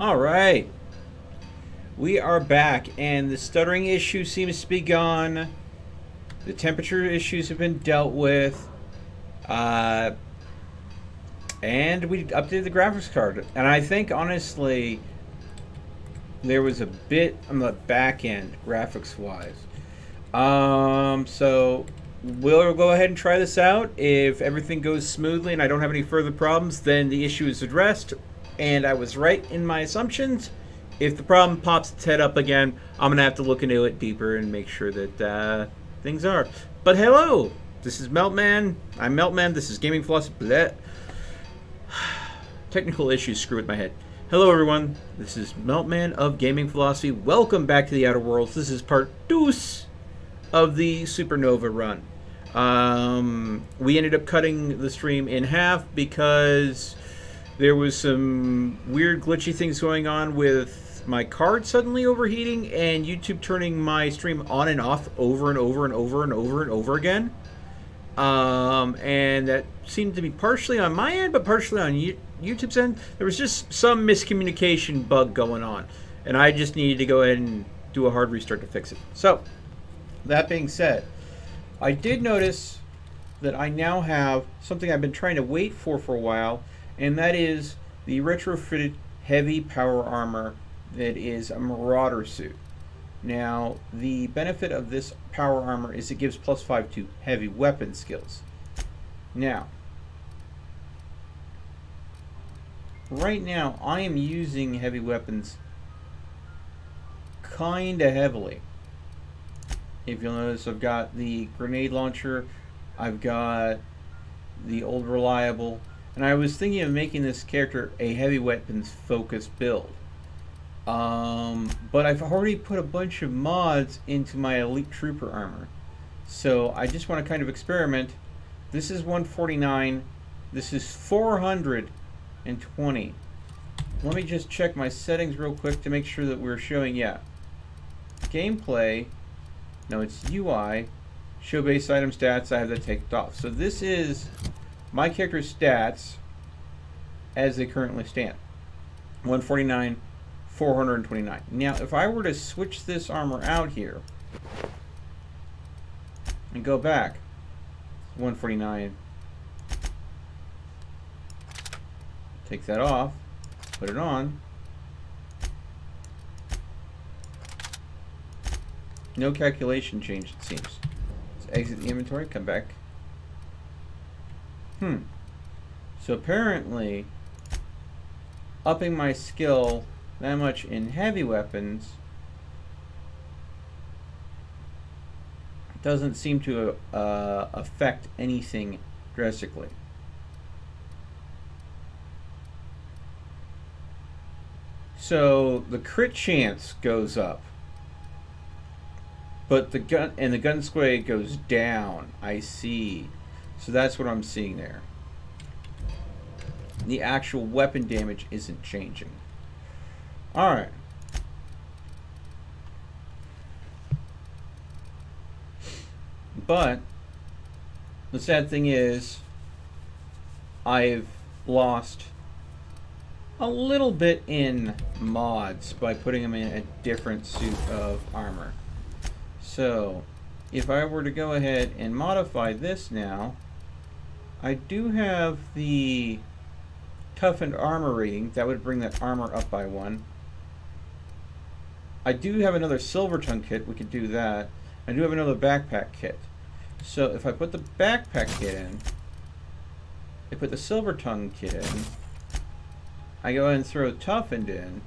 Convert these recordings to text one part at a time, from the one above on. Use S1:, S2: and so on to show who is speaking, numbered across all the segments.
S1: All right, we are back, and the stuttering issue seems to be gone. The temperature issues have been dealt with, uh, and we updated the graphics card. And I think, honestly, there was a bit on the back end, graphics wise. So we'll go ahead and try this out. If everything goes smoothly and I don't have any further problems, then the issue is addressed, and I was right in my assumptions. If the problem pops its head up again, I'm gonna have to look into it deeper and make sure that things are. But hello, this is Meltman. I'm Meltman. This is Gaming Philosophy. Bleh. Technical issues screw with my head. Hello, everyone. This is Meltman of Gaming Philosophy. Welcome back to the Outer Worlds. This is part 2 of the Supernova run. We ended up cutting the stream in half because there was some weird glitchy things going on with my card suddenly overheating and YouTube turning my stream on and off over and over and over and over and over again. And that seemed to be partially on my end, but partially on YouTube's end. There was just some miscommunication bug going on, and I just needed to go ahead and do a hard restart to fix it. So, that being said, I did notice that I now have something I've been trying to wait for a while, and that is the retrofitted heavy power armor that is a Marauder suit. Now, the benefit of this power armor is it gives +5 to heavy weapon skills. Now, right now, I am using heavy weapons kinda heavily. If you'll notice, I've got the grenade launcher, I've got the old reliable, and I was thinking of making this character a heavy weapons focused build. But I've already put a bunch of mods into my Elite Trooper armor. So I just want to kind of experiment. This is 149. This is 420. Let me just check my settings real quick to make sure that we're showing, yeah. Gameplay, no, it's UI. Show base item stats, I have that taken off. So this is my character's stats as they currently stand. 149. 429. Now, if I were to switch this armor out here and go back, 149, take that off, put it on, no calculation change, it seems. Let's exit the inventory, come back. So apparently, upping my skill that much in heavy weapons doesn't seem to affect anything drastically. So the crit chance goes up, but the gun sway goes down. I see. So that's what I'm seeing there. The actual weapon damage isn't changing. Alright. But the sad thing is I've lost a little bit in mods by putting them in a different suit of armor. So if I were to go ahead and modify this now, I do have the toughened armor rating. That would bring that armor up by 1. I do have another silver tongue kit. We could do that. I do have another backpack kit. So if I put the backpack kit in, I put the silver tongue kit in, I go ahead and throw toughened in,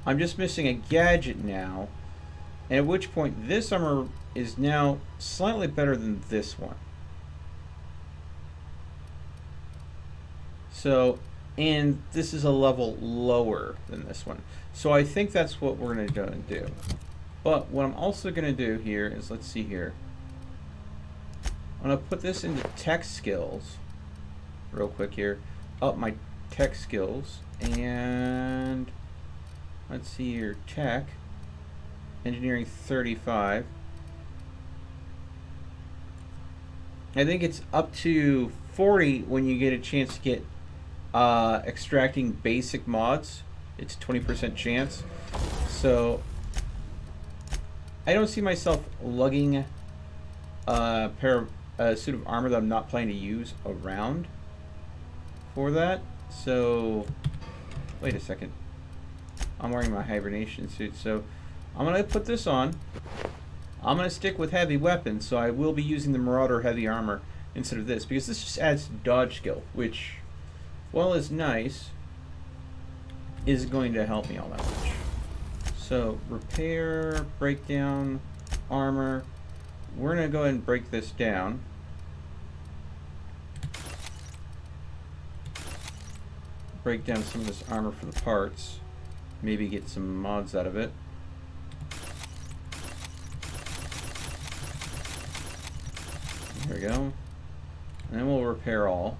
S1: I'm just missing a gadget now, and at which point this armor is now slightly better than this one. So, and this is a level lower than this one. So I think that's what we're going to go and do. But what I'm also going to do here is, let's see here. I'm going to put this into tech skills real quick here. Up my tech skills. And let's see here. Tech. Engineering 35. I think it's up to 40 when you get a chance to get extracting basic mods. It's 20% chance. So I don't see myself lugging a suit of armor that I'm not planning to use around for that. So wait a second. I'm wearing my hibernation suit, so I'm going to put this on. I'm going to stick with heavy weapons, so I will be using the Marauder heavy armor instead of this, because this just adds dodge skill, which, while is nice, is going to help me all that much. So, repair, breakdown, armor. We're going to go ahead and break this down. Break down some of this armor for the parts. Maybe get some mods out of it. There we go. And then we'll repair all.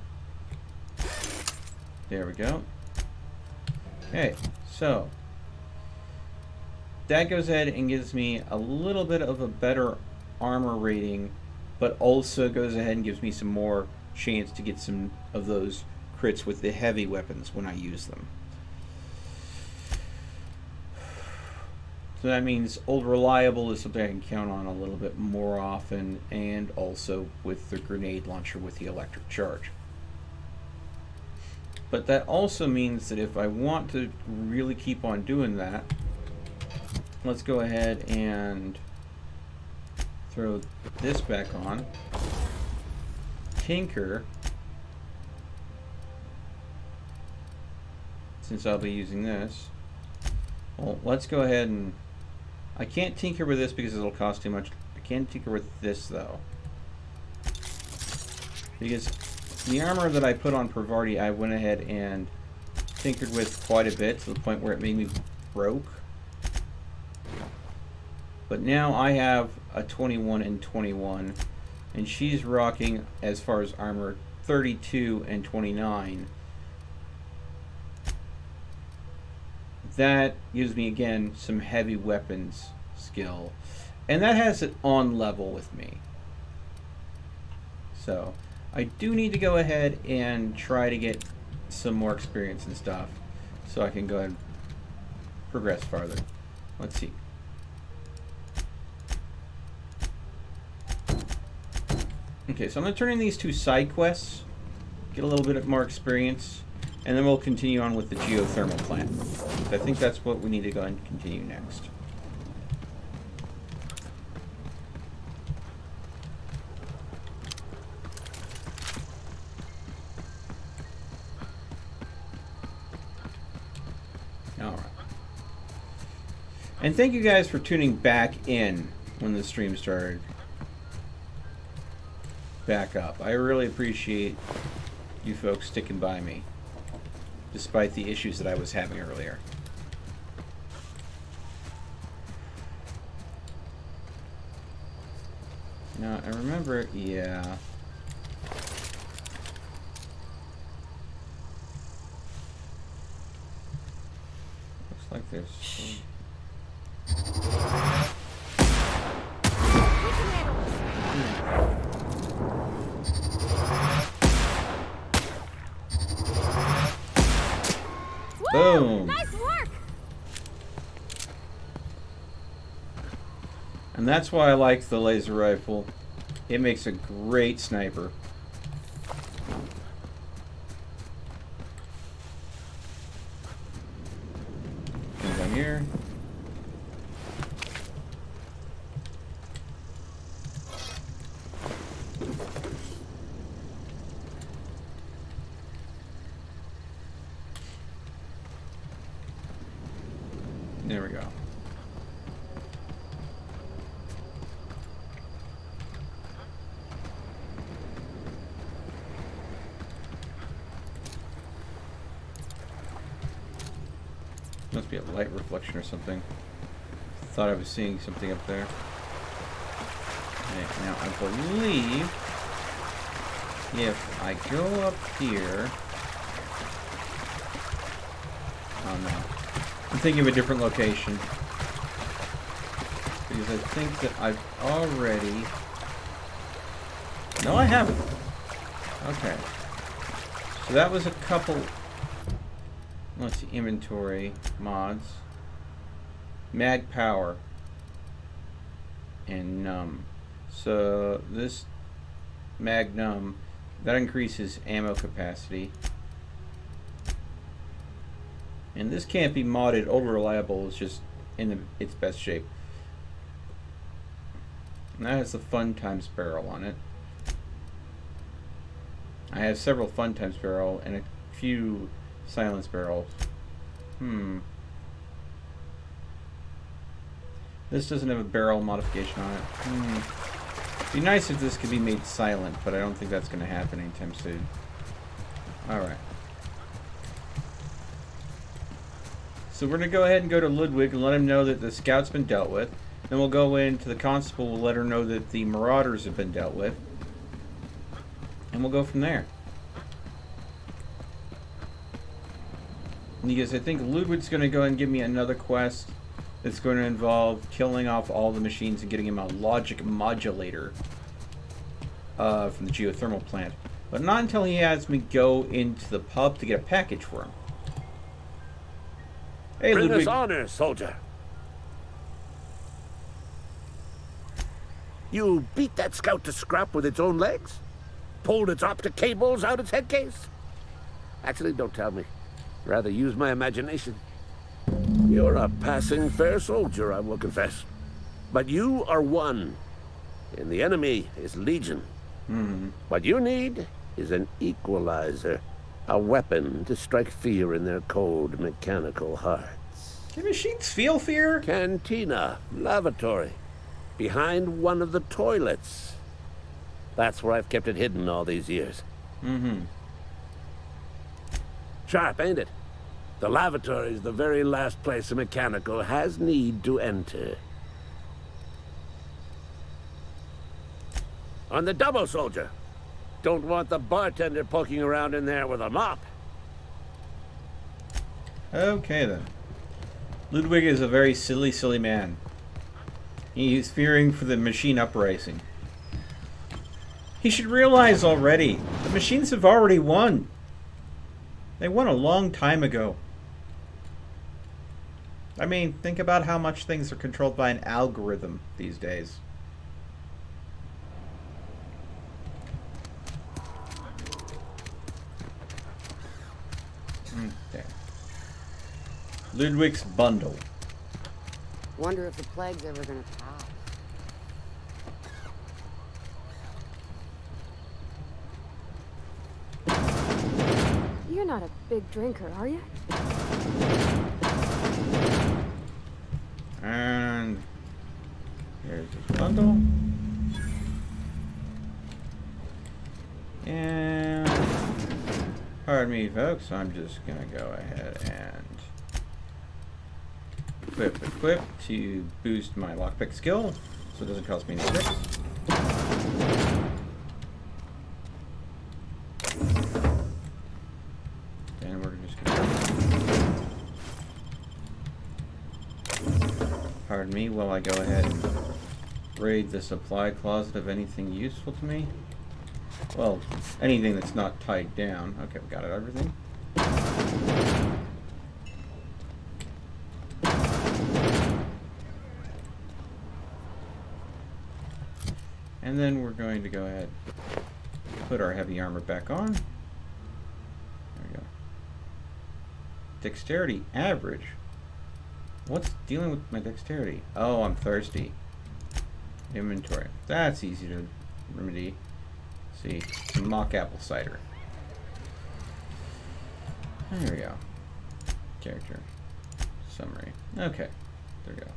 S1: There we go. Okay, so that goes ahead and gives me a little bit of a better armor rating, but also goes ahead and gives me some more chance to get some of those crits with the heavy weapons when I use them. So that means Old Reliable is something I can count on a little bit more often, and also with the grenade launcher with the electric charge. But that also means that if I want to really keep on doing that, let's go ahead and throw this back on. Tinker, since I'll be using this. Well, let's go ahead and... I can't tinker with this because it'll cost too much. I can tinker with this, though. Because the armor that I put on Pravarti, I went ahead and tinkered with quite a bit, to the point where it made me broke. But now I have a 21 and 21, and she's rocking, as far as armor, 32 and 29. That gives me, again, some heavy weapons skill. And that has it on level with me. So, I do need to go ahead and try to get some more experience and stuff, so I can go ahead and progress farther. Let's see. Okay, so I'm going to turn in these 2 side quests, get a little bit more experience, and then we'll continue on with the geothermal plant. I think that's what we need to go and continue next. Alright. And thank you guys for tuning back in when the stream started back up. I really appreciate you folks sticking by me, despite the issues that I was having earlier. Now, I remember, yeah. Looks like there's... Boom!
S2: Nice work!
S1: And that's why I like the laser rifle. It makes a great sniper. Come down here. There we go. Must be a light reflection or something. Thought I was seeing something up there. Okay, now I believe if I go up here... Oh no. I'm thinking of a different location. Because I think that I've already... No, I haven't. Okay. So that was a couple Let's see, inventory, mods, mag power, and num. So this magnum, that increases ammo capacity. And this can't be modded ultra reliable, it's just in its best shape. And that has the fun times barrel on it. I have several fun times barrel and a few silence barrels. This doesn't have a barrel modification on it. It'd be nice if this could be made silent, but I don't think that's going to happen anytime soon. Alright. So we're going to go ahead and go to Ludwig and let him know that the scout's been dealt with. Then we'll go into the constable, we'll let her know that the marauders have been dealt with. And we'll go from there. Because I think Ludwig's going to go and give me another quest that's going to involve killing off all the machines and getting him a logic modulator from the geothermal plant. But not until he has me go into the pub to get a package for him. Hey,
S2: Bring
S1: Ludwig.
S2: us honor, soldier. You beat that scout to scrap with its own legs? Pulled its optic cables out its head case? Actually, don't tell me. Rather use my imagination. You're a passing fair soldier, I will confess. But you are one, and the enemy is legion. What you need is an equalizer, a weapon to strike fear in their cold mechanical hearts.
S1: Do machines feel fear?
S2: Cantina, lavatory, behind one of the toilets. That's where I've kept it hidden all these years. Sharp, ain't it? The lavatory is the very last place a mechanical has need to enter. On the double, soldier. Don't want the bartender poking around in there with a mop.
S1: Okay, then. Ludwig is a very silly, silly man. He's fearing for the machine uprising. He should realize already, the machines have already won. They won a long time ago. I mean, think about how much things are controlled by an algorithm these days. There. Ludwig's bundle.
S3: Wonder if the plague's ever gonna pass. You're not a big drinker, are you?
S1: And here's his bundle. And pardon me, folks, I'm just gonna go ahead and equip to boost my lockpick skill, so it doesn't cost me any sticks. And we're just gonna pardon me while I go ahead and raid the supply closet of anything useful to me. Well, anything that's not tied down. Okay, we got it, everything. And then we're going to go ahead and put our heavy armor back on. There we go. Dexterity average. What's dealing with my dexterity? Oh, I'm thirsty. Inventory. That's easy to remedy. See, some mock apple cider. There we go. Character. Summary. Okay. There we go.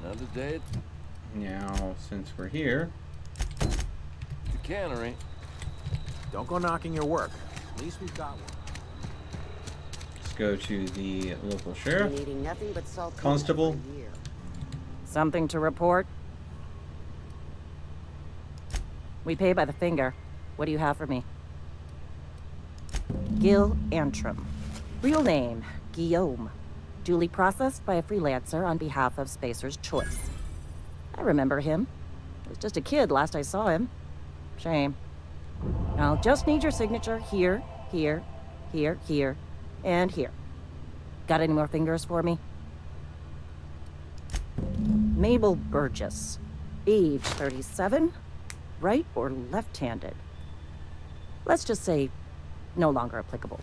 S4: Another day at
S1: Now, since we're here,
S4: the cannery.
S5: Don't go knocking your work. At least we've got one.
S1: let's go to the local sheriff.
S3: Been eating nothing but salt
S1: Constable.
S3: for a year.
S6: Something to report? We pay by the finger. What do you have for me? Gil Antrim. Real name, Guillaume. duly processed by a freelancer on behalf of Spacer's Choice. I remember him. He was just a kid last I saw him. Shame. I'll just need your signature here, here, here, here, and here. Got any more fingers for me? Mabel Burgess. Age 37. Right or left-handed? Let's just say no longer applicable.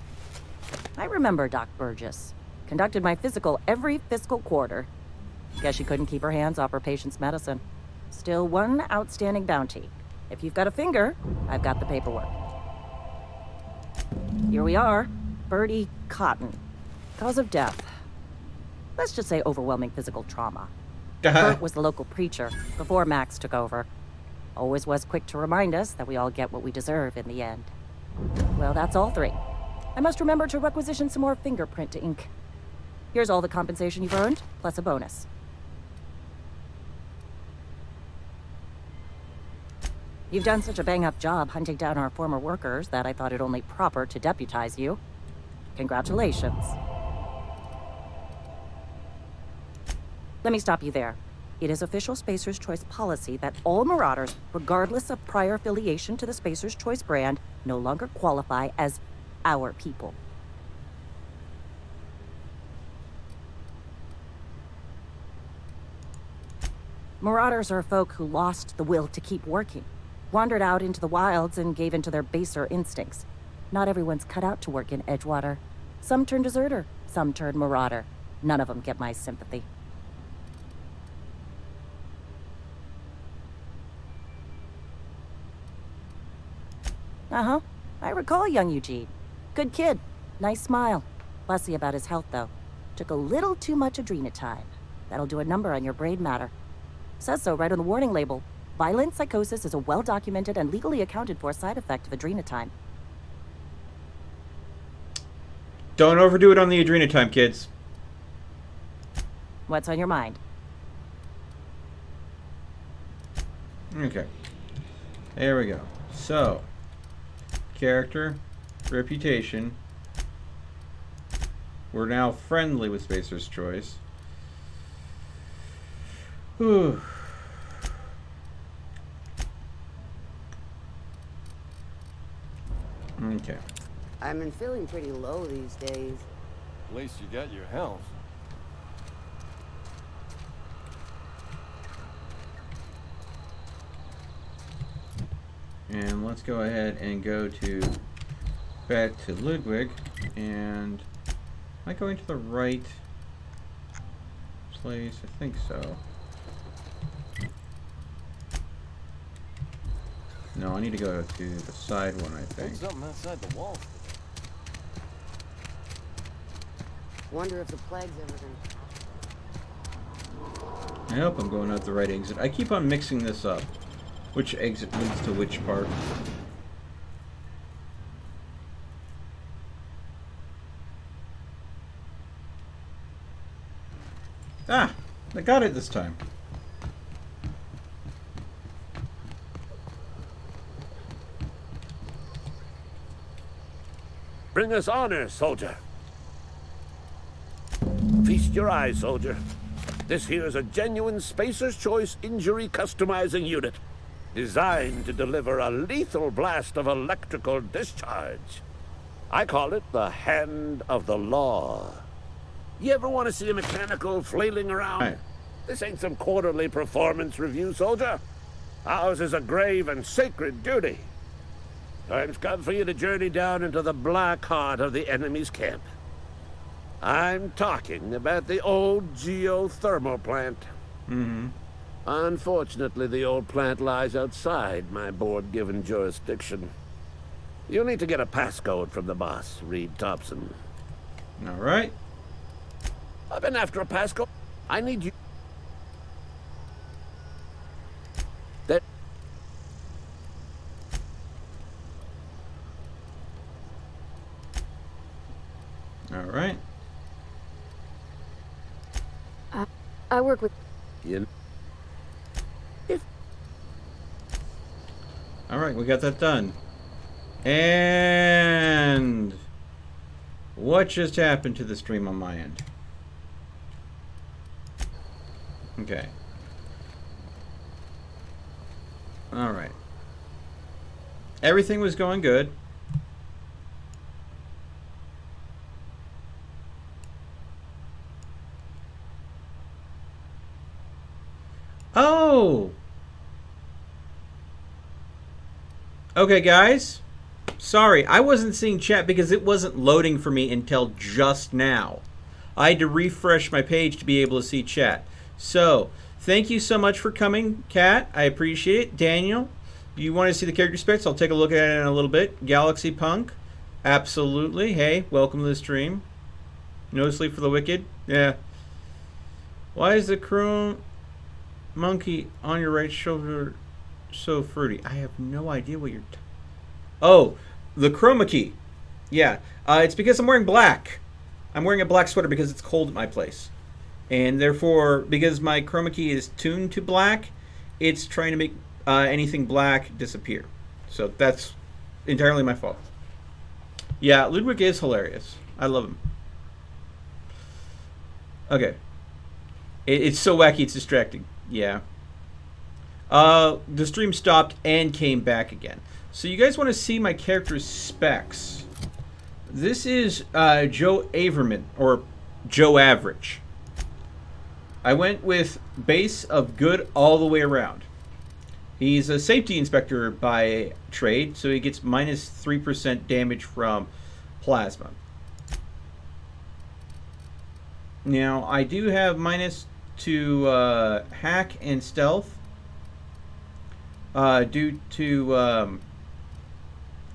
S6: I remember Doc Burgess. Conducted my physical every fiscal quarter. Guess she couldn't keep her hands off her patient's medicine. Still one outstanding bounty. If you've got a finger, I've got the paperwork. Here we are. Bertie Cotton. Cause of death. Let's just say overwhelming physical trauma. Bert was the local preacher before Max took over. Always was quick to remind us that we all get what we deserve in the end. Well, that's all three. I must remember to requisition some more fingerprint ink. Here's all the compensation you've earned, plus a bonus. You've done such a bang-up job hunting down our former workers that I thought it only proper to deputize you. Congratulations. Let me stop you there. It is official Spacer's Choice policy that all Marauders, regardless of prior affiliation to the Spacer's Choice brand, no longer qualify as our people. Marauders are folk who lost the will to keep working, wandered out into the wilds and gave into their baser instincts. Not everyone's cut out to work in Edgewater. Some turn deserter, some turn marauder. None of them get my sympathy. Uh-huh. I recall young Eugene. Good kid. Nice smile. Fussy about his health, though. Took a little too much adrenatime. That'll do a number on your brain matter. Says so right on the warning label. Violent psychosis is a well-documented and legally accounted for side effect of adrenatime.
S1: Don't overdo it on the adrenatime, kids.
S6: What's on your mind?
S1: Okay. There we go. So, character, reputation. We're now friendly with Spacer's Choice. Whew. Okay.
S7: I've been feeling pretty low these days.
S4: At least you got your health.
S1: And let's go ahead and go back to Ludwig, and am I going to the right place? I think so. No, I need to go to the side one, I think.
S4: There's something outside the walls.
S7: Wonder if the plague's ever gonna...
S1: I hope I'm going out the right exit. I keep on mixing this up. Which exit leads to which part? Ah! I got it this time.
S2: Bring us honor, soldier. Feast your eyes, soldier. This here's a genuine Spacer's Choice injury customizing unit, designed to deliver a lethal blast of electrical discharge. I call it the Hand of the Law. You ever want to see a mechanical flailing around?
S1: Right.
S2: This ain't some quarterly performance review, soldier. Ours is a grave and sacred duty. Time's come for you to journey down into the black heart of the enemy's camp. I'm talking about the old geothermal plant.
S1: Mm-hmm.
S2: Unfortunately, the old plant lies outside my board-given jurisdiction. You'll need to get a passcode from the boss, Reed Thompson.
S1: All right.
S2: I've been after a passcode. I need you... That...
S1: All right.
S3: I work with...
S2: You...
S1: All right, we got that done. And what just happened to the stream on my end? Okay. All right. Everything was going good. Oh! Okay, guys. Sorry, I wasn't seeing chat because it wasn't loading for me until just now. I had to refresh my page to be able to see chat. So, thank you so much for coming, Kat. I appreciate it. Daniel, you want to see the character specs? I'll take a look at it in a little bit. Galaxy Punk, absolutely. Hey, welcome to the stream. No sleep for the wicked? Yeah. Why is the chrome monkey on your right shoulder so fruity? I have no idea what you're... Oh, the chroma key. Yeah, it's because I'm wearing black. I'm wearing a black sweater because it's cold at my place. And therefore, because my chroma key is tuned to black, it's trying to make anything black disappear. So that's entirely my fault. Yeah, Ludwig is hilarious. I love him. Okay. It's so wacky, it's distracting. Yeah. The stream stopped and came back again. So you guys want to see my character's specs. This is Joe Averman, or Joe Average. I went with base of good all the way around. He's a safety inspector by trade, so he gets minus 3% damage from plasma. Now, I do have minus to hack and stealth due to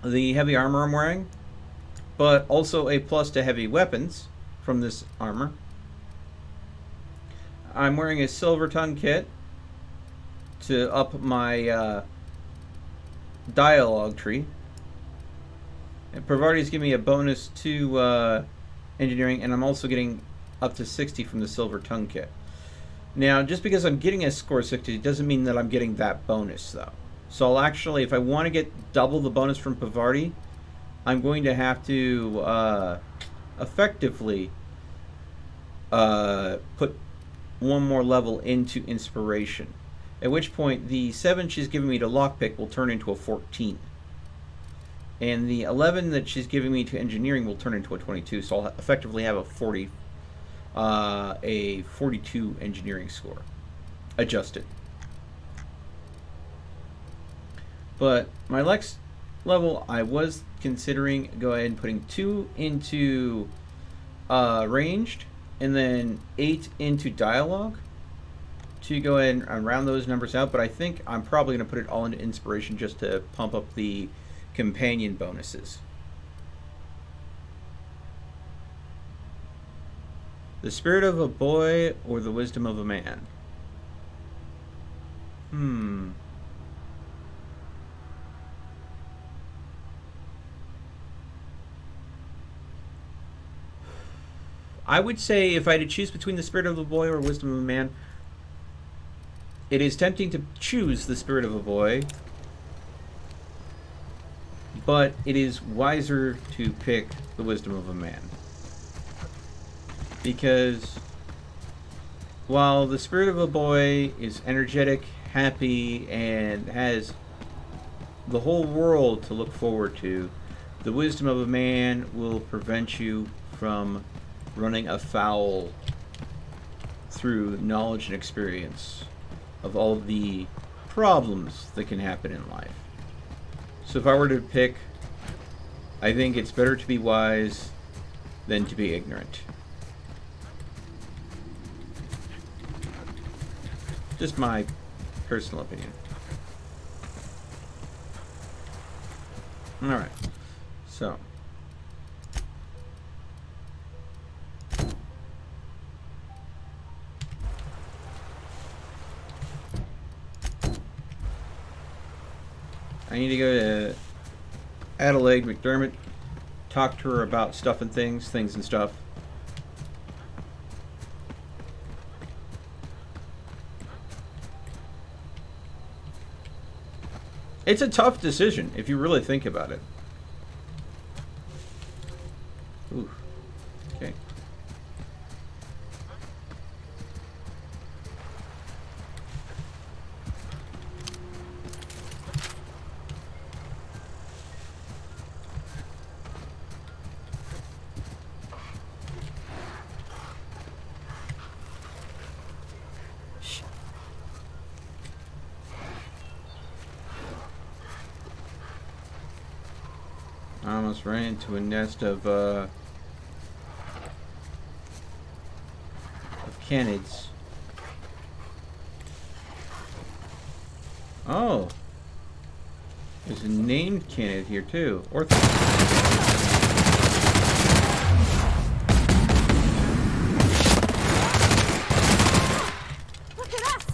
S1: the heavy armor I'm wearing, but also a plus to heavy weapons from this armor. I'm wearing a silver tongue kit to up my dialogue tree. And Parvati's giving me a bonus to engineering, and I'm also getting up to 60 from the silver tongue kit. Now, just because I'm getting a score 60 doesn't mean that I'm getting that bonus, though. So I'll actually, if I want to get double the bonus from Parvati, I'm going to have to effectively put one more level into inspiration. At which point, the 7 she's giving me to lockpick will turn into a 14. And the 11 that she's giving me to engineering will turn into a 22. So I'll effectively have a 42 engineering score, adjusted. But my next level, I was considering go ahead and putting 2 into ranged, and then 8 into dialogue to go ahead and round those numbers out. But I think I'm probably going to put it all into inspiration just to pump up the companion bonuses. The spirit of a boy or the wisdom of a man? I would say if I had to choose between the spirit of a boy or wisdom of a man, it is tempting to choose the spirit of a boy, but it is wiser to pick the wisdom of a man. Because while the spirit of a boy is energetic, happy, and has the whole world to look forward to, the wisdom of a man will prevent you from running afoul through knowledge and experience of all the problems that can happen in life. So if I were to pick, I think it's better to be wise than to be ignorant. Just my personal opinion. Alright, so I need to go to Adelaide McDermott, talk to her about stuff and things and stuff. It's a tough decision if you really think about it. Ooh. Okay. I almost ran into a nest of canids. Oh, there's a named canid here too.
S3: Look at us!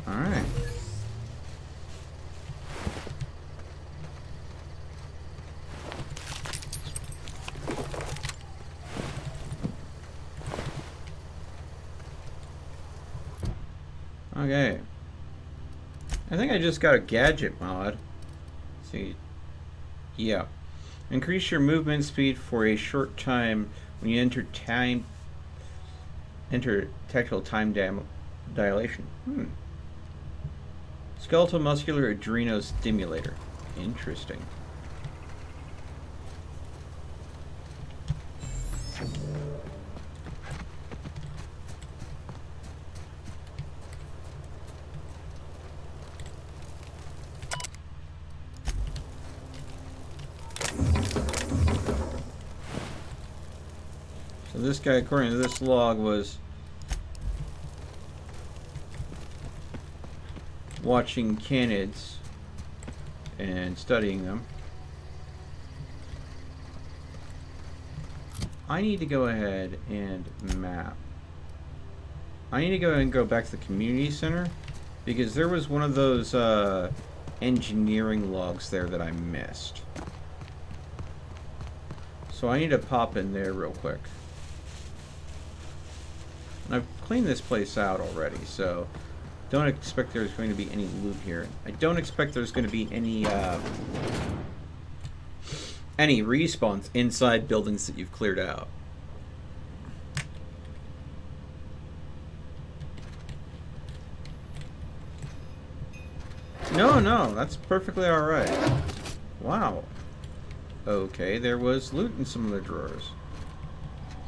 S1: All right. Okay. I think I just got a gadget mod. Let's see. Yeah. Increase your movement speed for a short time when you enter tactile time dilation. Skeletal muscular adreno stimulator. Interesting. So this guy, according to this log, was watching canids and studying them. I need to go ahead and map. I need to go ahead and go back to the community center because there was one of those engineering logs there that I missed. So I need to pop in there real quick. And I've cleaned this place out already, so don't expect there's going to be any loot here. I don't expect there's going to be any respawns inside buildings that you've cleared out. No, that's perfectly alright. Wow. Okay, there was loot in some of the drawers.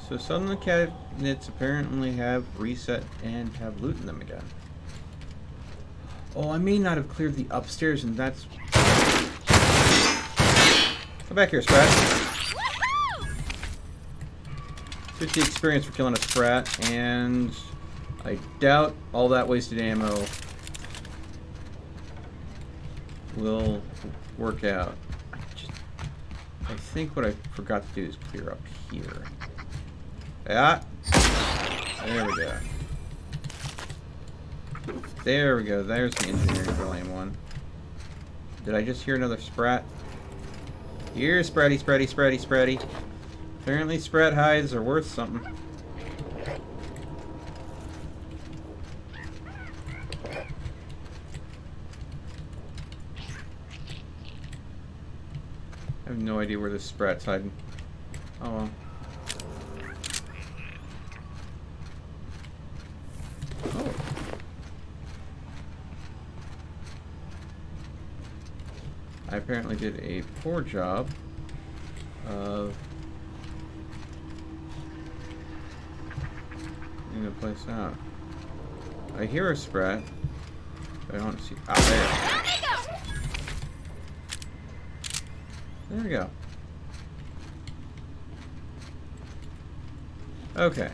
S1: So some of the cabinets apparently have reset and have loot in them again. Oh, I may not have cleared the upstairs, and that's... Come back here, Sprat. 50 experience for killing a Sprat, and I doubt all that wasted ammo will work out. I think what I forgot to do is clear up here. Ah! There we go. There we go. There's the engineering brilliant one. Did I just hear another Sprat? Here, Spratty, Spratty, Spratty, Spratty. Apparently Sprat hides are worth something. I have no idea where this Sprat's hiding. Oh well. Oh. I apparently did a poor job of getting the place out. I hear a Sprat, but I don't see. Ah, there. There we go. Okay.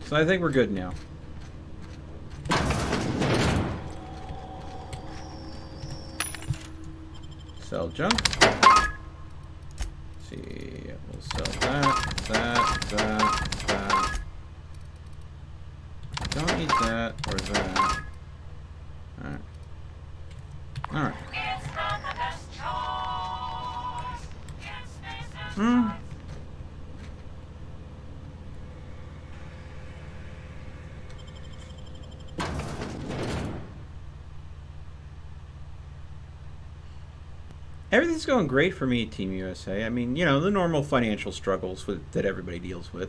S1: So I think we're good now. Sell junk. Let's see, we'll sell that. Don't need that or that. Alright. Alright. Everything's going great for me, Team USA. I mean, you know, the normal financial struggles that everybody deals with.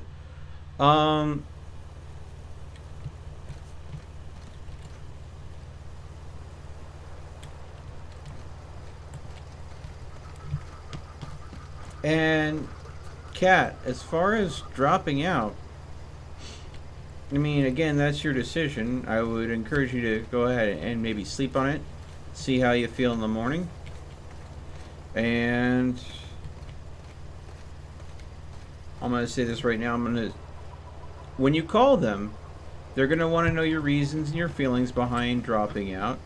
S1: And Kat, as far as dropping out, I mean, again, that's your decision. I would encourage you to go ahead and maybe sleep on it, see how you feel in the morning. And I'm going to say this right now. When you call them, they're going to want to know your reasons and your feelings behind dropping out.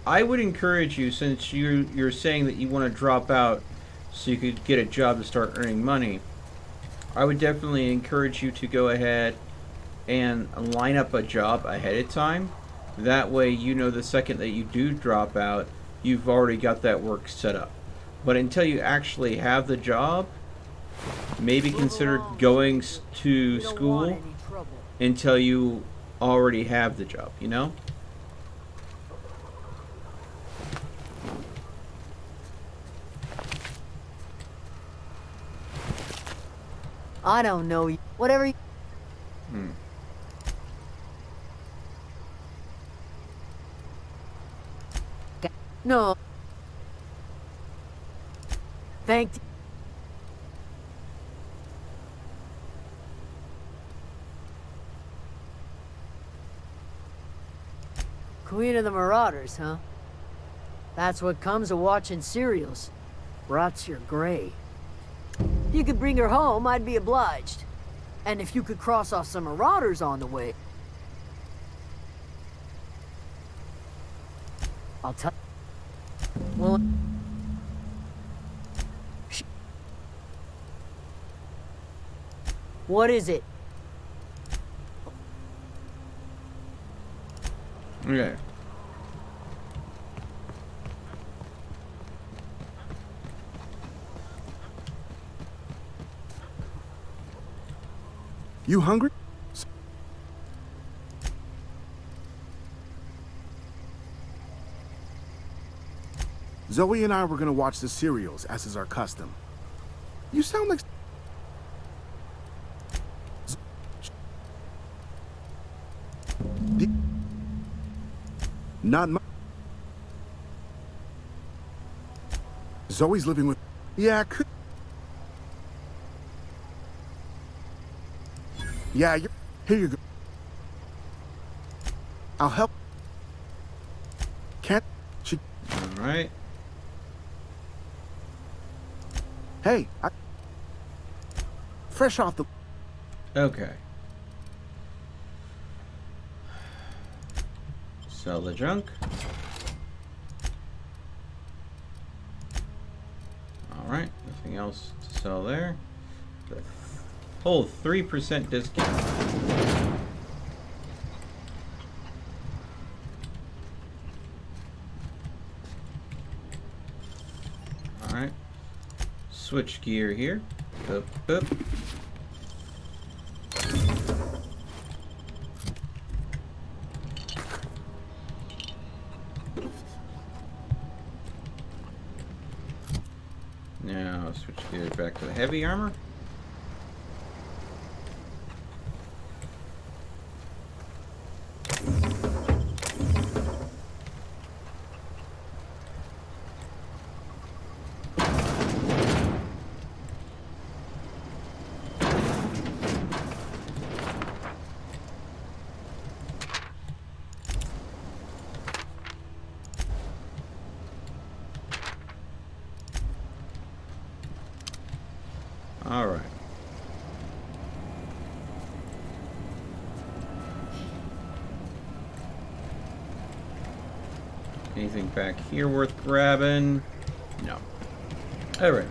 S1: I would encourage you, since you're saying that you want to drop out so you could get a job to start earning money, I would definitely encourage you to go ahead and line up a job ahead of time. That way you know the second that you do drop out, you've already got that work set up. But until you actually have the job, maybe consider going to school until you already have the job, you know?
S8: I don't know. Whatever. No. Thank. Queen of the Marauders, huh? That's what comes of watching serials. Rots your gray. If you could bring her home, I'd be obliged. And if you could cross off some Marauders on the way... I'll tell... Well... What is it?
S1: Okay.
S9: You hungry? Zoe and I were gonna watch the serials, as is our custom. You sound like... Not my... Zoe's living with... Yeah, could... Yeah, here you go. I'll help. Can't she?
S1: All right.
S9: Hey, fresh off the...
S1: Okay. Sell the junk. All right. Nothing else to sell there. Whole 3% discount. All right. Switch gear here. Boop, boop. Now switch gear back to the heavy armor. All right. Anything back here worth grabbing? No. All right.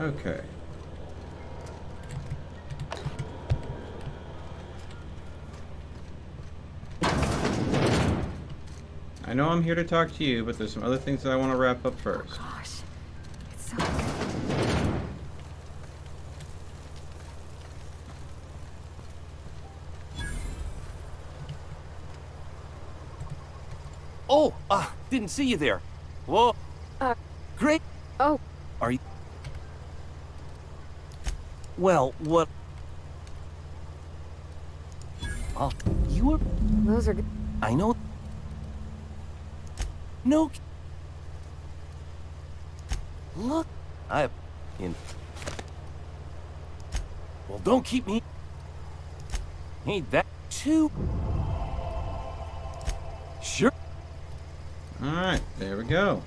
S1: Okay. I know I'm here to talk to you, but there's some other things that I want to wrap up first.
S3: Gosh, it's so.
S10: Oh, didn't see you there. Whoa. Great.
S3: Oh,
S10: Are you? Well, what? Oh, you were.
S3: those are good.
S10: I know. No. Look, in. Well, don't keep me. Ain't that too? Sure.
S1: All right, there we go.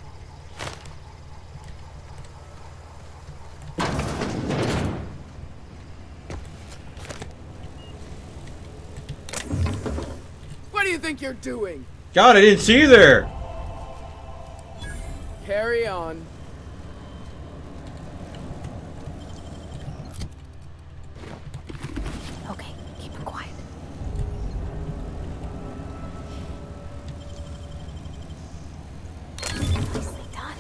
S11: What do you think you're doing?
S1: God, I didn't see you there.
S11: Carry on.
S3: Okay, keep it quiet. Nicely done.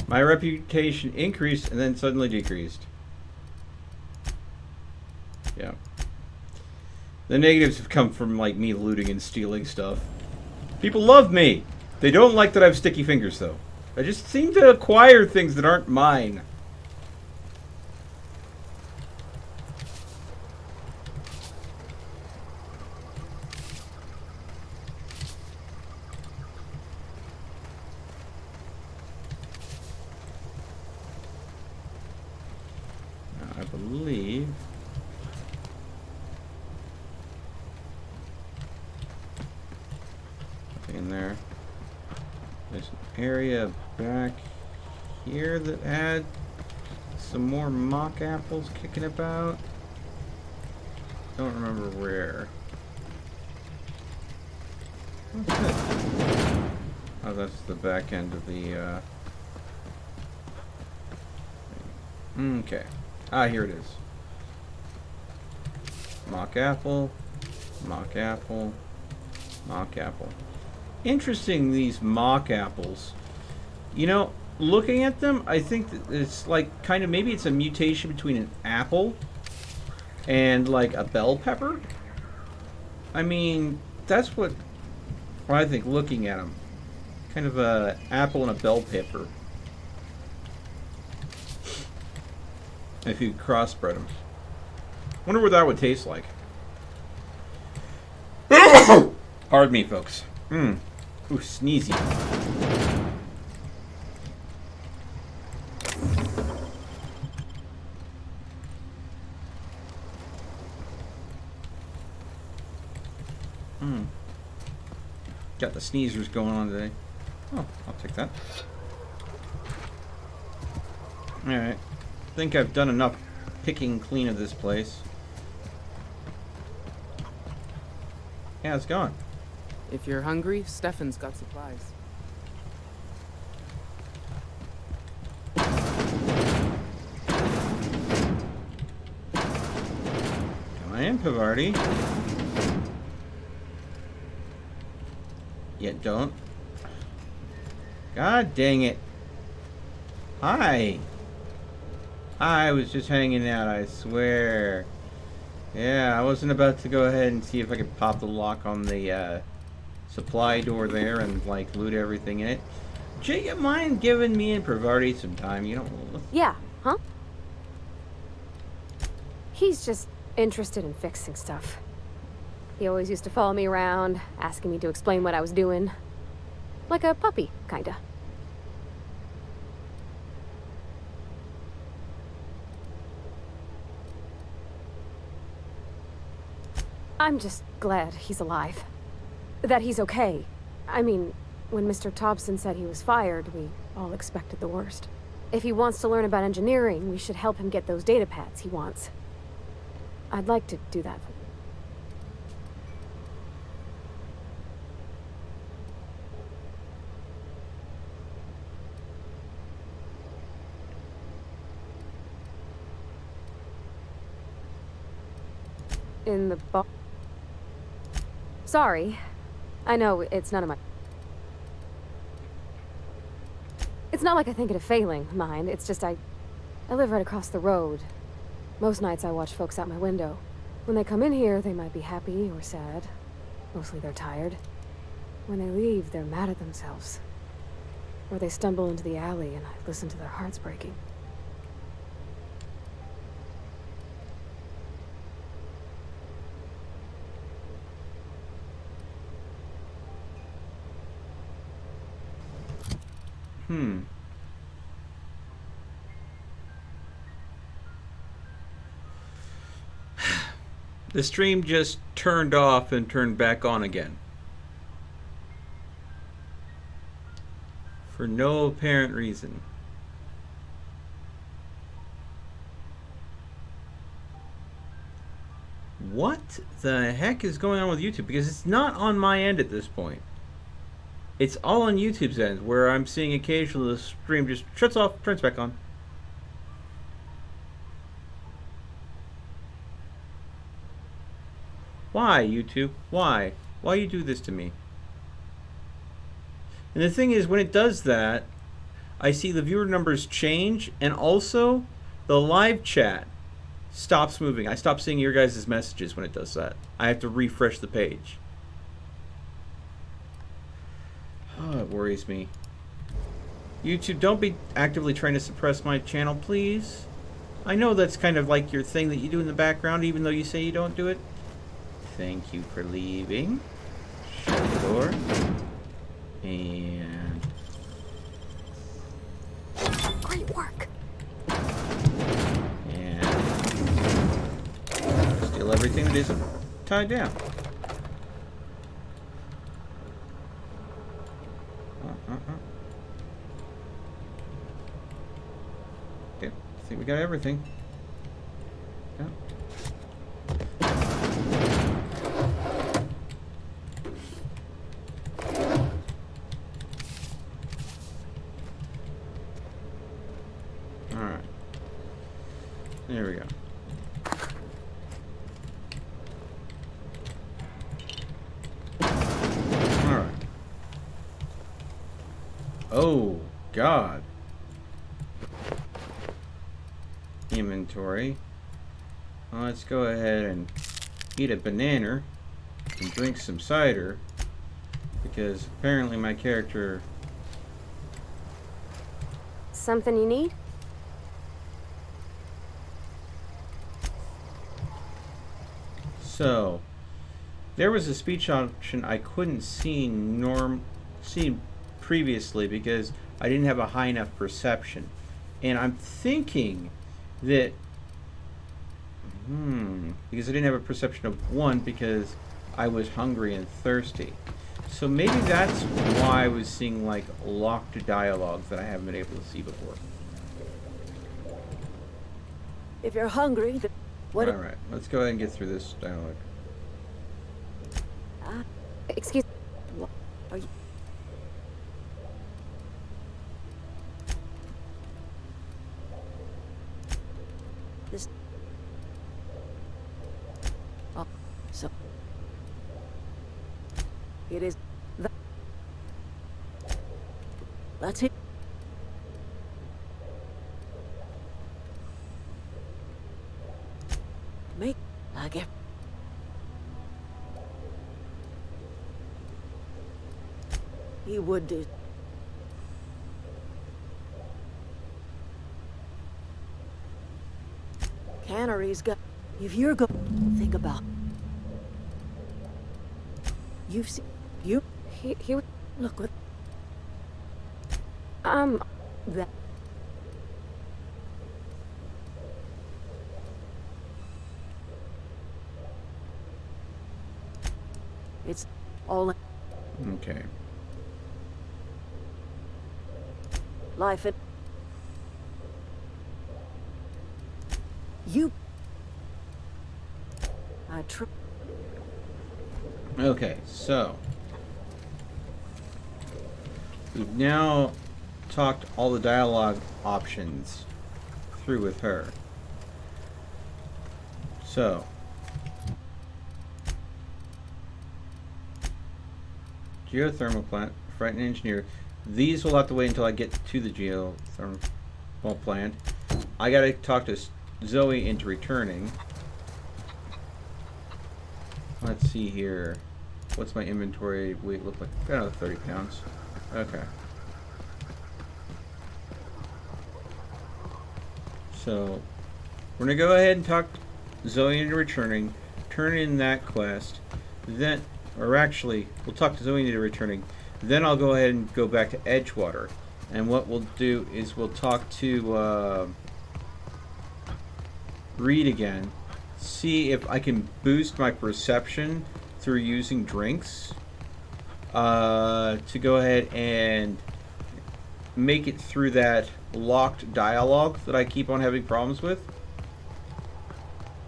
S1: My reputation increased and then suddenly decreased. Yeah. The negatives have come from, like, me looting and stealing stuff. People love me. They don't like that I have sticky fingers, though. I just seem to acquire things that aren't mine. Now, I believe... in there. There's an area back here that had some more mock apples kicking about. Don't remember where. What's this? Oh, that's the back end of the, okay. Ah, here it is. Mock apple, mock apple, mock apple. Interesting, these mock apples. You know, looking at them, I think that it's like kind of, maybe it's a mutation between an apple and like a bell pepper. I mean, that's what I think looking at them. Kind of a apple and a bell pepper. If you crossbred them. Wonder what that would taste like. Pardon me, folks. Ooh, sneezy. Got the sneezers going on today. Oh, I'll take that. Alright. Think I've done enough picking clean of this place. Yeah, it's gone.
S11: If you're hungry, Stefan's got supplies.
S1: Come on in, Pavarti. Yeah, don't. God dang it. Hi. I was just hanging out, I swear. Yeah, I wasn't about to go ahead and see if I could pop the lock on the supply door there and like loot everything in it. Jay, you mind giving me and Pavarti some time? You know.
S3: Yeah, huh? He's just interested in fixing stuff. He always used to follow me around, asking me to explain what I was doing. Like a puppy, kinda. I'm just glad he's alive. That he's okay. I mean, when Mr. Thompson said he was fired, we all expected the worst. If he wants to learn about engineering, we should help him get those data pads he wants. I'd like to do that for him. in the bar. Sorry. I know it's none of my... It's not like I think it a failing, mind. It's just I live right across the road. Most nights I watch folks out my window. When they come in here, they might be happy or sad. Mostly they're tired. When they leave, they're mad at themselves. Or they stumble into the alley and I listen to their hearts breaking.
S1: The stream just turned off and turned back on again. For no apparent reason. What the heck is going on with YouTube? Because it's not on my end at this point. It's all on YouTube's end, where I'm seeing occasionally the stream just shuts off, turns back on. Why, YouTube? Why? Why you do this to me? And the thing is, when it does that, I see the viewer numbers change, and also the live chat stops moving. I stop seeing your guys' messages when it does that. I have to refresh the page. Oh, it worries me. YouTube, don't be actively trying to suppress my channel, please. I know that's kind of like your thing that you do in the background, even though you say you don't do it. Thank you for leaving. Shut the door. And...
S3: Great work.
S1: And... steal everything that isn't tied down. Okay, I think we got everything. Yeah. Alright. There we go. Alright. Oh, God. Inventory. Well, let's go ahead and eat a banana and drink some cider, because apparently my character...
S3: Something you need?
S1: So, there was a speech option I couldn't see previously because I didn't have a high enough perception. And I'm thinking that, because I didn't have a perception of 1 because I was hungry and thirsty. So maybe that's why I was seeing like locked dialogues that I haven't been able to see before.
S6: If you're hungry, what?
S1: Alright, let's go ahead and get through this dialogue.
S3: Excuse...
S6: What are you? This... Oh, so... It is... That's it. Make... I get... He would do... Cannery's got... If you're go... Think about... You've seen... You...
S3: He would...
S6: Look what...
S3: That...
S6: It's all...
S1: Okay.
S6: Life and... You... I tr...
S1: Okay, so we've now talked all the dialogue options through with her. So Geothermal plant, frightened engineer. These will have to wait until I get to the geothermal plant. I gotta talk to Zoe into returning. Let's see here. What's my inventory weight look like? Got another 30 pounds. Okay. So, we're gonna go ahead and talk Zoe into returning, turn in that quest, then, or actually, we'll talk to Zoe into returning, then I'll go ahead and go back to Edgewater. And what we'll do is we'll talk to Reed again, see if I can boost my perception through using drinks to go ahead and make it through that locked dialogue that I keep on having problems with.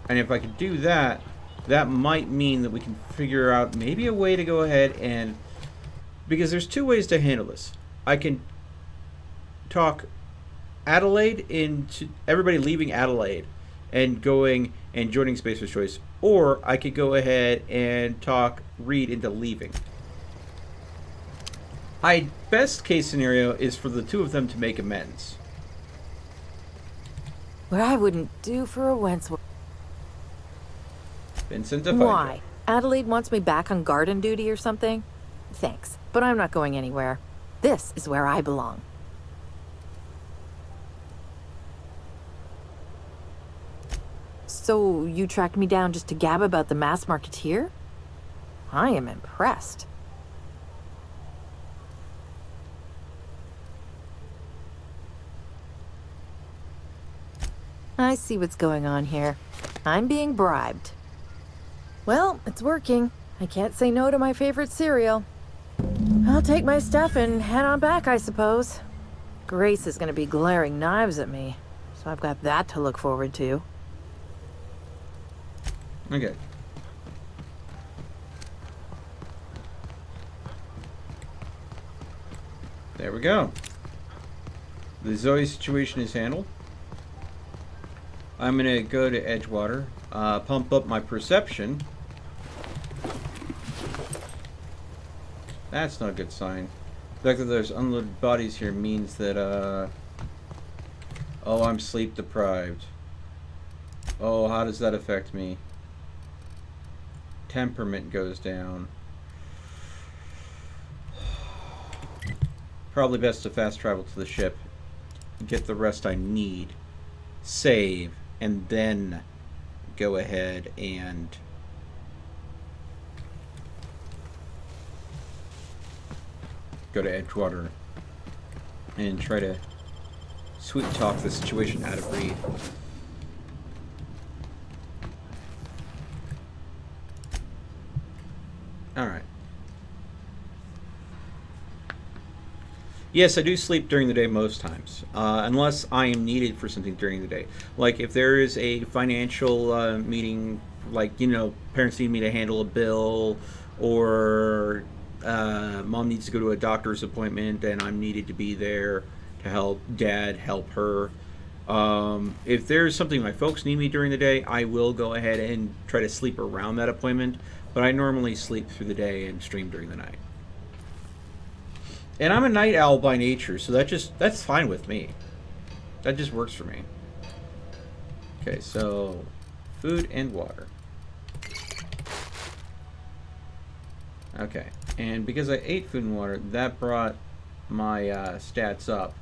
S1: And if I could do that, that might mean that we can figure out maybe a way to go ahead and, because there's two ways to handle this. I can talk Adelaide into everybody leaving Adelaide and going and joining Spacer's Choice, or I could go ahead and talk Reed into leaving. My best case scenario is for the two of them to make amends.
S12: What I wouldn't do for a Wentworth.
S1: Vincent, to find
S12: Why?
S1: you.
S12: Adelaide wants me back on garden duty or something? Thanks, but I'm not going anywhere. This is where I belong. So, you tracked me down just to gab about the mass marketeer? I am impressed. I see what's going on here. I'm being bribed. Well, it's working. I can't say no to my favorite cereal. I'll take my stuff and head on back, I suppose. Grace is gonna be glaring knives at me, so I've got that to look forward to.
S1: Okay. There we go. The Zoe situation is handled. I'm gonna go to Edgewater, pump up my perception. That's not a good sign. The fact that there's unloaded bodies here means that, oh, I'm sleep deprived. Oh, how does that affect me? Temperament goes down. Probably best to fast travel to the ship, get the rest I need, save, and then go ahead and go to Edgewater and try to sweet talk the situation out of Reed. Alright. Yes, I do sleep during the day most times, unless I am needed for something during the day. Like if there is a financial meeting, like, you know, parents need me to handle a bill, or mom needs to go to a doctor's appointment and I'm needed to be there to help dad help her. If there's something my folks need me during the day, I will go ahead and try to sleep around that appointment, but I normally sleep through the day and stream during the night. And I'm a night owl by nature, so that's fine with me. That just works for me. Okay, so food and water. Okay, and because I ate food and water, that brought my stats up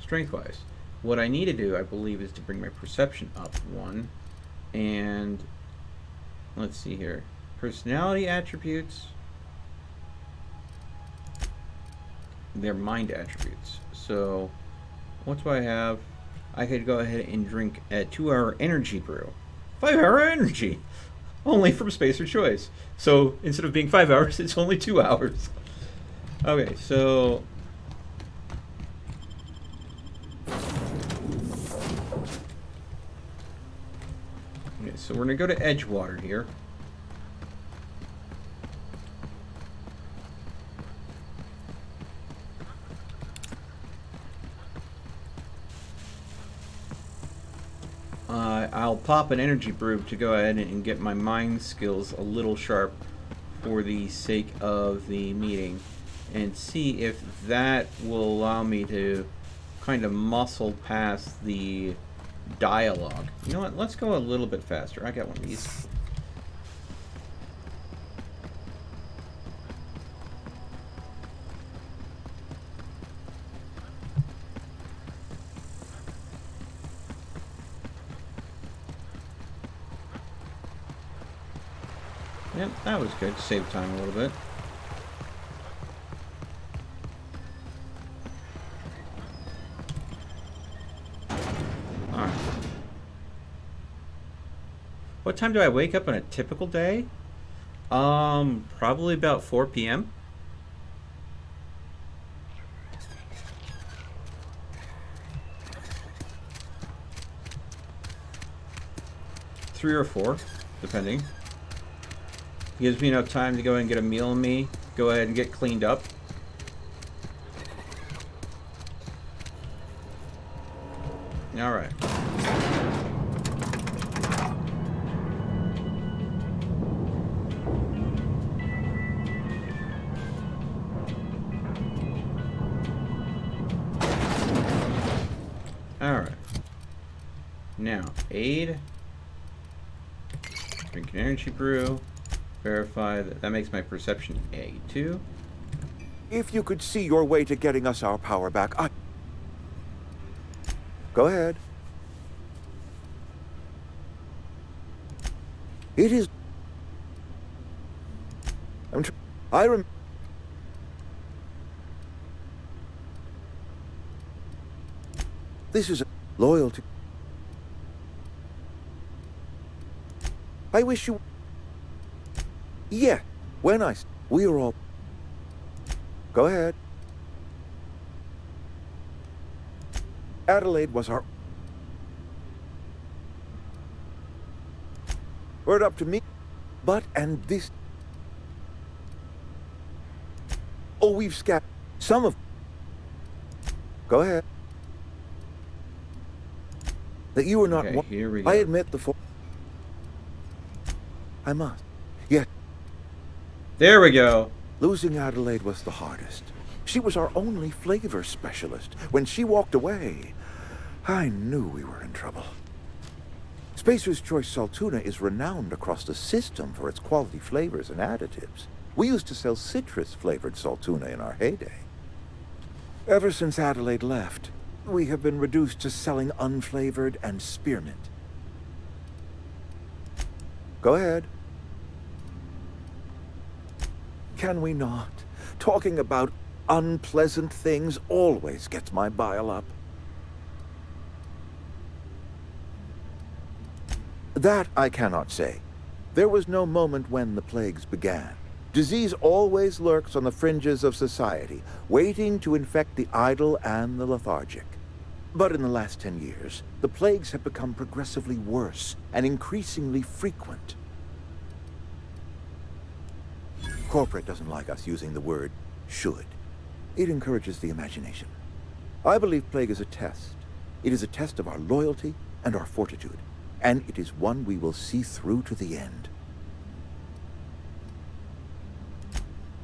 S1: strength-wise. What I need to do, I believe, is to bring my perception up one. And let's see here. Personality attributes. They're mind attributes. So what do I have? I could go ahead and drink a 2-hour energy brew. 5-hour energy! Only from Spacer Choice. So instead of being 5 hours, it's only 2 hours. Okay, so so we're gonna go to Edgewater here. I'll pop an energy brew to go ahead and get my mind skills a little sharp for the sake of the meeting and see if that will allow me to kind of muscle past the dialogue. You know what? Let's go a little bit faster. I got one of these. Yep, that was good. Save time a little bit. Alright. What time do I wake up on a typical day? Probably about 4 p.m. Three or four, depending. Gives me enough time to go and get a meal in me, go ahead and get cleaned up. Alright. Alright. Now, aid. Drink an energy brew. Verify that makes my perception A2.
S13: If you could see your way to getting us our power back, Go ahead. It is... This is loyalty. I wish you... Yeah, we are all... Go ahead. Adelaide was our... Word up to me. But, and this... Oh, we've scattered some of... Go ahead. That you are not...
S1: Okay, here we go.
S13: I admit the... I must. Yes.
S1: There we go.
S13: Losing Adelaide was the hardest. She was our only flavor specialist. When she walked away, I knew we were in trouble. Spacer's Choice Salt Tuna is renowned across the system for its quality flavors and additives. We used to sell citrus-flavored salt tuna in our heyday. Ever since Adelaide left, we have been reduced to selling unflavored and spearmint. Go ahead. Can we not? Talking about unpleasant things always gets my bile up. That I cannot say. There was no moment when the plagues began. Disease always lurks on the fringes of society, waiting to infect the idle and the lethargic. But in the last 10 years, the plagues have become progressively worse and increasingly frequent. Corporate doesn't like us using the word should. It encourages the imagination. I believe plague is a test. It is a test of our loyalty and our fortitude, and it is one we will see through to the end.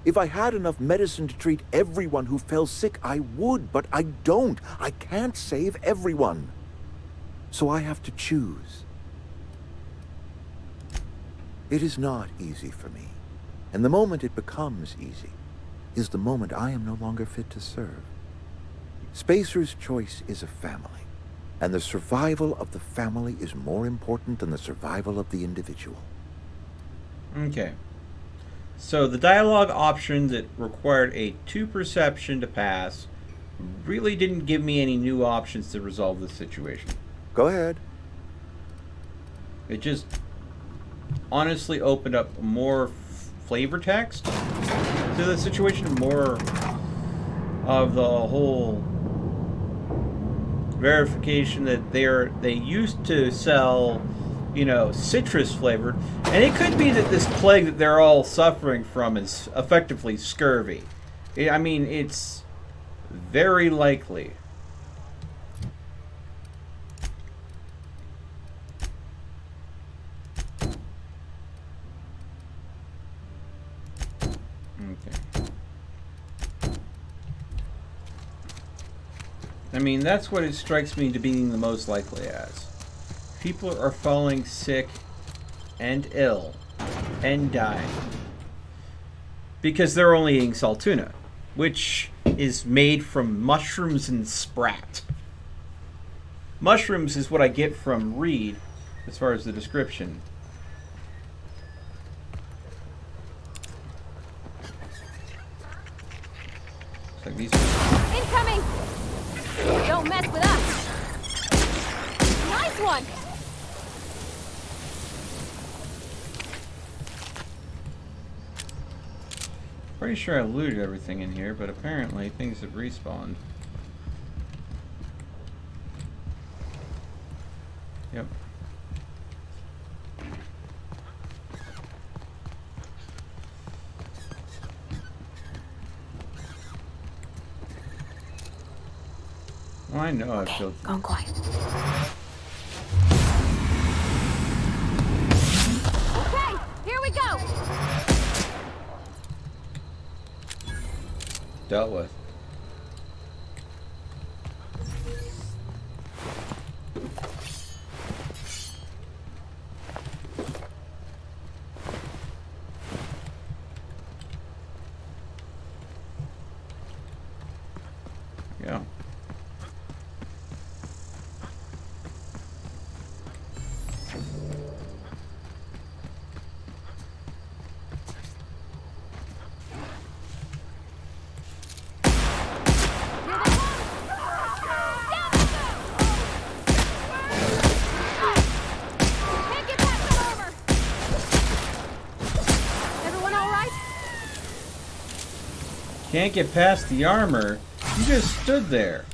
S13: If I had enough medicine to treat everyone who fell sick, I would, but I don't. I can't save everyone. So I have to choose. It is not easy for me, and the moment it becomes easy is the moment I am no longer fit to serve. Spacer's Choice is a family, and the survival of the family is more important than the survival of the individual.
S1: Okay. So the dialogue option that required a 2 perception to pass really didn't give me any new options to resolve the situation.
S13: Go ahead.
S1: It just honestly opened up more flavor text to the situation, more of the whole verification that they used to sell, you know, citrus flavored, and it could be that this plague that they're all suffering from is effectively scurvy. I mean, it's very likely. Okay. I mean, that's what it strikes me to being the most likely as. People are falling sick and ill and dying because they're only eating salt tuna, which is made from mushrooms and sprat. Mushrooms is what I get from Reed as far as the description. Looks like these are...
S3: Incoming! Don't mess with us! Nice one!
S1: Pretty sure I looted everything in here, but apparently things have respawned. Yep. Well, I know I've killed...
S3: Gone quiet. Okay, here we go!
S1: Dealt with. Yeah. Can't get past the armor. You just stood there.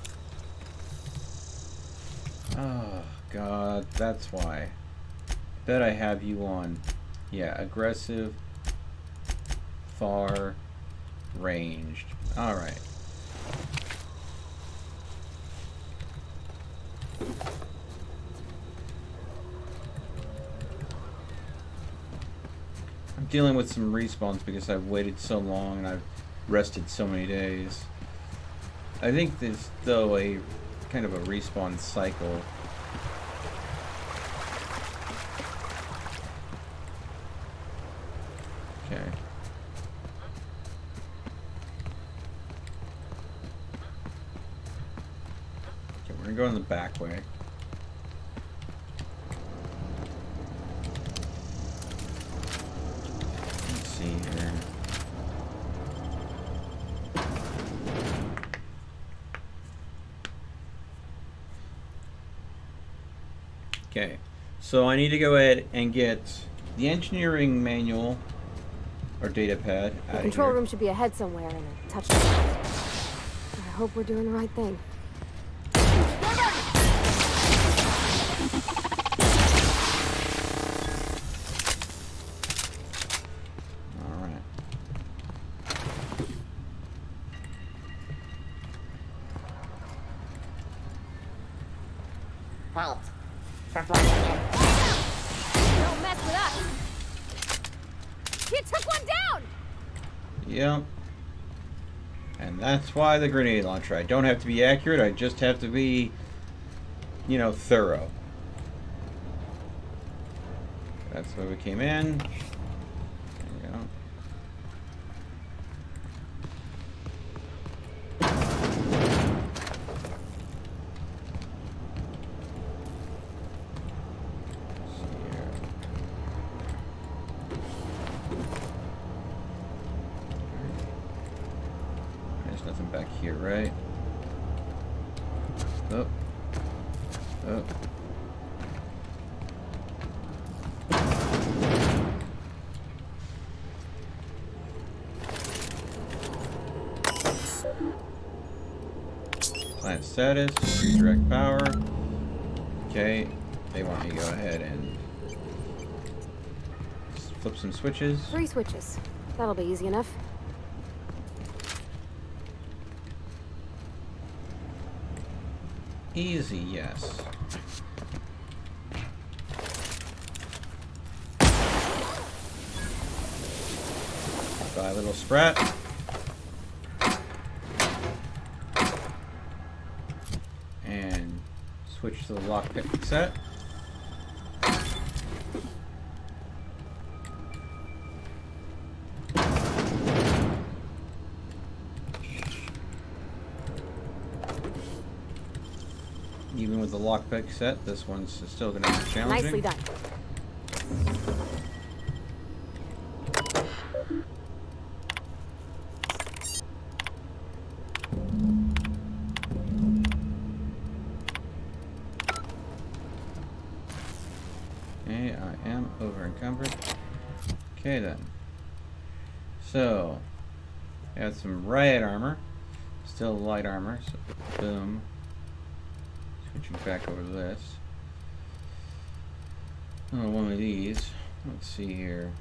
S1: Oh, God. That's why. Bet I have you on. Yeah, aggressive. Far. Ranged. Alright. I'm dealing with some respawns because I've waited so long and I've rested so many days. I think there's though a kind of a respawn cycle. Okay. Okay, we're gonna go in the back way. Let's see here. Okay, so I need to go ahead and get the engineering manual or data pad
S3: The
S1: out of
S3: control
S1: here.
S3: room should be ahead somewhere in a touchdown. I hope we're doing the right thing.
S1: All right.
S3: Halt. Don't mess with us. You took one down.
S1: Yep. And that's why the grenade launcher. I don't have to be accurate. I just have to be, you know, thorough. That's why we came in. There we go. There's nothing back here, right? Oh. Oh. Plant status, redirect power. Okay, they want me to go ahead and flip some switches.
S3: 3 switches. That'll be easy enough.
S1: Easy, yes. Bye, little sprat. And switch to the lockpick set. Even with the lockpick set, this one's still going to be challenging.
S3: Nicely done.
S1: Okay, I am over encumbered. Okay then. So, add some riot armor. Still light armor, so boom. Switching back over to this. Oh, one of these. Let's see here.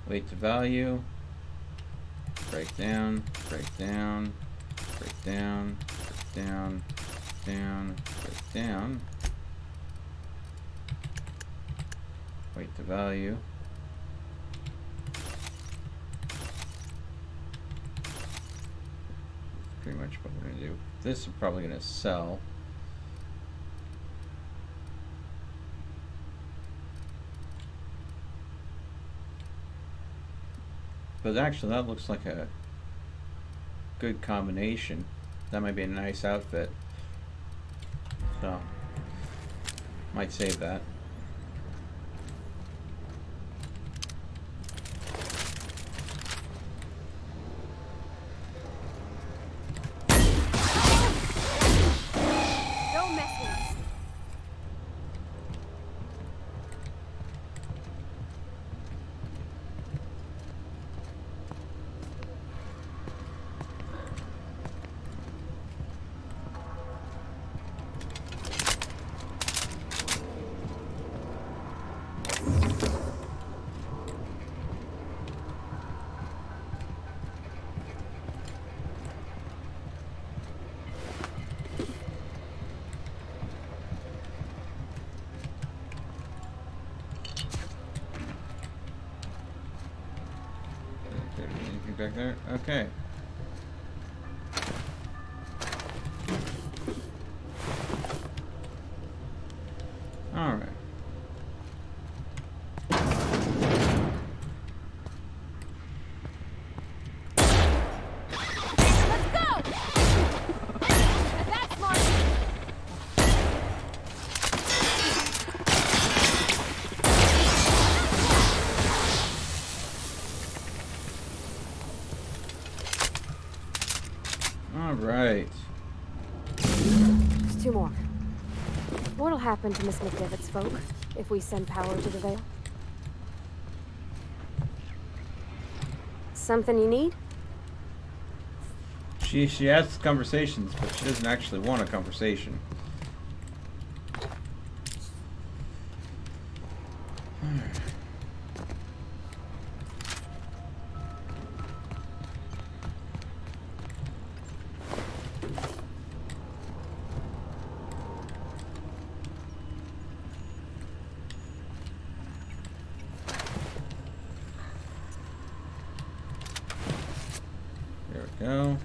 S1: Weight to value. Break down, break down, break down, break down, down, break down. Weight to value. Pretty much what we're going to do. This is probably going to sell. But actually that looks like a good combination. That might be a nice outfit. So, might save that. Back there? Okay. Alright.
S3: Let's go! That's smart.
S1: Alright.
S3: There's two more. What'll happen to Miss McDevitt's folk if we send power to the Vale? Something you need?
S1: She asks conversations, but she doesn't actually want a conversation. There we go.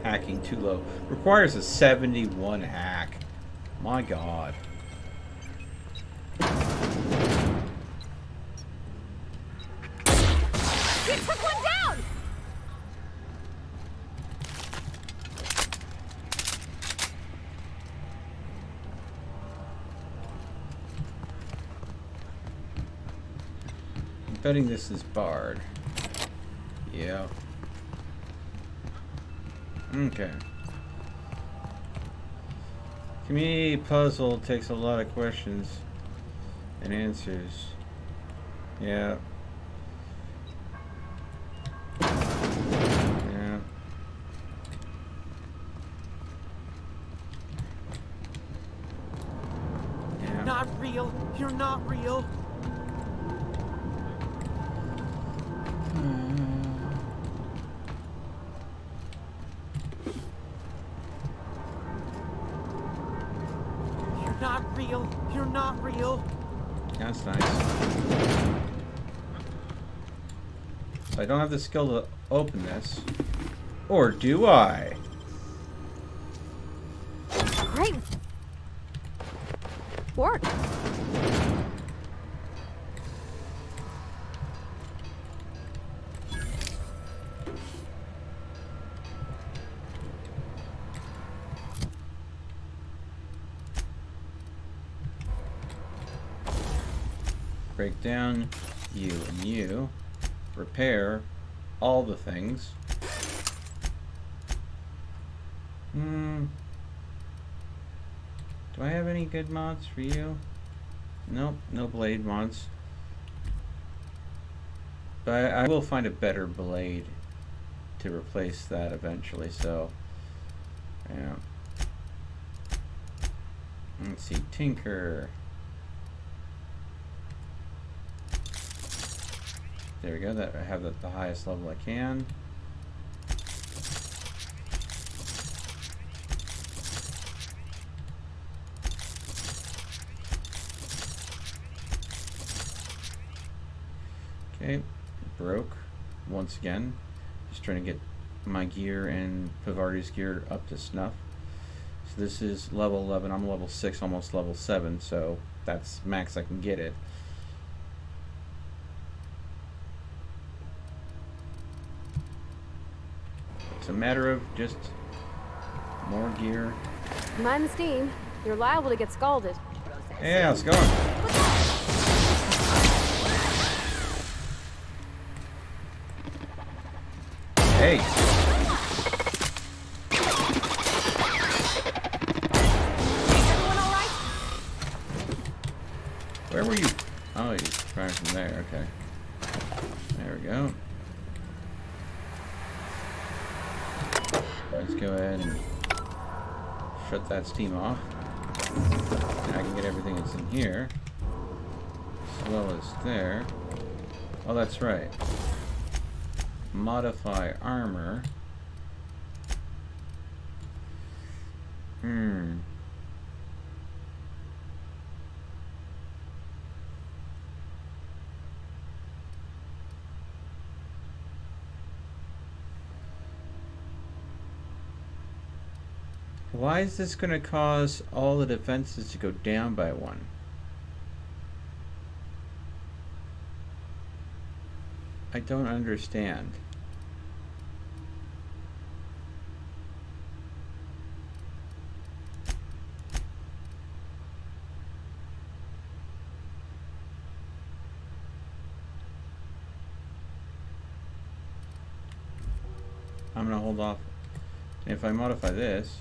S1: Hacking too low. Requires a 71 hack. My God.
S3: You took one down!
S1: I'm betting this is barred. Yeah. Okay. Community puzzle takes a lot of questions and answers. Yeah. Yeah. Yeah.
S10: Not real. You're not real.
S5: real. You're not real.
S1: That's nice. So I don't have the skill to open this. Or do I?
S3: Great work.
S1: Break down you and you. Repair all the things. Do I have any good mods for you? Nope, no blade mods. But I will find a better blade to replace that eventually, so yeah. Let's see, Tinker. There we go, that I have at the highest level I can. Okay, broke once again. Just trying to get my gear and Pavardi's gear up to snuff. So this is level 11. I'm level 6, almost level 7, so that's max I can get it. It's a matter of just more gear.
S3: Mind the steam. You're liable to get scalded.
S1: Yeah, how's it going? Hey.
S3: Everyone all right?
S1: Where were you? Oh, you're trying from there. Okay. There we go. Let's go ahead and shut that steam off. And I can get everything that's in here, as well as there. Oh, that's right. Modify armor. Why is this going to cause all the defenses to go down by 1? I don't understand. I'm going to hold off. If I modify this,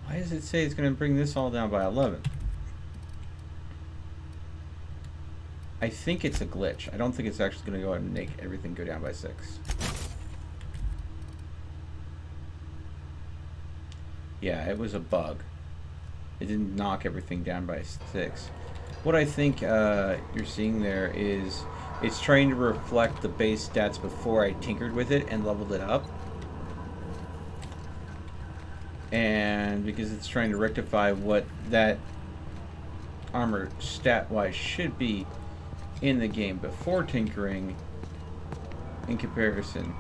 S1: why does it say it's going to bring this all down by 11? I think it's a glitch. I don't think it's actually going to go ahead and make everything go down by 6. Yeah, it was a bug. It didn't knock everything down by 6. What I think you're seeing there is it's trying to reflect the base stats before I tinkered with it and leveled it up. And because it's trying to rectify what that armor stat-wise should be in the game before tinkering, in comparison,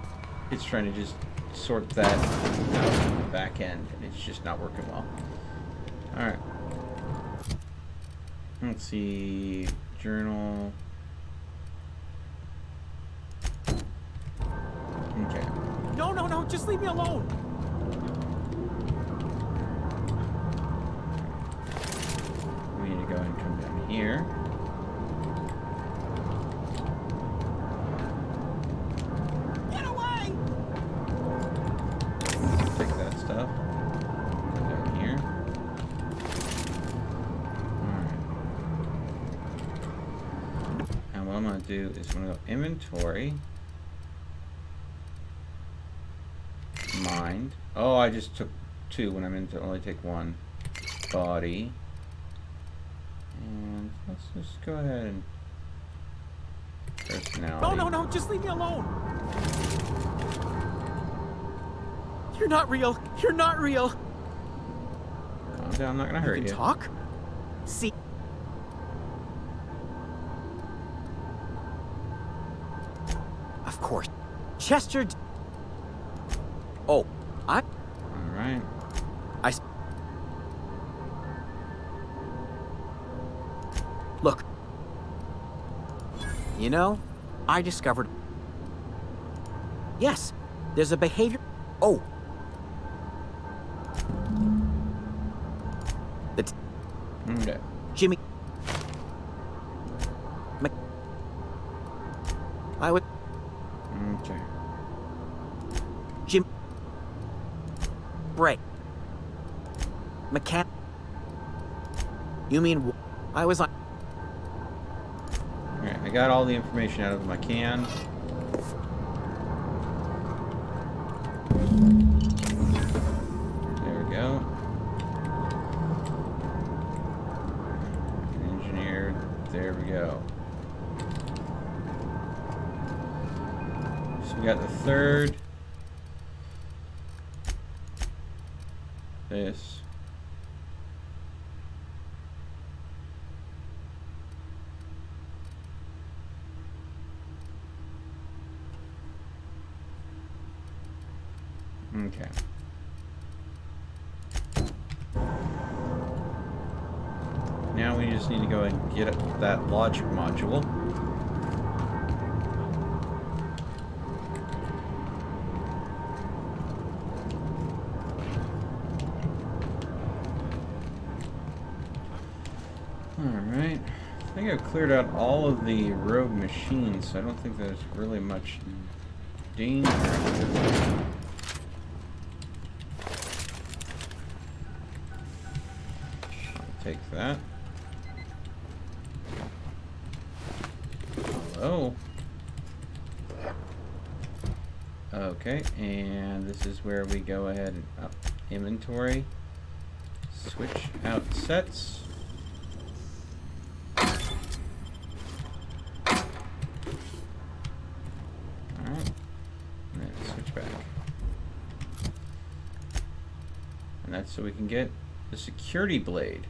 S1: it's trying to just sort that out in the back end, and it's just not working well. Alright. Let's see. Journal. Okay.
S5: No, no, no, just leave me alone.
S1: We need to go and come down here.
S5: Get away!
S1: Take that stuff. Come down here. Alright. And what I'm going to do is I'm going to go inventory. Mind. Oh, I just took 2 when I meant to only take 1. Body. And let's just go ahead and personality.
S5: No, no, no, just leave me alone. You're not real. You're not real.
S1: down. I'm not gonna hurt you.
S5: You can talk? See. Of course. Chester. Oh,
S1: All right.
S5: Look. You know, I discovered. Yes, there's a behavior. Oh. That.
S1: Okay.
S5: Jimmy. I would.
S1: Okay.
S5: Jim. Bray. Mechan. You mean I was on.
S1: Alright, I got all the information out of my can. There we go. Engineered. There we go. So we got the third. This. Okay. Now we just need to go and get that logic module. Alright. I think I've cleared out all of the rogue machines, so I don't think there's really much danger. Take that. Hello. Okay, and this is where we go ahead and up inventory. Switch out sets. Alright. And then switch back. And that's so we can get the security blade.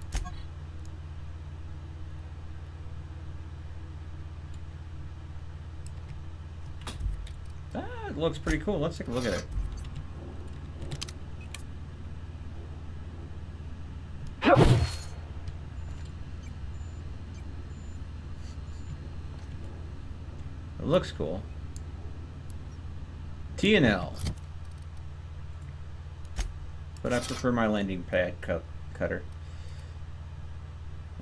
S1: It looks pretty cool. Let's take a look at it. It looks cool. T&L. But I prefer my landing pad cutter.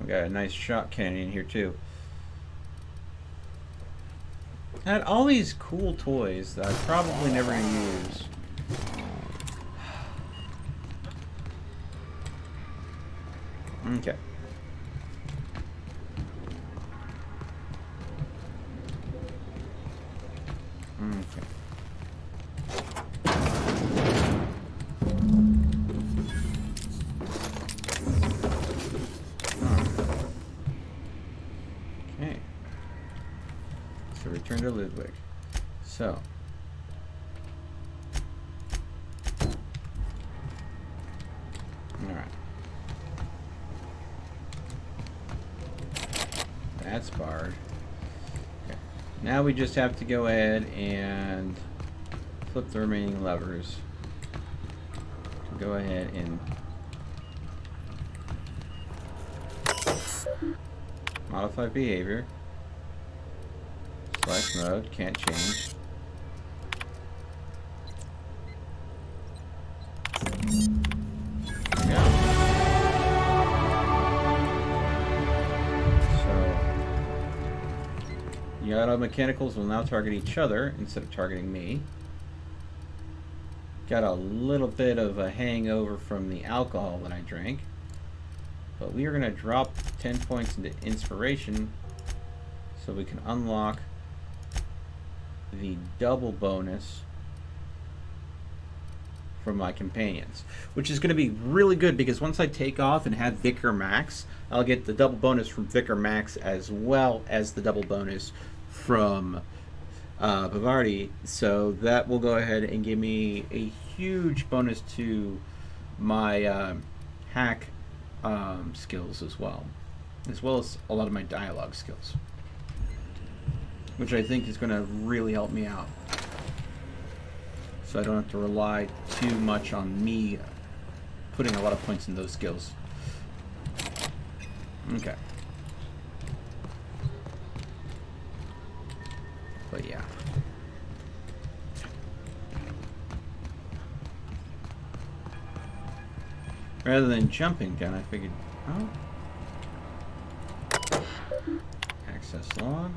S1: We got a nice shot cannon in here too. I had all these cool toys that I'm probably never going to use. Okay. Okay. Okay. So return to Ludwig. So. Alright. That's barred. Okay. Now we just have to go ahead and flip the remaining levers. To go ahead and modify behavior. Select mode, can't change. There we go. So, the auto mechanicals will now target each other instead of targeting me. Got a little bit of a hangover from the alcohol that I drank. But we are going to drop 10 points into inspiration so we can unlock the double bonus from my companions, which is going to be really good because once I take off and have Vicar Max, I'll get the double bonus from Vicar Max as well as the double bonus from Bavardi. So that will go ahead and give me a huge bonus to my hack skills as well as a lot of my dialogue skills, which I think is going to really help me out. So I don't have to rely too much on me putting a lot of points in those skills. Okay. But yeah. Rather than jumping down, I figured, oh. Access log.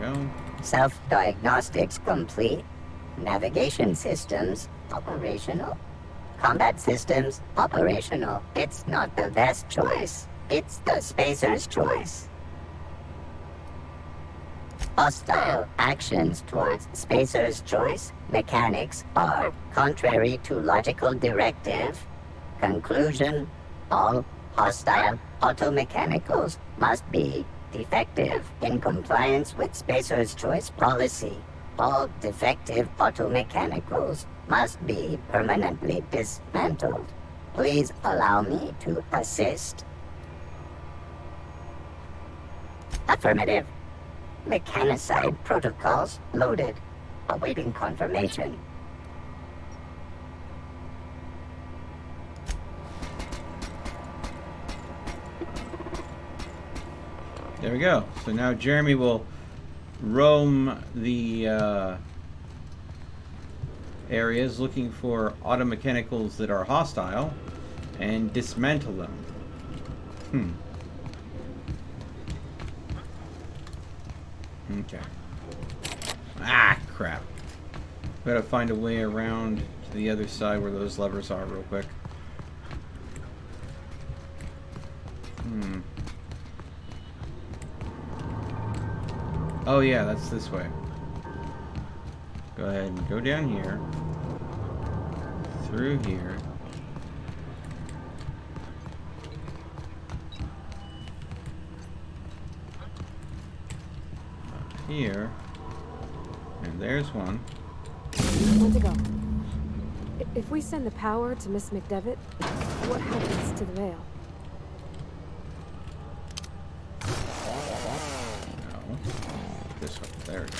S1: There we go.
S14: Self-diagnostics complete. Navigation systems operational. Combat systems operational. It's not the best choice. It's the spacer's choice. Hostile actions towards spacer's choice mechanics are contrary to logical directive. Conclusion: all hostile automechanicals must be defective in compliance with spacer's choice policy. All defective automechanicals must be permanently dismantled. Please allow me to assist. Affirmative. Mechanicide protocols loaded. Awaiting confirmation.
S1: There we go. So now Jeremy will roam the areas looking for automechanicals that are hostile and dismantle them. Okay. Ah, crap. Gotta find a way around to the other side where those levers are real quick. Oh yeah, that's this way. Go ahead and go down here. Through here. Up here. And there's one.
S3: Want to go. If we send the power to Miss McDevitt, what happens to the veil?
S1: No. This one. There we go.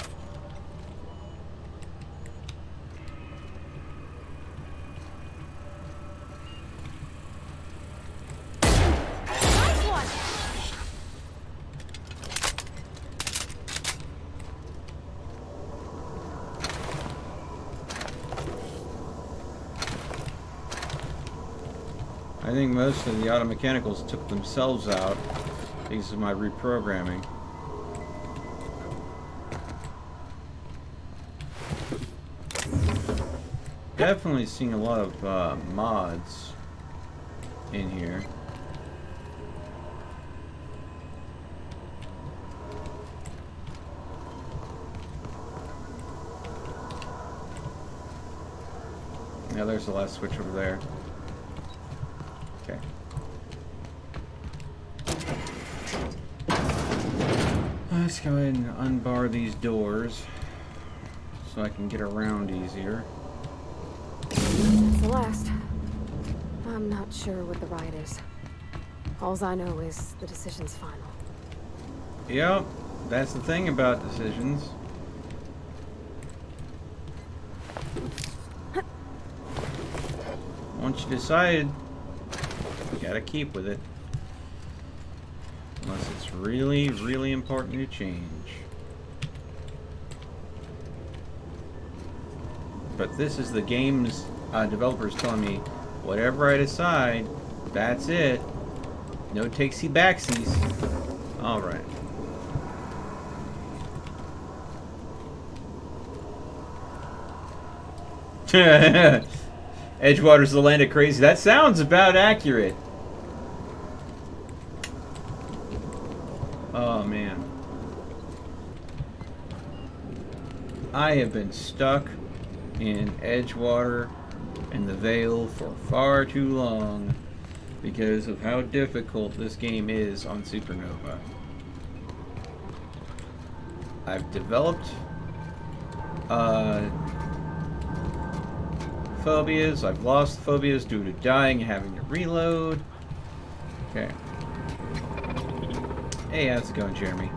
S1: I think most of the automechanicals took themselves out because of my reprogramming. Definitely seeing a lot of mods in here. Yeah, there's the last switch over there. Okay. Let's go ahead and unbar these doors so I can get around easier.
S3: That's the last. I'm not sure what the right is. Alls I know is the decision's final.
S1: Yep, that's the thing about decisions. Once you decide, you gotta keep with it. Unless it's really, really important to change. But this is the game's developers telling me, whatever I decide, that's it. No takesy backsies. Alright. Edgewater's the land of crazy. That sounds about accurate. Oh man. I have been stuck in Edgewater and the Vale for far too long because of how difficult this game is on Supernova. I've developed Phobias. I've lost phobias due to dying and having to reload. Okay. Hey, how's it going, Jeremy?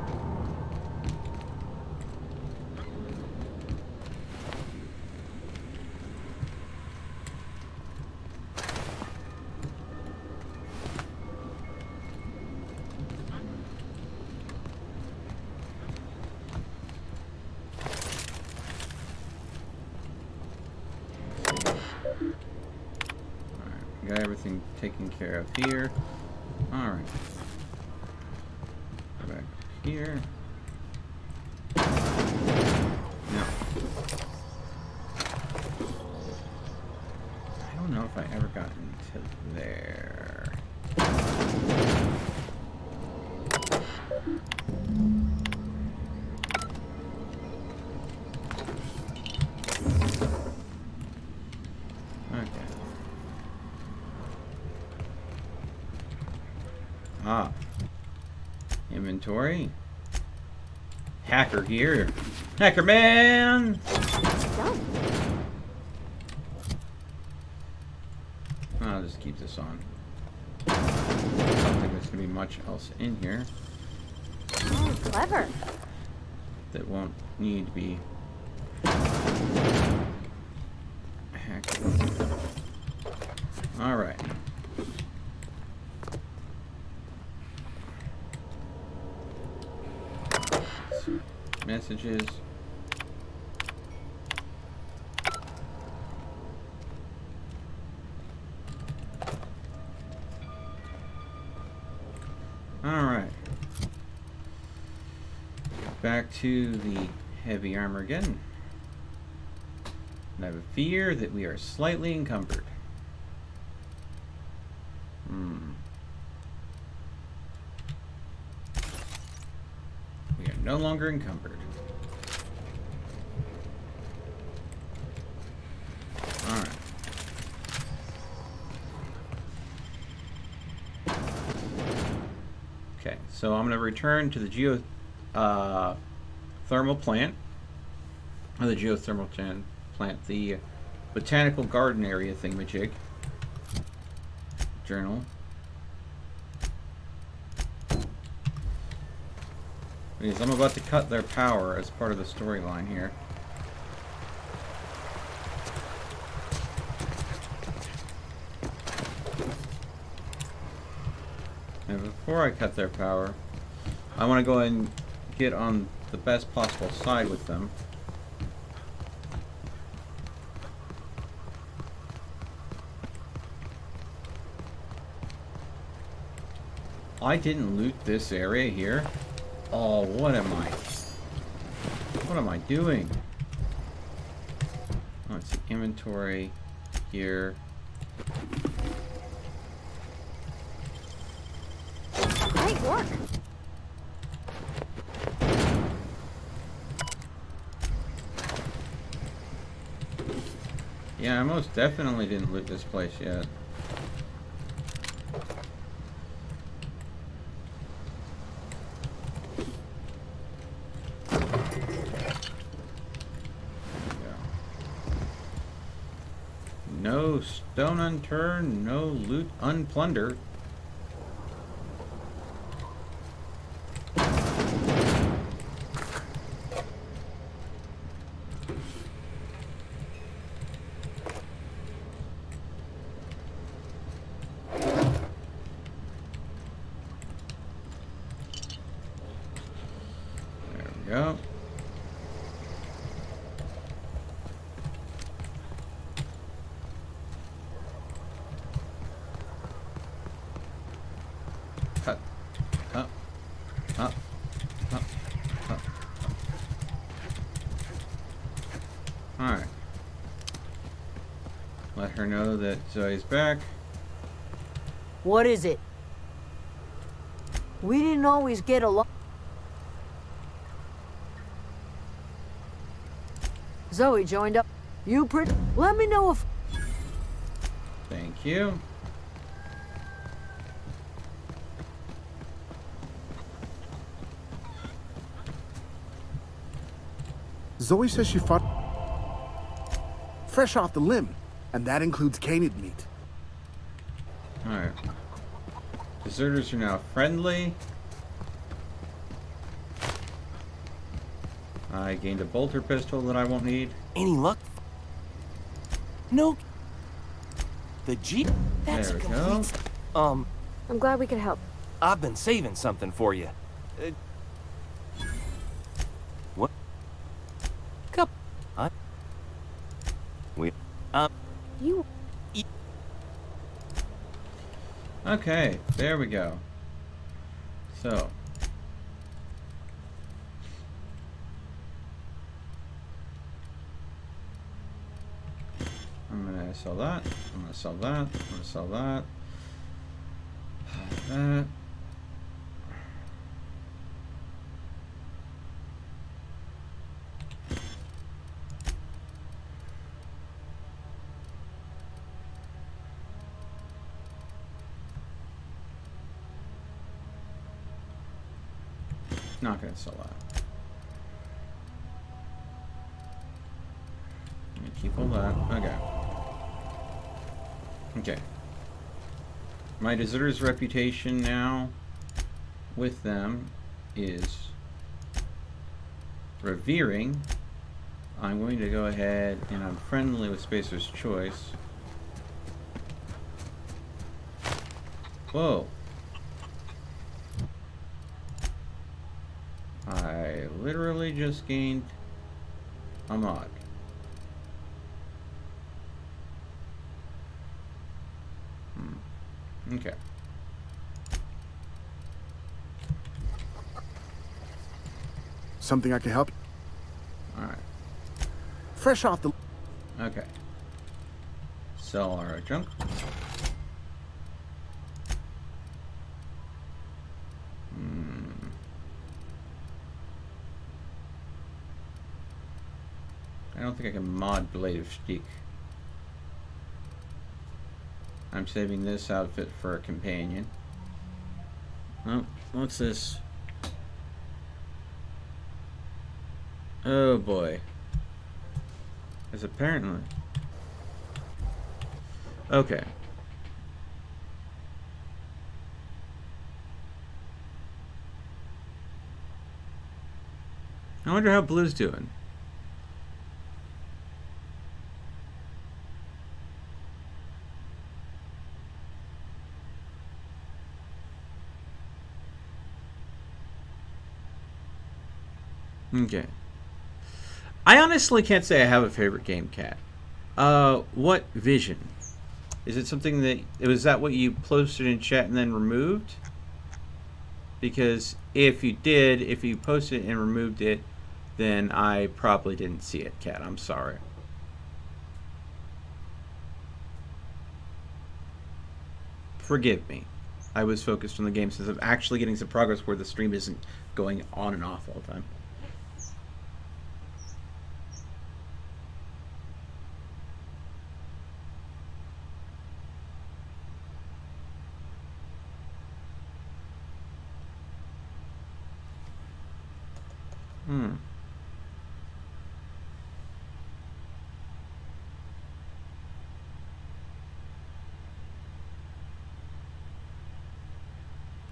S1: Got everything taken care of here. Alright. Go back here. No. I don't know if I ever got into there. Ah. Inventory. Hacker gear. Hacker man! I'll just keep this on. I don't think there's going to be much else in here.
S3: Oh, clever.
S1: That won't need to be hacked. Alright. Messages. Alright. Back to the heavy armor again. And I have a fear that we are slightly encumbered. We are no longer encumbered. Alright. Okay, so I'm going to return to the thermal plant. Or the geothermal plant, the botanical garden area thingamajig. Journal. Because I'm about to cut their power as part of the storyline here. And before I cut their power, I want to go and get on the best possible side with them. I didn't loot this area here. Oh, what am I doing? Let's see, inventory here.
S3: Great work.
S1: Yeah, I most definitely didn't loot this place yet. No stone unturned, no loot unplundered. There we go. Alright. Let her know that Zoe's back.
S8: What is it? We didn't always get along. Zoe joined up. You pretty. Let me know if.
S1: Thank you.
S9: Zoe says she fought. fresh off the limb, and that includes canid meat.
S1: Alright. Deserters are now friendly. I gained a bolter pistol that I won't need.
S10: Any luck? No. The Jeep? That's
S1: There we
S10: complete.
S1: go.
S3: I'm glad we could help.
S10: I've been saving something for you. What? Cup. We.
S3: You.
S1: Okay, there we go. So. I'm gonna sell that. I'm gonna sell that. I'm gonna sell that. That. Not gonna sell that. I'm gonna keep all that. Okay. Okay. My deserter's reputation now with them is revering. I'm going to go ahead and I'm friendly with Spacer's Choice. Whoa. I literally just gained a mod. Okay.
S9: Something I can help?
S1: Alright.
S9: Fresh off the...
S1: Okay. Sell our junk. I don't think I can mod Blade of Steak. I'm saving this outfit for a companion. Oh, what's this? Oh boy. Because apparently... Okay. I wonder how Blue's doing. Okay. I honestly can't say I have a favorite game, Cat. What Vision? Is it something that... Was that what you posted in chat and then removed? Because if you did, if you posted it and removed it, then I probably didn't see it, Cat. I'm sorry. Forgive me. I was focused on the game since I'm actually getting some progress where the stream isn't going on and off all the time.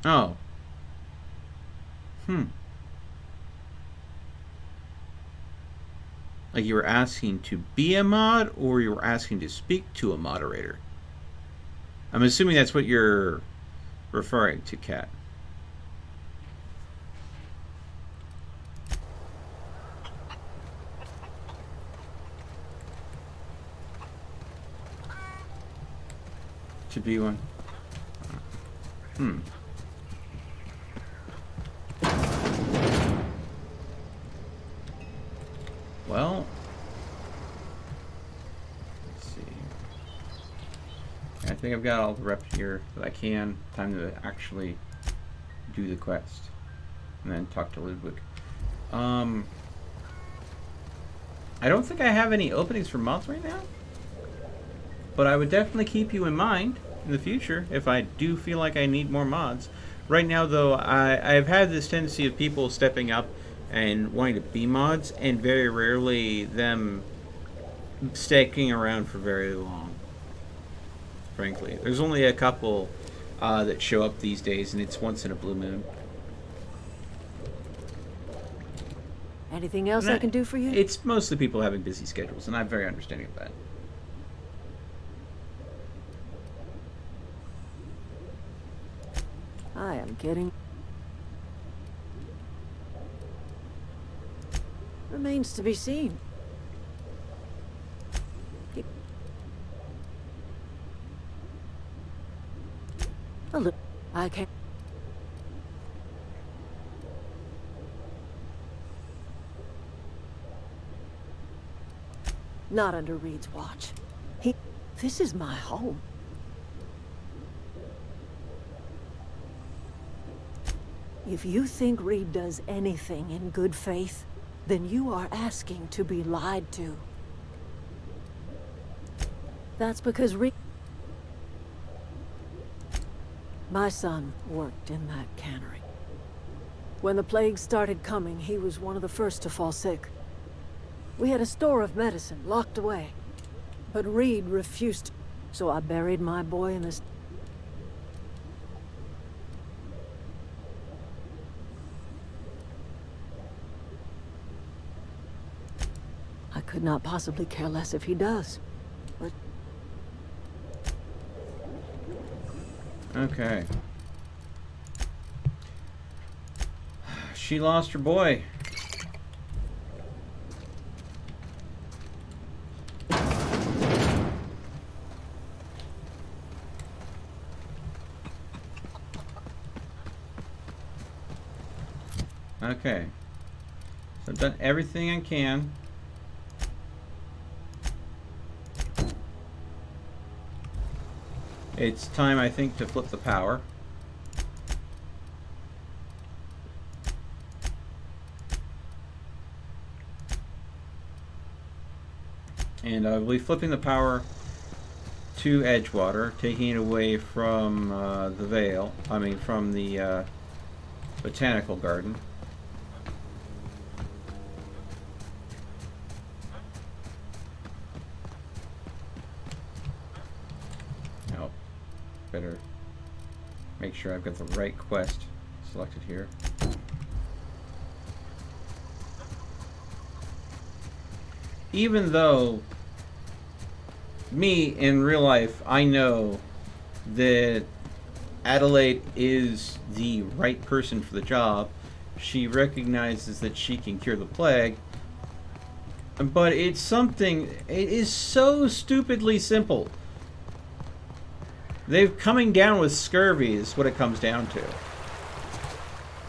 S1: Oh. Like you were asking to be a mod, or you were asking to speak to a moderator? I'm assuming that's what you're referring to, Kat. To be one. Well, let's see. I think I've got all the reps here that I can. Time to actually do the quest. And then talk to Ludwig. I don't think I have any openings for mods right now. But I would definitely keep you in mind in the future if I do feel like I need more mods. Right now, though, I've had this tendency of people stepping up and wanting to be mods, and very rarely them sticking around for very long. Frankly, there's only a couple that show up these days, and it's once in a blue moon.
S8: Anything else I can do for you?
S1: It's mostly people having busy schedules, and I'm very understanding of that.
S8: I am kidding. Remains to be seen. A little. I can't. Not under Reed's watch. This is my home. If you think Reed does anything in good faith, then you are asking to be lied to. That's because Reed... My son worked in that cannery. When the plague started coming, he was one of the first to fall sick. We had a store of medicine locked away, but Reed refused, so I buried my boy in this. I could not possibly care less if he does, but...
S1: Okay. She lost her boy. Okay. So I've done everything I can. It's time, I think, to flip the power. And I'll be flipping the power to Edgewater, taking it away from the Vale. I mean, from the Botanical Garden. Oh, better make sure I've got the right quest selected here. Even though me in real life, I know that Adelaide is the right person for the job. She recognizes that she can cure the plague. But it's something, it is so stupidly simple. They're coming down with scurvy is what it comes down to.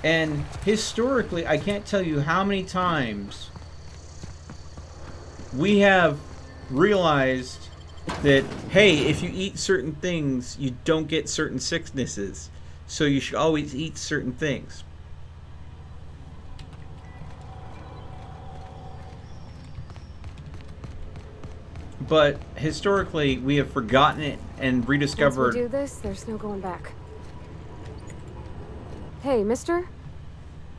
S1: And historically, I can't tell you how many times we have realized that, hey, if you eat certain things, you don't get certain sicknesses. So you should always eat certain things. But historically, we have forgotten it and rediscovered...
S3: Once we do this, there's no going back. Hey, mister?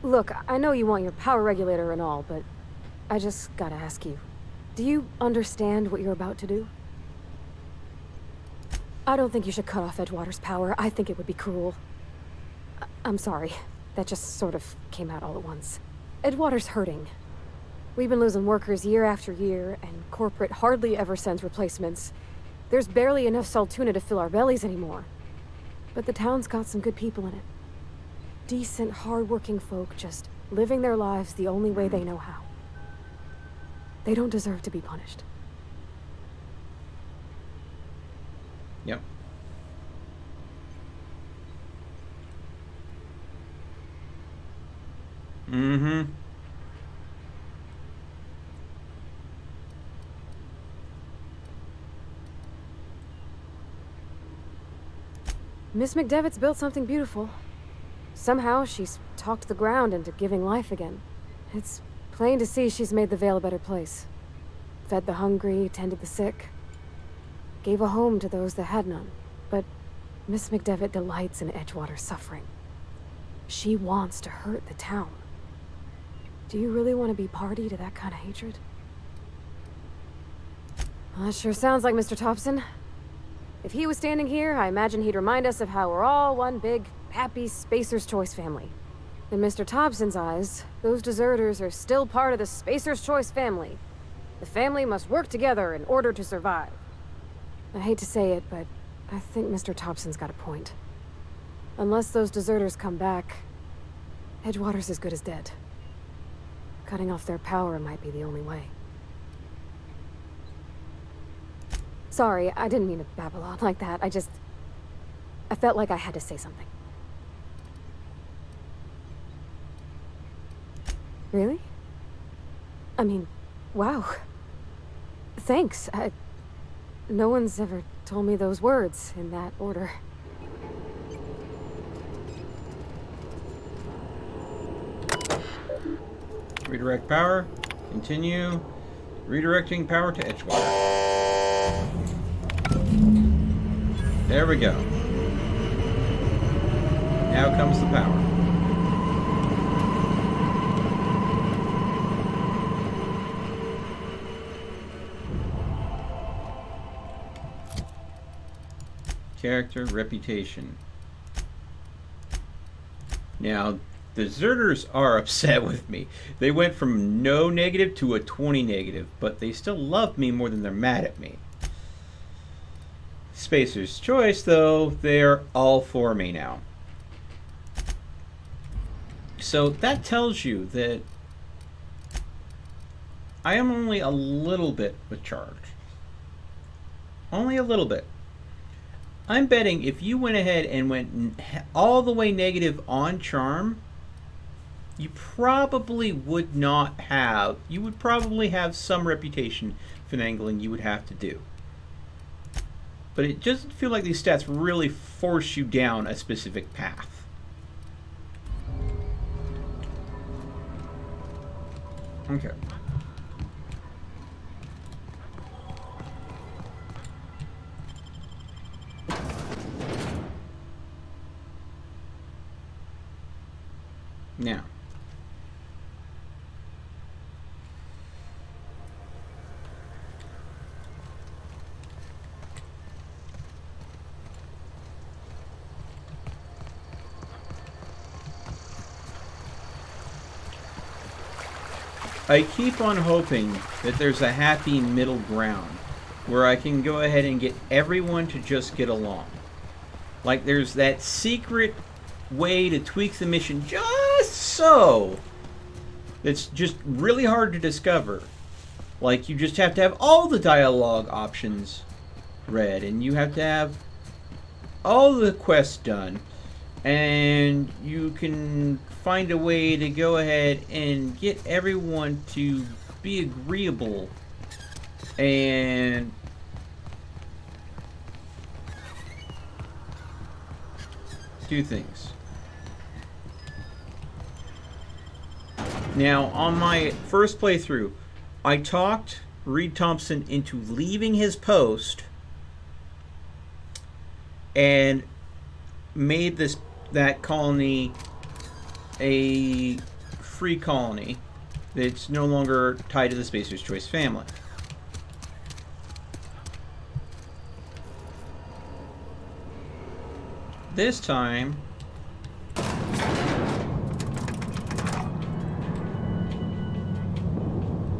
S3: Look, I know you want your power regulator and all, but I just gotta ask you. Do you understand what you're about to do? I don't think you should cut off Edgewater's power. I think it would be cruel. I'm sorry. That just sort of came out all at once. Edgewater's hurting. We've been losing workers year after year, and corporate hardly ever sends replacements. There's barely enough Saltuna to fill our bellies anymore. But the town's got some good people in it. Decent, hard-working folk just living their lives the only way they know how. They don't deserve to be punished.
S1: Yep. Mm-hmm.
S3: Miss McDevitt's built something beautiful. Somehow she's talked the ground into giving life again. It's plain to see she's made the Vale a better place. Fed the hungry, tended the sick. Gave a home to those that had none. But Miss McDevitt delights in Edgewater's suffering. She wants to hurt the town. Do you really want to be party to that kind of hatred? Well, that sure sounds like Mr. Thompson. If he was standing here, I imagine he'd remind us of how we're all one big, happy Spacer's Choice family. In Mr. Thompson's eyes, those deserters are still part of the Spacer's Choice family. The family must work together in order to survive. I hate to say it, but I think Mr. Thompson's got a point. Unless those deserters come back, Edgewater's as good as dead. Cutting off their power might be the only way. Sorry, I didn't mean to babble on like that. I felt like I had to say something. Really? I mean, wow. Thanks. No one's ever told me those words in that order.
S1: Redirect power. Continue. Redirecting power to Edgewater. There we go. Now comes the power. Character, reputation. Now, the deserters are upset with me. They went from no negative to a 20 negative, but they still love me more than they're mad at me. Spacer's Choice, though, they're all for me now. So that tells you that I am only a little bit with charge. Only a little bit. I'm betting if you went ahead and went all the way negative on charm, you probably would not have, you would probably have some reputation finagling you would have to do. But it doesn't feel like these stats really force you down a specific path. Okay. Now, I keep on hoping that there's a happy middle ground where I can go ahead and get everyone to just get along. Like there's that secret way to tweak the mission just so. It's just really hard to discover. Like you just have to have all the dialogue options read and you have to have all the quests done and you can find a way to go ahead and get everyone to be agreeable and do things. Now, on my first playthrough, I talked Reed Thompson into leaving his post and made that colony a free colony that's no longer tied to the Spacer's Choice family. This time,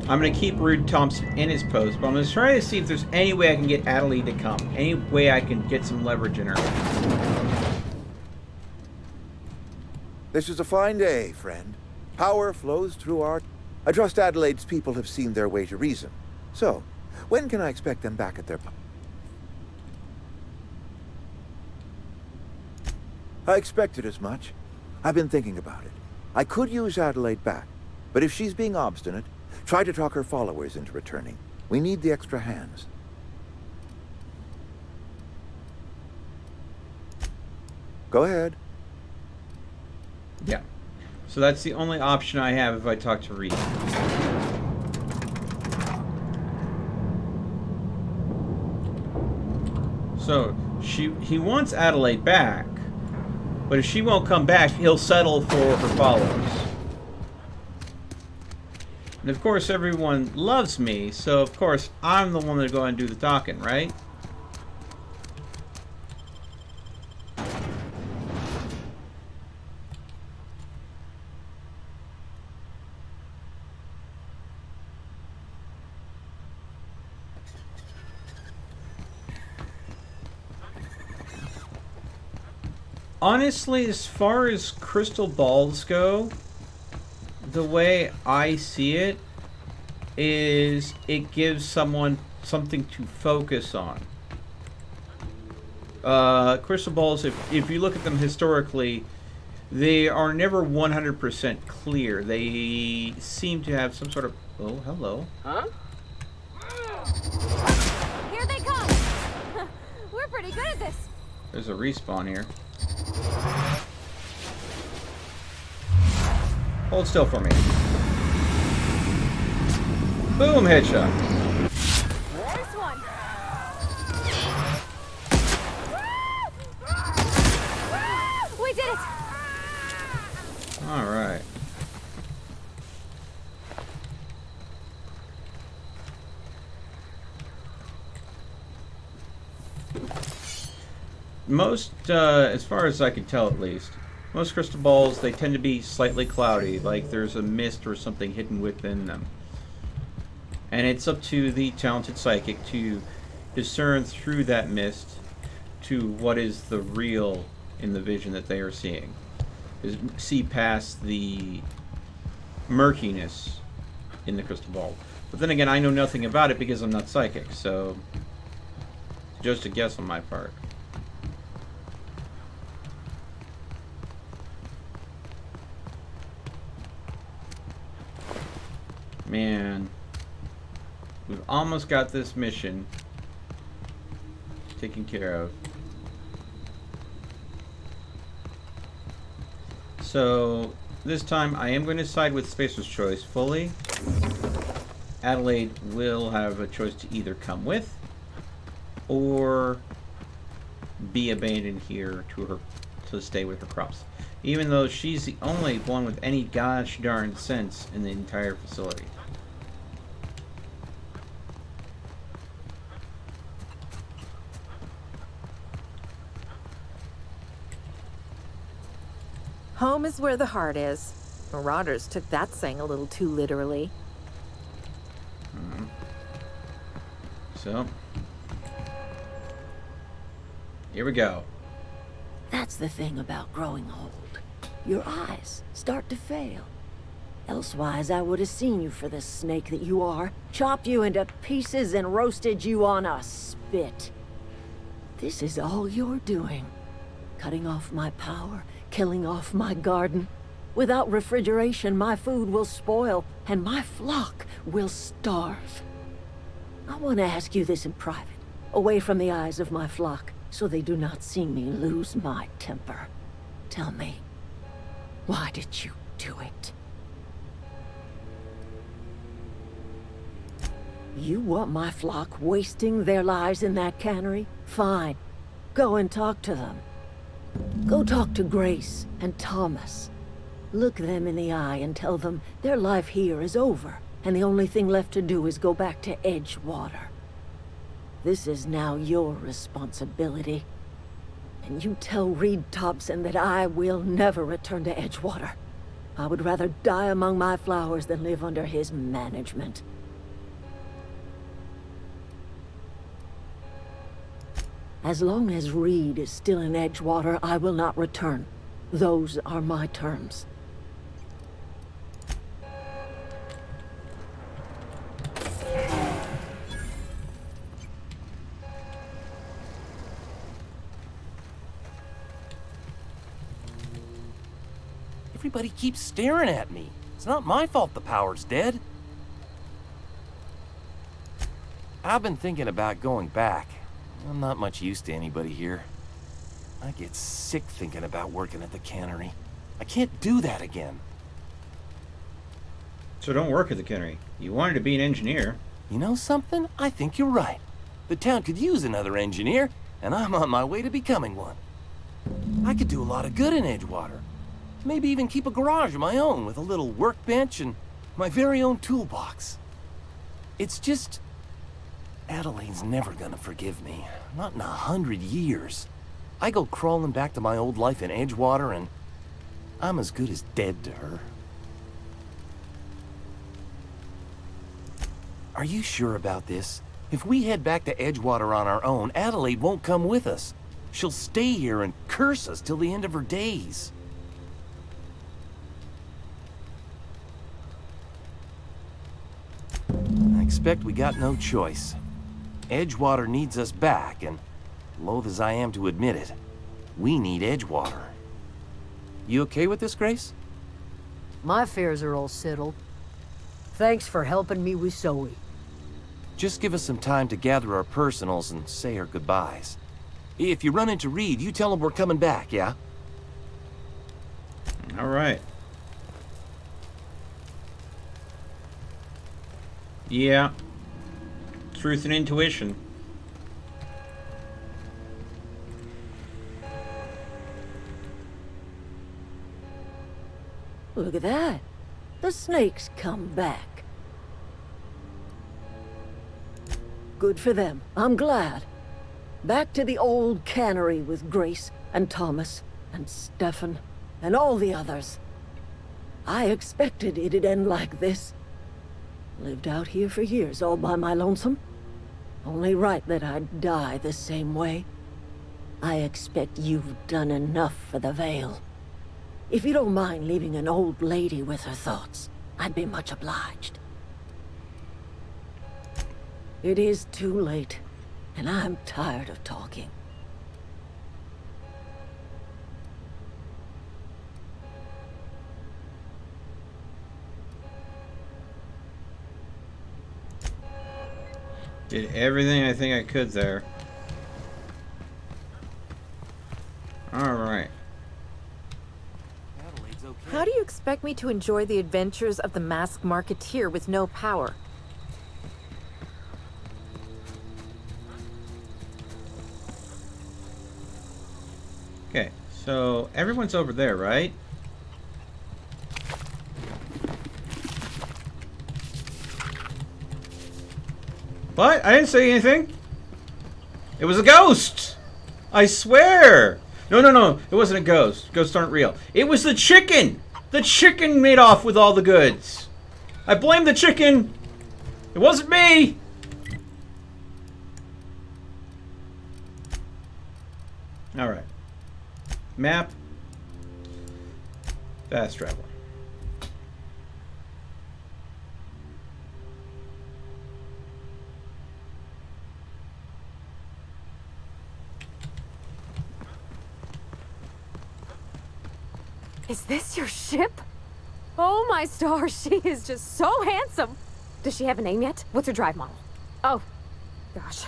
S1: I'm going to keep Reed Thompson in his post, but I'm going to try to see if there's any way I can get Adelaide to come. Any way I can get some leverage in her.
S13: This is a fine day, friend. Power flows through our... I trust Adelaide's people have seen their way to reason. So, when can I expect them back at their... I expected as much. I've been thinking about it. I could use Adelaide back, but if she's being obstinate, try to talk her followers into returning. We need the extra hands. Go ahead.
S1: Yeah. So that's the only option I have if I talk to Reed. So he wants Adelaide back, but if she won't come back, he'll settle for her followers. And of course, everyone loves me, so of course, I'm the one to go and do the talking, right? Honestly, as far as crystal balls go, the way I see it is it gives someone something to focus on. Crystal balls, if you look at them historically, they are never 100% clear. They seem to have some sort of... Oh, hello.
S3: Huh? Here they come! We're pretty good at this.
S1: There's a respawn here. Hold still for me. Boom, headshot.
S3: First one. We did it!
S1: All right. Most, as far as I can tell at least, most crystal balls, they tend to be slightly cloudy, like there's a mist or something hidden within them. And it's up to the talented psychic to discern through that mist to what is the real in the vision that they are seeing. Is see past the murkiness in the crystal ball. But then again, I know nothing about it because I'm not psychic, so just a guess on my part. Man, we've almost got this mission taken care of. So this time I am going to side with Spacer's choice fully. Adelaide will have a choice to either come with or be abandoned here to stay with her crops. Even though she's the only one with any gosh darn sense in the entire facility.
S12: Home is where the heart is. Marauders took that saying a little too literally.
S1: So, here we go.
S6: That's the thing about growing old. Your eyes start to fail. Elsewise, I would have seen you for the snake that you are, chopped you into pieces and roasted you on a spit. This is all you're doing. Cutting off my power, killing off my garden. Without refrigeration, my food will spoil, and my flock will starve. I want to ask you this in private, away from the eyes of my flock, so they do not see me lose my temper. Tell me, why did you do it? You want my flock wasting their lives in that cannery? Fine. Go and talk to them. Go talk to Grace and Thomas. Look them in the eye and tell them their life here is over, and the only thing left to do is go back to Edgewater. This is now your responsibility. And you tell Reed Thompson that I will never return to Edgewater. I would rather die among my flowers than live under his management. As long as Reed is still in Edgewater, I will not return. Those are my terms.
S10: Everybody keeps staring at me. It's not my fault the power's dead. I've been thinking about going back. I'm not much use to anybody here. I get sick thinking about working at the cannery. I can't do that again.
S1: So don't work at the cannery. You wanted to be an engineer.
S10: You know something? I think you're right. The town could use another engineer, and I'm on my way to becoming one. I could do a lot of good in Edgewater. Maybe even keep a garage of my own with a little workbench and My very own toolbox. It's just... Adelaide's never gonna forgive me. Not in 100 years. I go crawling back to my old life in Edgewater, and I'm as good as dead to her. Are you sure about this? If we head back to Edgewater on our own, Adelaide won't come with us. She'll stay here and curse us till the end of her days. I expect we got no choice. Edgewater needs us back, and loath as I am to admit it, we need Edgewater. You okay with this, Grace?
S8: My affairs are all settled. Thanks for helping me with Zoe.
S10: Just give us some time to gather our personals and say our goodbyes. If you run into Reed, you tell him we're coming back, yeah?
S1: All right. Yeah. Truth and intuition.
S15: Look at that. The snakes come back. Good for them. I'm glad. Back to the old cannery with Grace and Thomas and Stefan and all the others. I expected it'd end like this. Lived out here for years all by my lonesome. Only right that I'd die the same way. I expect you've done enough for the Vale. If you don't mind leaving an old lady with her thoughts, I'd be much obliged. It is too late, and I'm tired of talking.
S1: Did everything I think I could there. All right.
S12: How do you expect me to enjoy the adventures of the masked marketeer with no power?
S1: Okay, so everyone's over there, right? What? I didn't say anything. It was a ghost. I swear. No. It wasn't a ghost. Ghosts aren't real. It was the chicken. The chicken made off with all the goods. I blame the chicken. It wasn't me. All right. Map. Fast travel.
S3: Is this your ship? Oh my stars, she is just so handsome. Does she have a name yet? What's her drive model? Oh, gosh.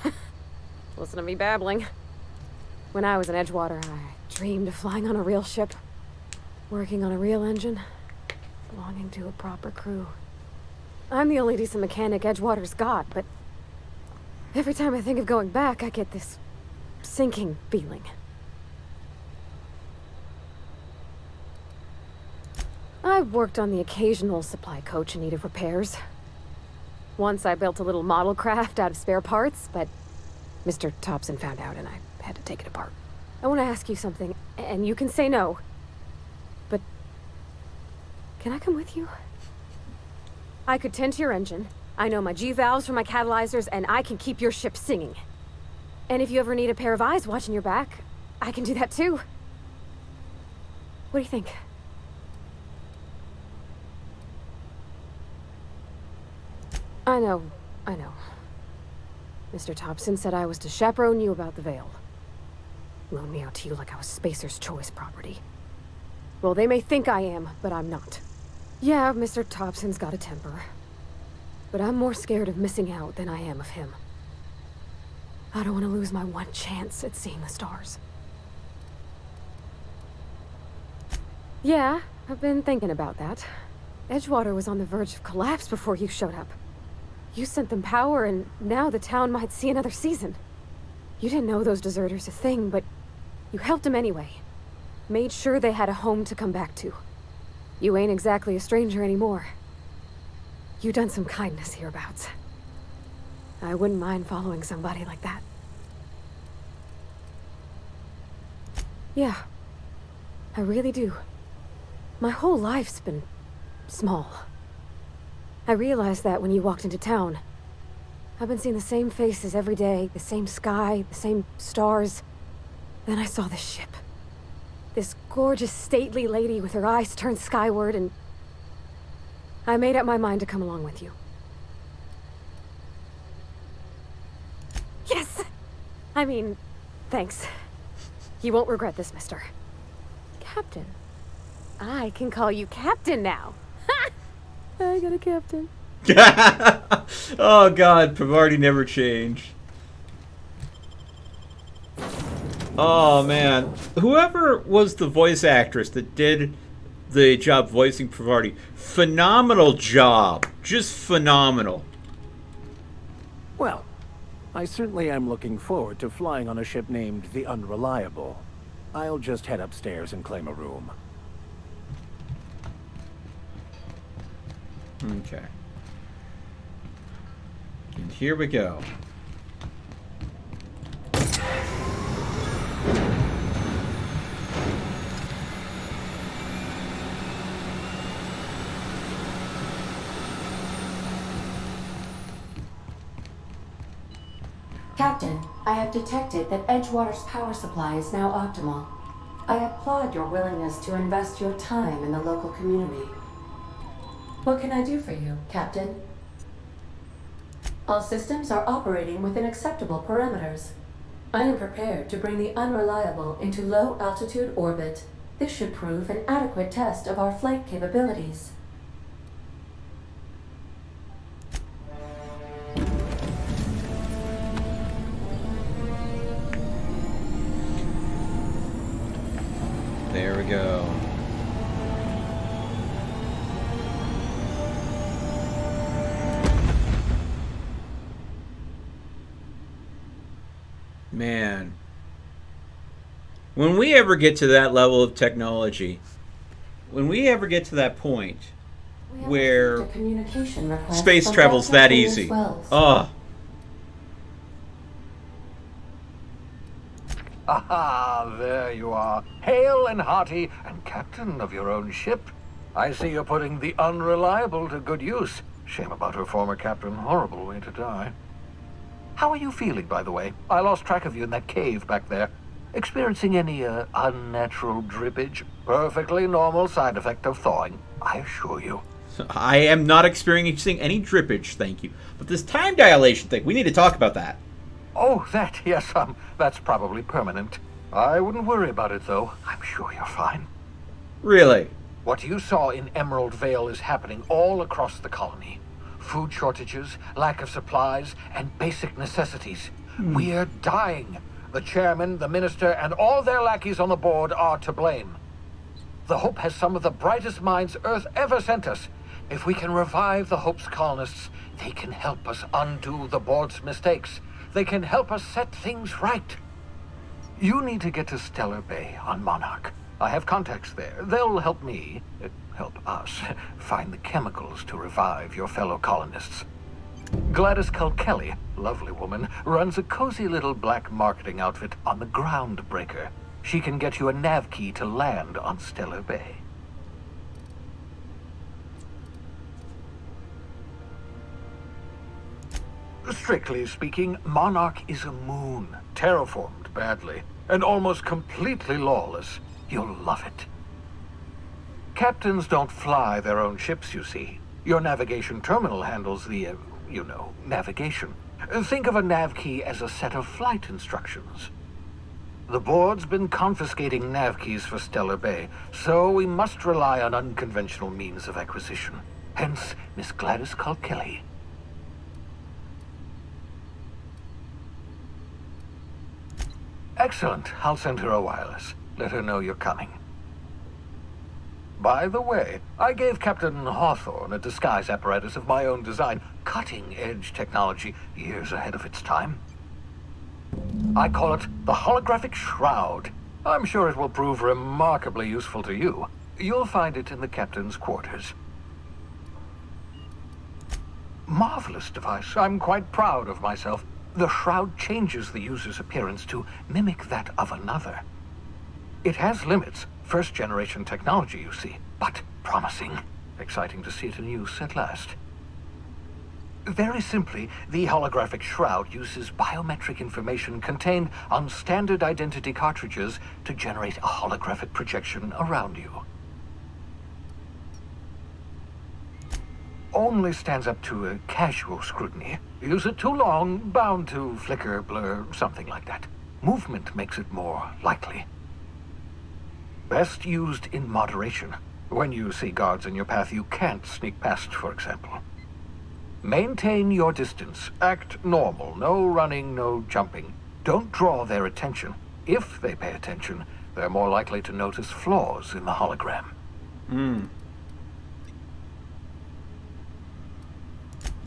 S3: Listen to me babbling. When I was in Edgewater, I dreamed of flying on a real ship, working on a real engine, belonging to a proper crew. I'm the only decent mechanic Edgewater's got, but every time I think of going back, I get this sinking feeling. I've worked on the occasional supply coach in need of repairs. Once I built a little model craft out of spare parts, but Mr. Thompson found out and I had to take it apart. I want to ask you something, and you can say no, but can I come with you? I could tend to your engine. I know my G-valves for my catalyzers, and I can keep your ship singing. And if you ever need a pair of eyes watching your back, I can do that too. What do you think? I know. Mr. Thompson said I was to chaperone you about the Vale. Loan me out to you like I was Spacer's choice property. Well, they may think I am, but I'm not. Yeah, Mr. Thompson's got a temper. But I'm more scared of missing out than I am of him. I don't want to lose my one chance at seeing the stars. Yeah, I've been thinking about that. Edgewater was on the verge of collapse before you showed up. You sent them power, and now the town might see another season. You didn't know those deserters a thing, but you helped them anyway. Made sure they had a home to come back to. You ain't exactly a stranger anymore. You done some kindness hereabouts. I wouldn't mind following somebody like that. Yeah, I really do. My whole life's been small. I realized that when you walked into town. I've been seeing the same faces every day, the same sky, the same stars. Then I saw this ship. This gorgeous, stately lady with her eyes turned skyward, and I made up my mind to come along with you. Yes! I mean, thanks. You won't regret this, mister. Captain. I can call you Captain now. I got a captain.
S1: Oh god, Pavarti never changed. Oh man. Whoever was the voice actress that did the job voicing Pavarti, phenomenal job. Just phenomenal.
S5: Well, I certainly am looking forward to flying on a ship named the Unreliable. I'll just head upstairs and claim a room.
S1: Okay. And here we go.
S16: Captain, I have detected that Edgewater's power supply is now optimal. I applaud your willingness to invest your time in the local community. What can I do for you, Captain? All systems are operating within acceptable parameters. I am prepared to bring the Unreliable into low-altitude orbit. This should prove an adequate test of our flight capabilities.
S1: There we go. Man. When we ever get to that level of technology, when we ever get to that point where space travel's that easy. Oh.
S17: Aha, there you are, hale and hearty, and captain of your own ship. I see you're putting the Unreliable to good use. Shame about her former captain, horrible way to die. How are you feeling, by the way? I lost track of you in that cave back there. Experiencing any, unnatural drippage? Perfectly normal side effect of thawing, I assure you.
S1: I am not experiencing any drippage, thank you. But this time dilation thing, we need to talk about that.
S17: Oh, that, yes, that's probably permanent. I wouldn't worry about it, though. I'm sure you're fine.
S1: Really?
S17: What you saw in Emerald Vale is happening all across the colony. Food shortages, lack of supplies, and basic necessities. We're dying. The chairman, the minister, and all their lackeys on the board are to blame. The Hope has some of the brightest minds Earth ever sent us. If we can revive the Hope's colonists, they can help us undo the board's mistakes. They can help us set things right. You need to get to Stellar Bay on Monarch. I have contacts there. They'll help me, help us, find the chemicals to revive your fellow colonists. Gladys Kelly, lovely woman, runs a cozy little black marketing outfit on the Groundbreaker. She can get you a nav key to land on Stellar Bay. Strictly speaking, Monarch is a moon, terraformed badly, and almost completely lawless. You'll love it. Captains don't fly their own ships, you see. Your navigation terminal handles the, navigation. Think of a nav key as a set of flight instructions. The board's been confiscating nav keys for Stellar Bay, so we must rely on unconventional means of acquisition. Hence, Miss Gladys Kelly. Excellent. I'll send her a wireless. Let her know you're coming. By the way, I gave Captain Hawthorne a disguise apparatus of my own design, cutting-edge technology, years ahead of its time. I call it the Holographic Shroud. I'm sure it will prove remarkably useful to you. You'll find it in the captain's quarters. Marvelous device. I'm quite proud of myself. The shroud changes the user's appearance to mimic that of another. It has limits. First-generation technology, you see, but promising. Exciting to see it in use at last. Very simply, the holographic shroud uses biometric information contained on standard identity cartridges to generate a holographic projection around you. Only stands up to a casual scrutiny. Use it too long, bound to flicker, blur, something like that. Movement makes it more likely. Best used in moderation. When you see guards in your path you can't sneak past, for example. Maintain your distance. Act normal. No running, no jumping. Don't draw their attention. If they pay attention, they're more likely to notice flaws in the hologram.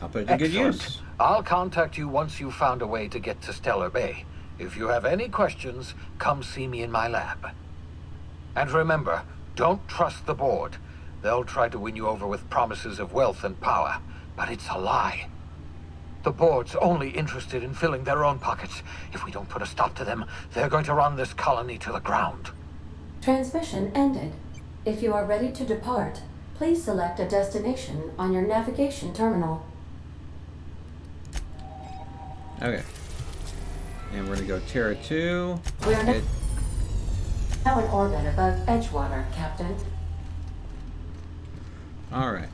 S1: I'll put it to good use.
S17: I'll contact you once you've found a way to get to Stellar Bay. If you have any questions, come see me in my lab. And remember, don't trust the board. They'll try to win you over with promises of wealth and power, but it's a lie. The board's only interested in filling their own pockets. If we don't put a stop to them, they're going to run this colony to the ground.
S16: Transmission ended. If you are ready to depart, please select a destination on your navigation terminal.
S1: Okay. And we're gonna go Terra 2.
S16: We are now in orbit above Edgewater, Captain.
S1: Alright.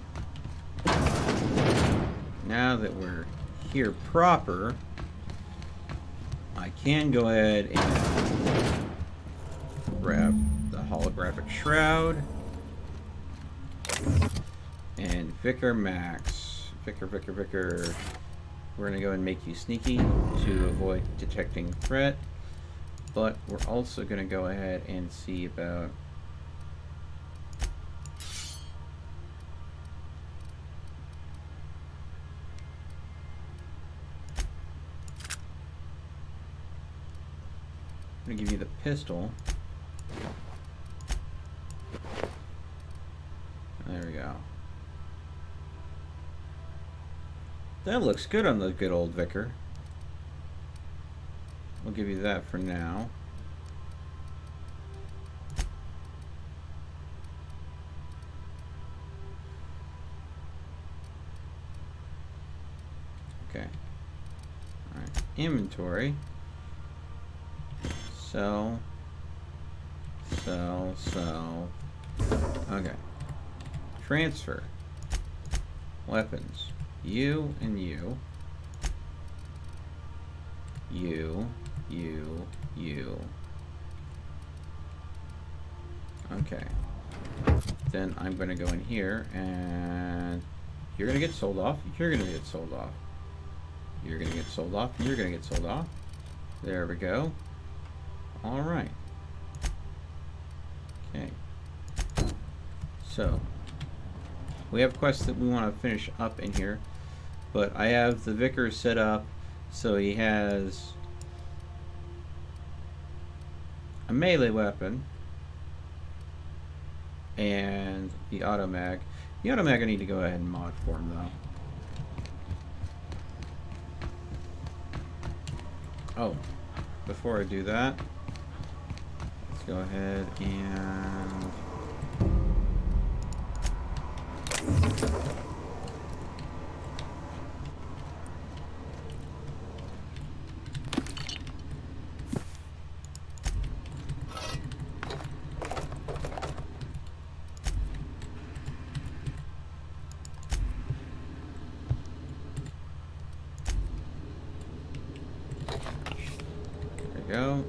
S1: Now that we're here proper, I can go ahead and grab the holographic shroud. And Vicar Max. Vicar. We're going to go ahead and make you sneaky to avoid detecting threat. But we're also going to go ahead and see about I'm going to give you the pistol. There we go. That looks good on the good old Vicar. We'll give you that for now. Okay. Alright. Inventory. Sell. Okay. Transfer. Weapons. You and you. You. Okay. Then I'm going to go in here and you're going to get sold off. You're going to get sold off. You're going to get sold off. You're going to get sold off. There we go. All right. Okay. So, we have quests that we want to finish up in here, but I have the Vicar set up so he has a melee weapon and the automag. The automag I need to go ahead and mod for him though. Oh, before I do that, let's go ahead and go.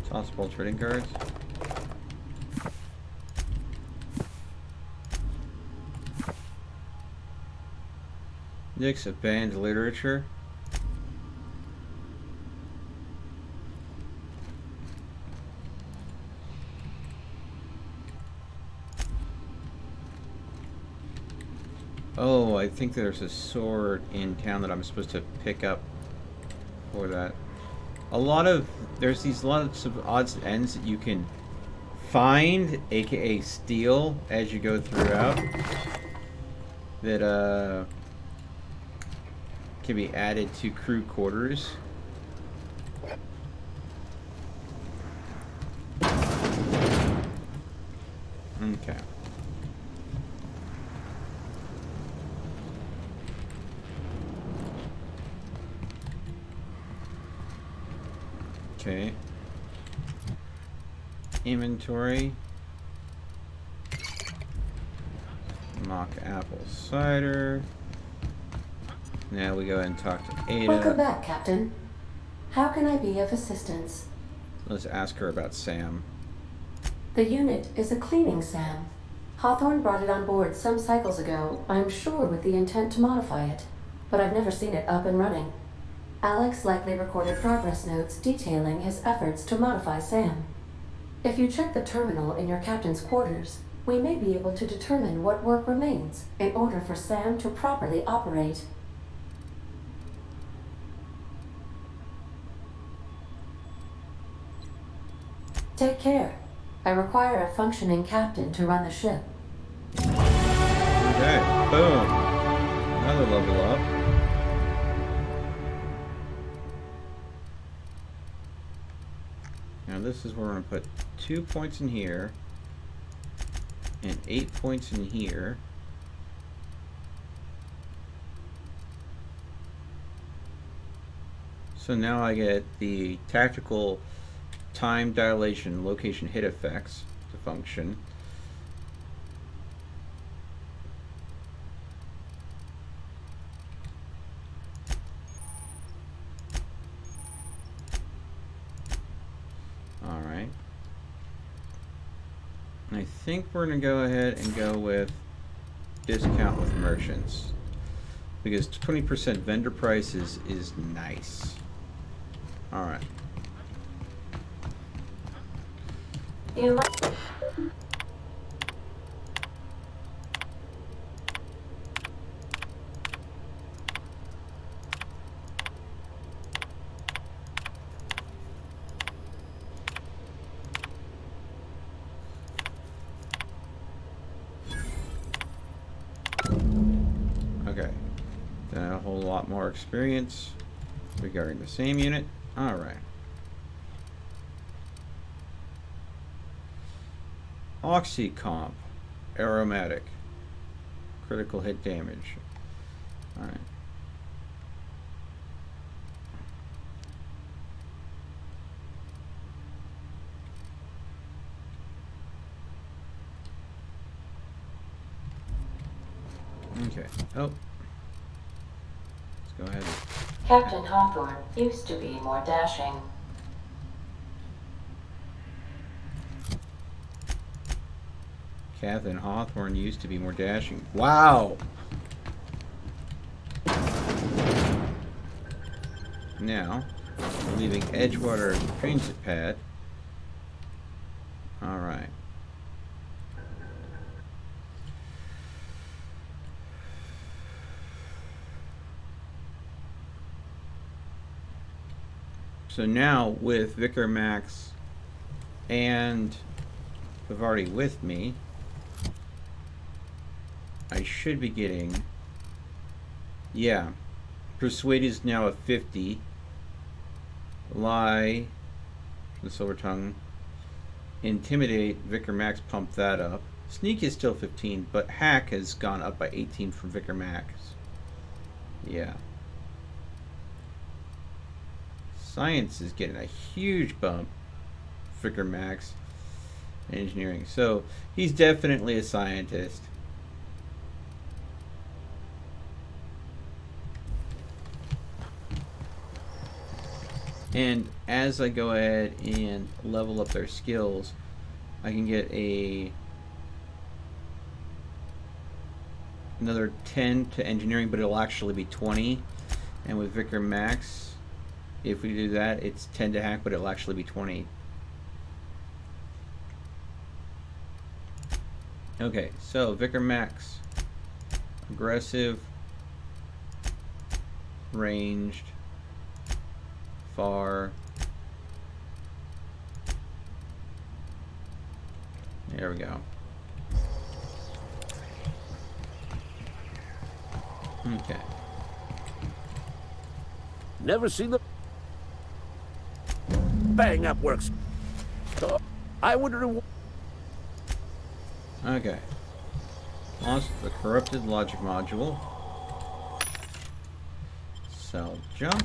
S1: Tossable trading cards. Nicks of banned literature. Oh, I think there's a sword in town that I'm supposed to pick up for that. There's these lots of odds and ends that you can find, aka steal, as you go throughout that can be added to crew quarters. Okay. Okay. Inventory. Mock apple cider. Now we go ahead and talk to Ada.
S16: Welcome back, Captain. How can I be of assistance?
S1: Let's ask her about Sam.
S16: The unit is a cleaning SAM. Hawthorne brought it on board some cycles ago, I'm sure with the intent to modify it, but I've never seen it up and running. Alex likely recorded progress notes detailing his efforts to modify SAM. If you check the terminal in your captain's quarters, we may be able to determine what work remains in order for SAM to properly operate. Take care. I require a functioning captain to run the ship.
S1: Okay, boom. Another level up. Now this is where we're going to put 2 points in here and 8 points in here. So now I get the tactical time dilation location hit effects to function. Alright. I think we're going to go ahead and go with discount with merchants, because 20% vendor prices is nice. Alright.
S16: You must...
S1: Okay. Then a whole lot more experience regarding the same unit. Alright. Oxycomp, aromatic, critical hit damage. Alright. Okay. Oh. Let's go ahead.
S16: Captain Hawthorne used to be more dashing.
S1: Captain Hawthorne used to be more dashing. Wow! Now, we're leaving Edgewater transit pad. Alright. So now, with Vicar Max and Vivardi with me, I should be getting, yeah, Persuade is now a 50, Lie, the Silver Tongue, Intimidate, Vicar Max pumped that up, Sneak is still 15, but Hack has gone up by 18 from Vicar Max. Yeah. Science is getting a huge bump, Vicar Max. Engineering, so he's definitely a scientist. And as I go ahead and level up their skills, I can get another 10 to engineering, but it'll actually be 20. And with Vicar Max, if we do that, it's 10 to hack, but it'll actually be 20. Okay, so Vicar Max, aggressive, ranged, far, There we go. Okay.
S2: Never seen the bang up works. Oh, I wonder.
S1: Okay. Lost the corrupted logic module. Cell jump.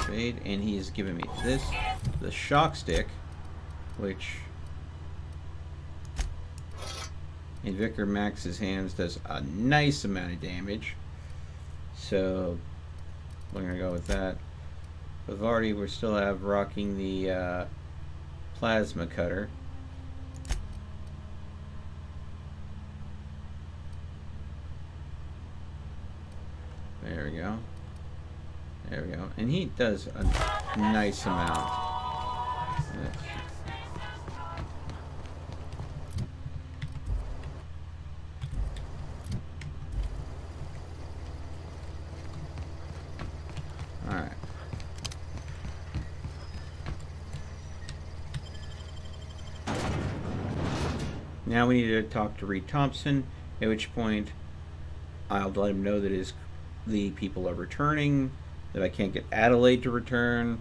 S1: Spade, and he is giving me this, the shock stick, which in Vicar Max's hands does a nice amount of damage. So we're gonna go with that. Bavardi, we still have rocking the plasma cutter. There we go. There we go. And he does a nice amount. Alright. Now we need to talk to Reed Thompson, at which point I'll let him know that the people are returning, that I can't get Adelaide to return.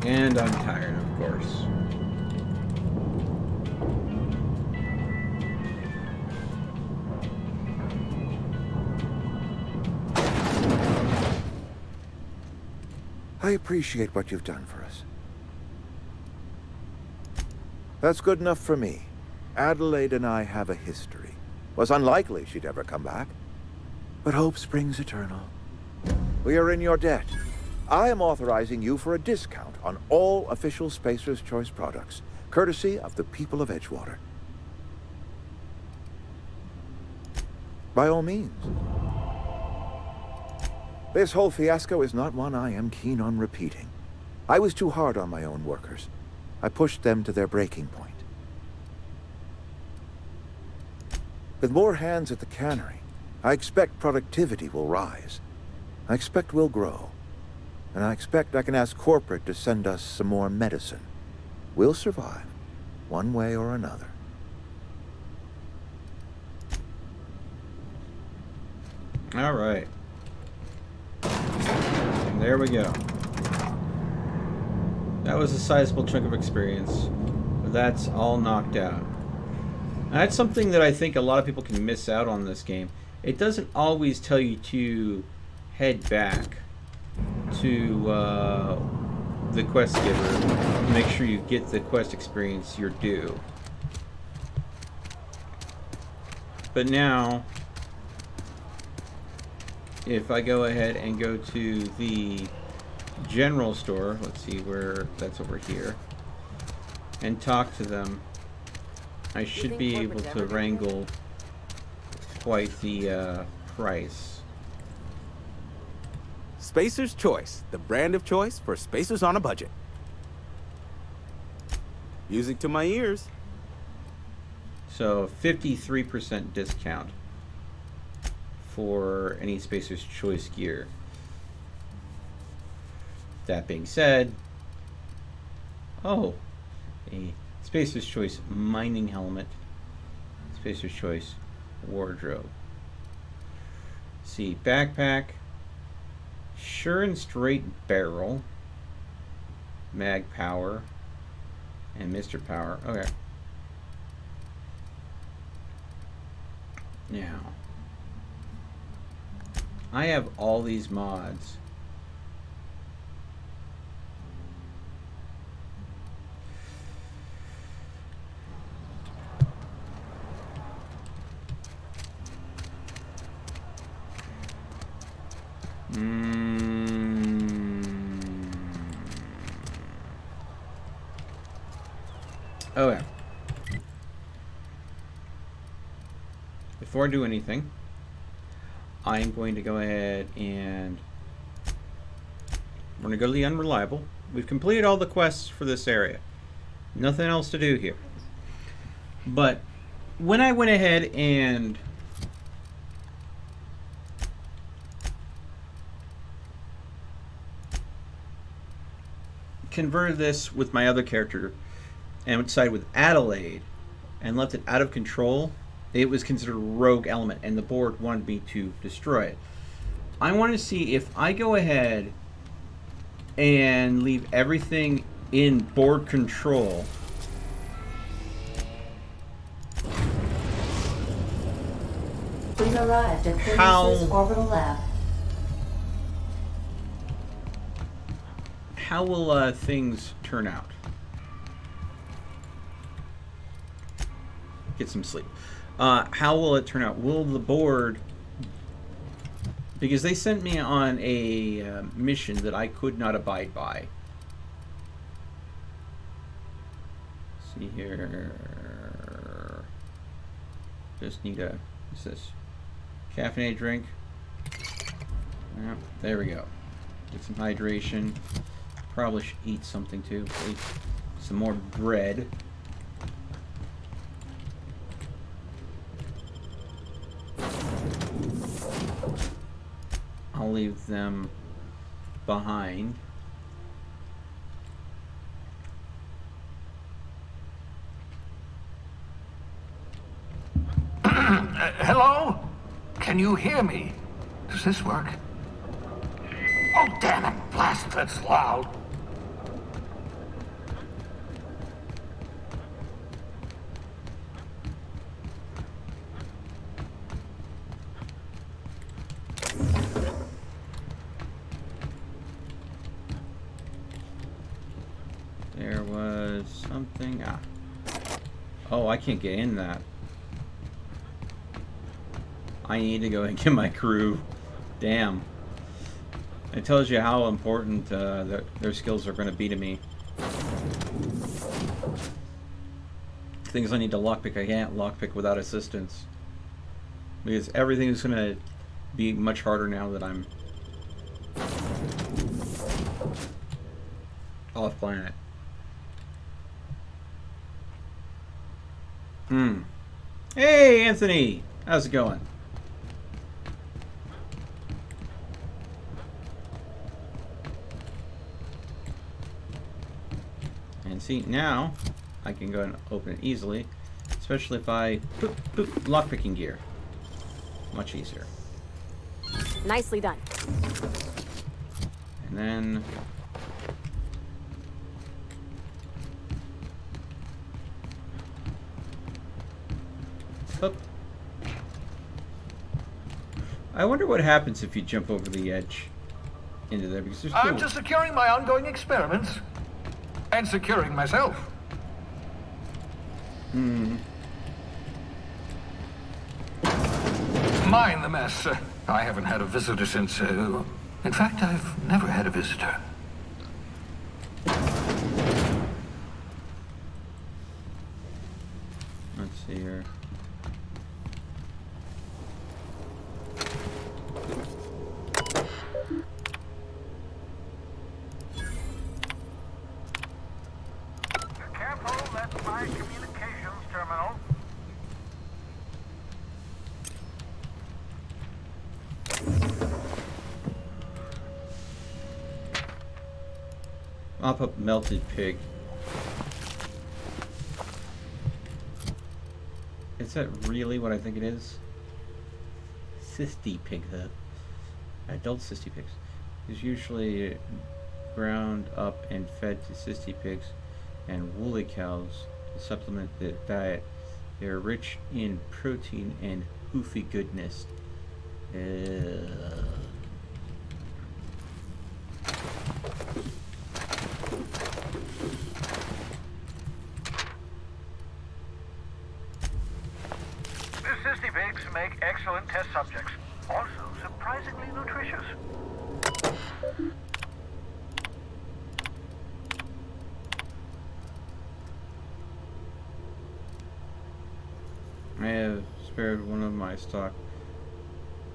S1: And I'm tired, of course.
S13: I appreciate what you've done for us. That's good enough for me. Adelaide and I have a history. Was unlikely she'd ever come back. But hope springs eternal. We are in your debt. I am authorizing you for a discount on all official Spacer's Choice products, courtesy of the people of Edgewater. By all means. This whole fiasco is not one I am keen on repeating. I was too hard on my own workers. I pushed them to their breaking point. With more hands at the cannery, I expect productivity will rise. I expect we'll grow. And I expect I can ask corporate to send us some more medicine. We'll survive, one way or another.
S1: All right. And there we go. That was a sizable chunk of experience. But that's all knocked out. And that's something that I think a lot of people can miss out on this game. It doesn't always tell you to head back to the quest giver to make sure you get the quest experience you're due. But now, if I go ahead and go to the general store, let's see where that's over here, and talk to them, I should be able to wrangle quite the price.
S18: Spacer's Choice, the brand of choice for spacers on a budget. Music to my ears.
S1: So 53% discount for any Spacer's Choice gear. That being said, oh, a Spacer's Choice mining helmet, Spacer's Choice wardrobe. See, backpack, sure and straight barrel, mag power, and Mr. Power. Okay. Now, I have all these mods. Okay. Before I do anything, I'm going to go ahead and We're going to go to the Unreliable. We've completed all the quests for this area. Nothing else to do here. But when I went ahead and converted this with my other character and decided with Adelaide and left it out of control, it was considered a rogue element and the board wanted me to destroy it. I want to see if I go ahead and leave everything in board control.
S16: We've arrived at
S1: How-
S16: Themis' orbital lab.
S1: How will things turn out? Get some sleep. How will it turn out? Will the board... Because they sent me on a mission that I could not abide by. See here. Just need a... What's this? Caffeinated drink. Yeah, there we go. Get some hydration. Probably should eat something too. Eat some more bread. I'll leave them behind.
S17: Hello? Can you hear me? Does this work? Oh, damn it. Blast, that's loud.
S1: There was something. Oh, I can't get in that. I need to go and get my crew. Damn. It tells you how important their skills are going to be to me. Things I need to lockpick, I can't lockpick without assistance. Because everything is going to be much harder now that I'm off planet. Hey, Anthony! How's it going? And see, now I can go and open it easily, especially if I boop, lockpicking gear. Much easier.
S3: Nicely done.
S1: And then up. I wonder what happens if you jump over the edge into there, because there's
S17: I'm just securing my ongoing experiments. And securing myself.
S1: Hmm.
S17: Mind the mess. I haven't had a visitor since... in fact, I've never had a visitor.
S1: Let's see here.
S17: Careful, that's my communications terminal.
S1: I'll put melted pig. Is that really what I think it is? Cysty pig, adult cysty pigs is usually ground up and fed to cysty pigs and woolly cows to supplement the diet. They are rich in protein and hoofy goodness.
S17: Cysty pigs make excellent test subjects. Also surprisingly nutritious.
S1: I have spared one of my stock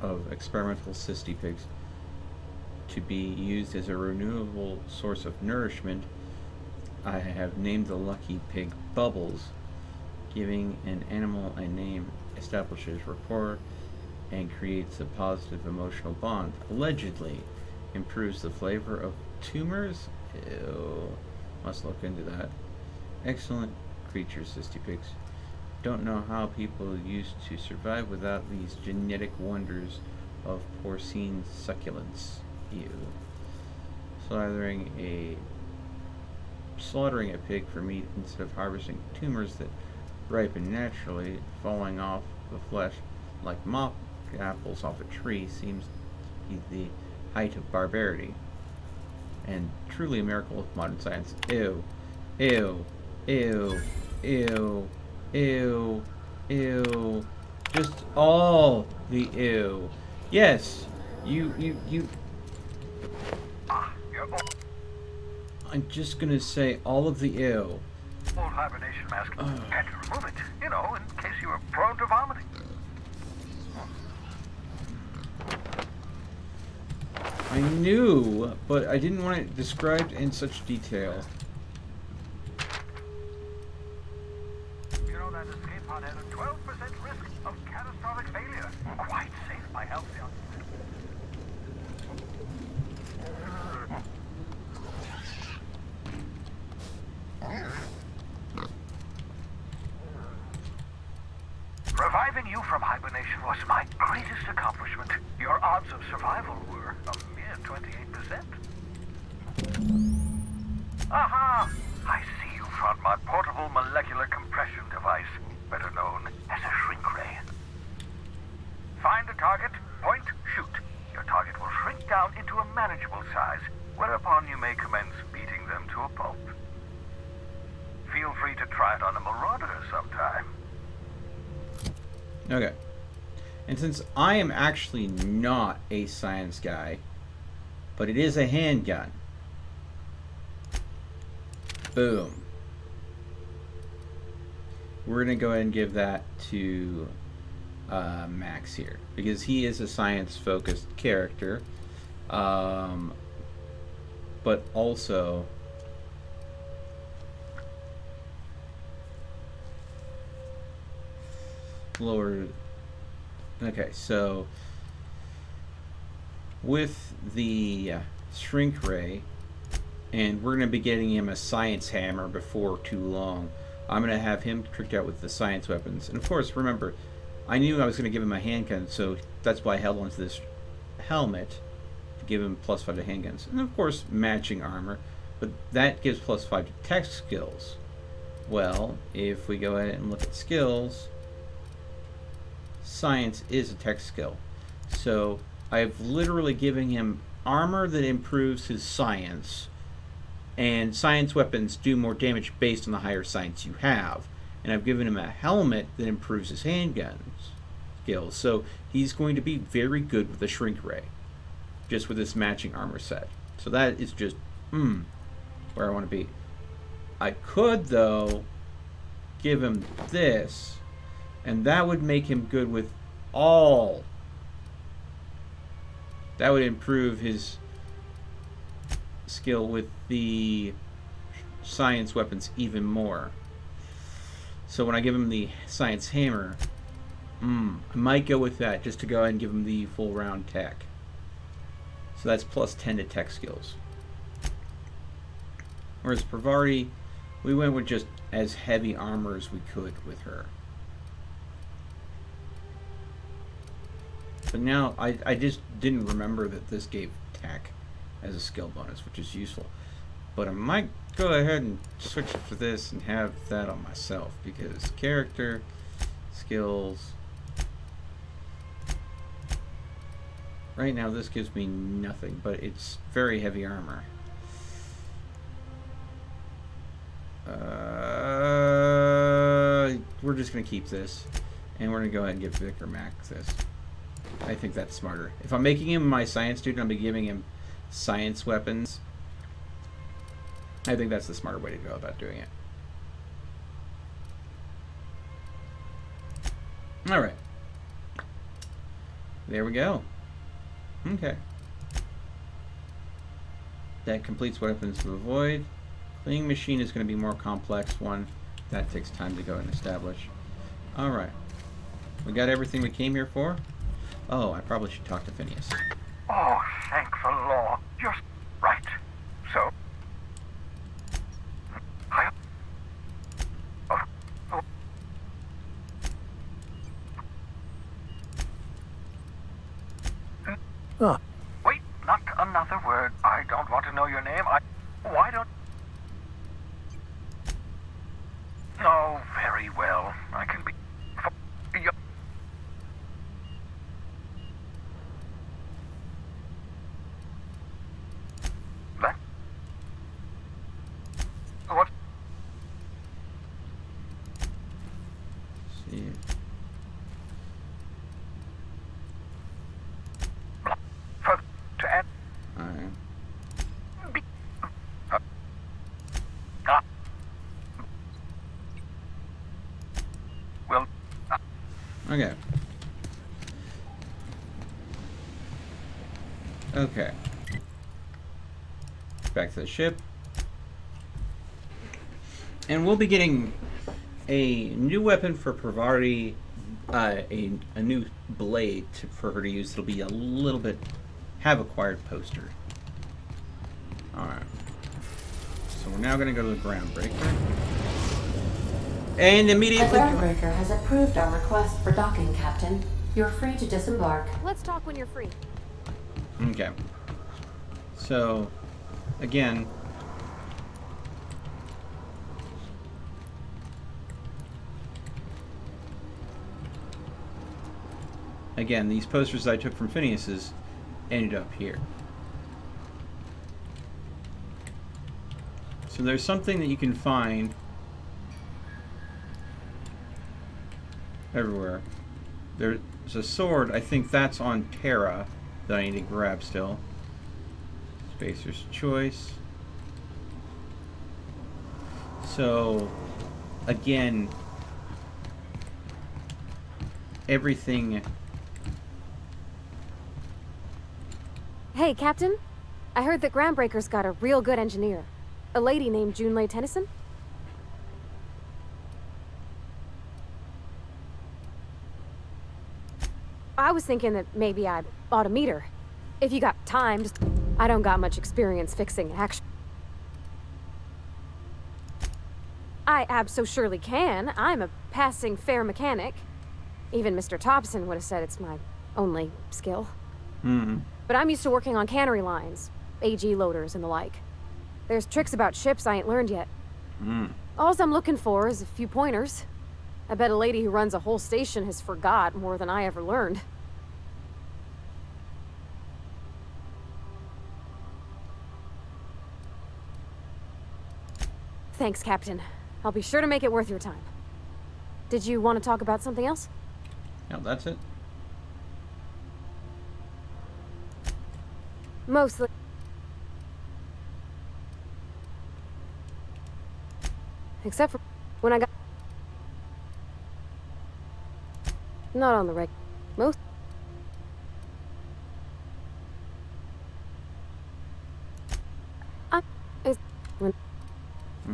S1: of experimental cysty pigs. to be used as a renewable source of nourishment, I have named the lucky pig Bubbles. Giving an animal a name establishes rapport and creates a positive emotional bond. Allegedly improves the flavor of tumors. Ew. Must look into that. Excellent creatures, Sisty Pigs. Don't know how people used to survive without these genetic wonders of porcine succulents. Ew. Slaughtering a pig for meat instead of harvesting tumors that ripen naturally, falling off the flesh like mock apples off a tree seems to be the height of barbarity. And truly a miracle of modern science. Ew. Ew. Ew. Ew. Ew. Ew. Just all the ew. Yes. You. I'm just gonna say all of the ew.
S17: Old hibernation mask. Had to remove it, you know, in case you were prone to vomiting.
S1: I knew, but I didn't want it described in such detail.
S17: You know that escape pod had a 12% risk of catastrophic failure. Quite safe by healthy. Reviving you from hibernation was my greatest accomplishment. Your odds of survival were a mere 28%. Aha! I see you found my portable molecular compression device, better known as a shrink ray. Find a target, point, shoot. Your target will shrink down into a manageable size, whereupon you may commence beating them to a pulp. Feel free to try it on a marauder sometime.
S1: Okay. And since I am actually not a science guy, but it is a handgun. Boom. We're going to go ahead and give that to Max here, because he is a science-focused character. But also... lower. Okay, so with the shrink ray, and we're going to be getting him a science hammer before too long. I'm going to have him tricked out with the science weapons. And of course, remember, I knew I was going to give him a handgun, so that's why I held onto this helmet to give him +5 to handguns. And of course, matching armor, but that gives +5 to tech skills. Well, if we go ahead and look at skills, science is a tech skill. So I've literally given him armor that improves his science, and science weapons do more damage based on the higher science you have. And I've given him a helmet that improves his handgun skills. So he's going to be very good with the shrink ray, just with this matching armor set. So that is just where I want to be. I could, though, give him this, and that would make him good with all. That would improve his skill with the science weapons even more. So when I give him the science hammer, I might go with that just to go ahead and give him the full round tech. So that's +10 to tech skills. Whereas Pravarti, we went with just as heavy armor as we could with her. But now, I just didn't remember that this gave tech as a skill bonus, which is useful. But I might go ahead and switch it for this and have that on myself, because character, skills... Right now this gives me nothing, but it's very heavy armor. We're just going to keep this, and we're going to go ahead and give Vicar Max this. I think that's smarter. If I'm making him my science student, I'll be giving him science weapons. I think that's the smarter way to go about doing it. Alright. There we go. Okay. That completes weapons to avoid. Cleaning machine is going to be a more complex one. That takes time to go and establish. Alright. We got everything we came here for? Oh, I probably should talk to Phineas.
S19: Oh, thank the law. Just right. So? I... Oh, oh.
S5: Huh.
S19: Wait, not another word. I don't want to know your name. Why don't... Oh, very well. I can be... That... What?
S1: See.
S19: To add...
S1: Alright.
S19: Well...
S1: Okay. Okay. Back to the ship. And we'll be getting a new weapon for Parvati, a new blade for her to use. It'll be a little bit have acquired poster. Alright. So we're now going to go to the Groundbreaker. And immediately...
S16: The Groundbreaker has approved our request for docking, Captain. You're free to disembark.
S3: Let's talk when you're free.
S1: Okay. So, again... Again, these posters I took from Phineas's ended up here. So there's something that you can find everywhere. There's a sword, I think that's on Terra, that I need to grab still. Spacer's Choice. So, again, everything...
S3: Hey, Captain. I heard that Groundbreaker's got a real good engineer. A lady named Junlei Tennyson? I was thinking that maybe I ought to meet her. If you got time, just... I don't got much experience fixing action. I abso-surely can. I'm a passing fair mechanic. Even Mr. Thompson would have said it's my only skill. But I'm used to working on cannery lines, AG loaders and the like. There's tricks about ships I ain't learned yet. All I'm looking for is a few pointers. I bet a lady who runs a whole station has forgot more than I ever learned. Thanks, Captain. I'll be sure to make it worth your time. Did you want to talk about something else?
S1: No, that's it.
S3: Mostly. Except for when I got... Not on the reg... Most... It's... When...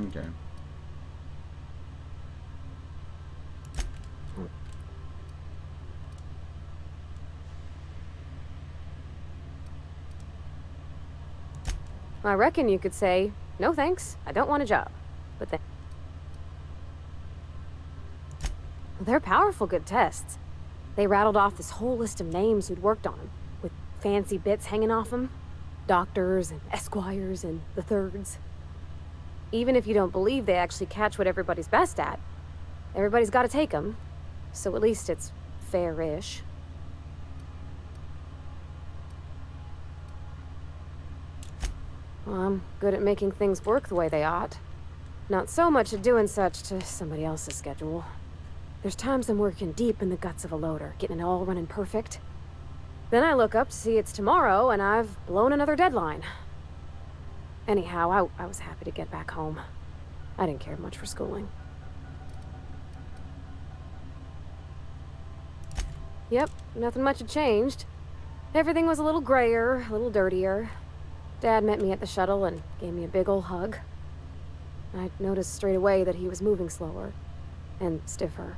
S1: Okay.
S3: I reckon you could say, no thanks, I don't want a job. But then... They're powerful good tests. They rattled off this whole list of names who'd worked on them, with fancy bits hanging off them. Doctors and esquires and the thirds. Even if you don't believe they actually catch what everybody's best at, everybody's got to take them. So at least it's fair-ish. Well, I'm good at making things work the way they ought. Not so much at doing such to somebody else's schedule. There's times I'm working deep in the guts of a loader, getting it all running perfect. Then I look up to see it's tomorrow, and I've blown another deadline. Anyhow, I was happy to get back home. I didn't care much for schooling. Yep, nothing much had changed. Everything was a little grayer, a little dirtier. Dad met me at the shuttle and gave me a big ol' hug. I noticed straight away that he was moving slower and stiffer.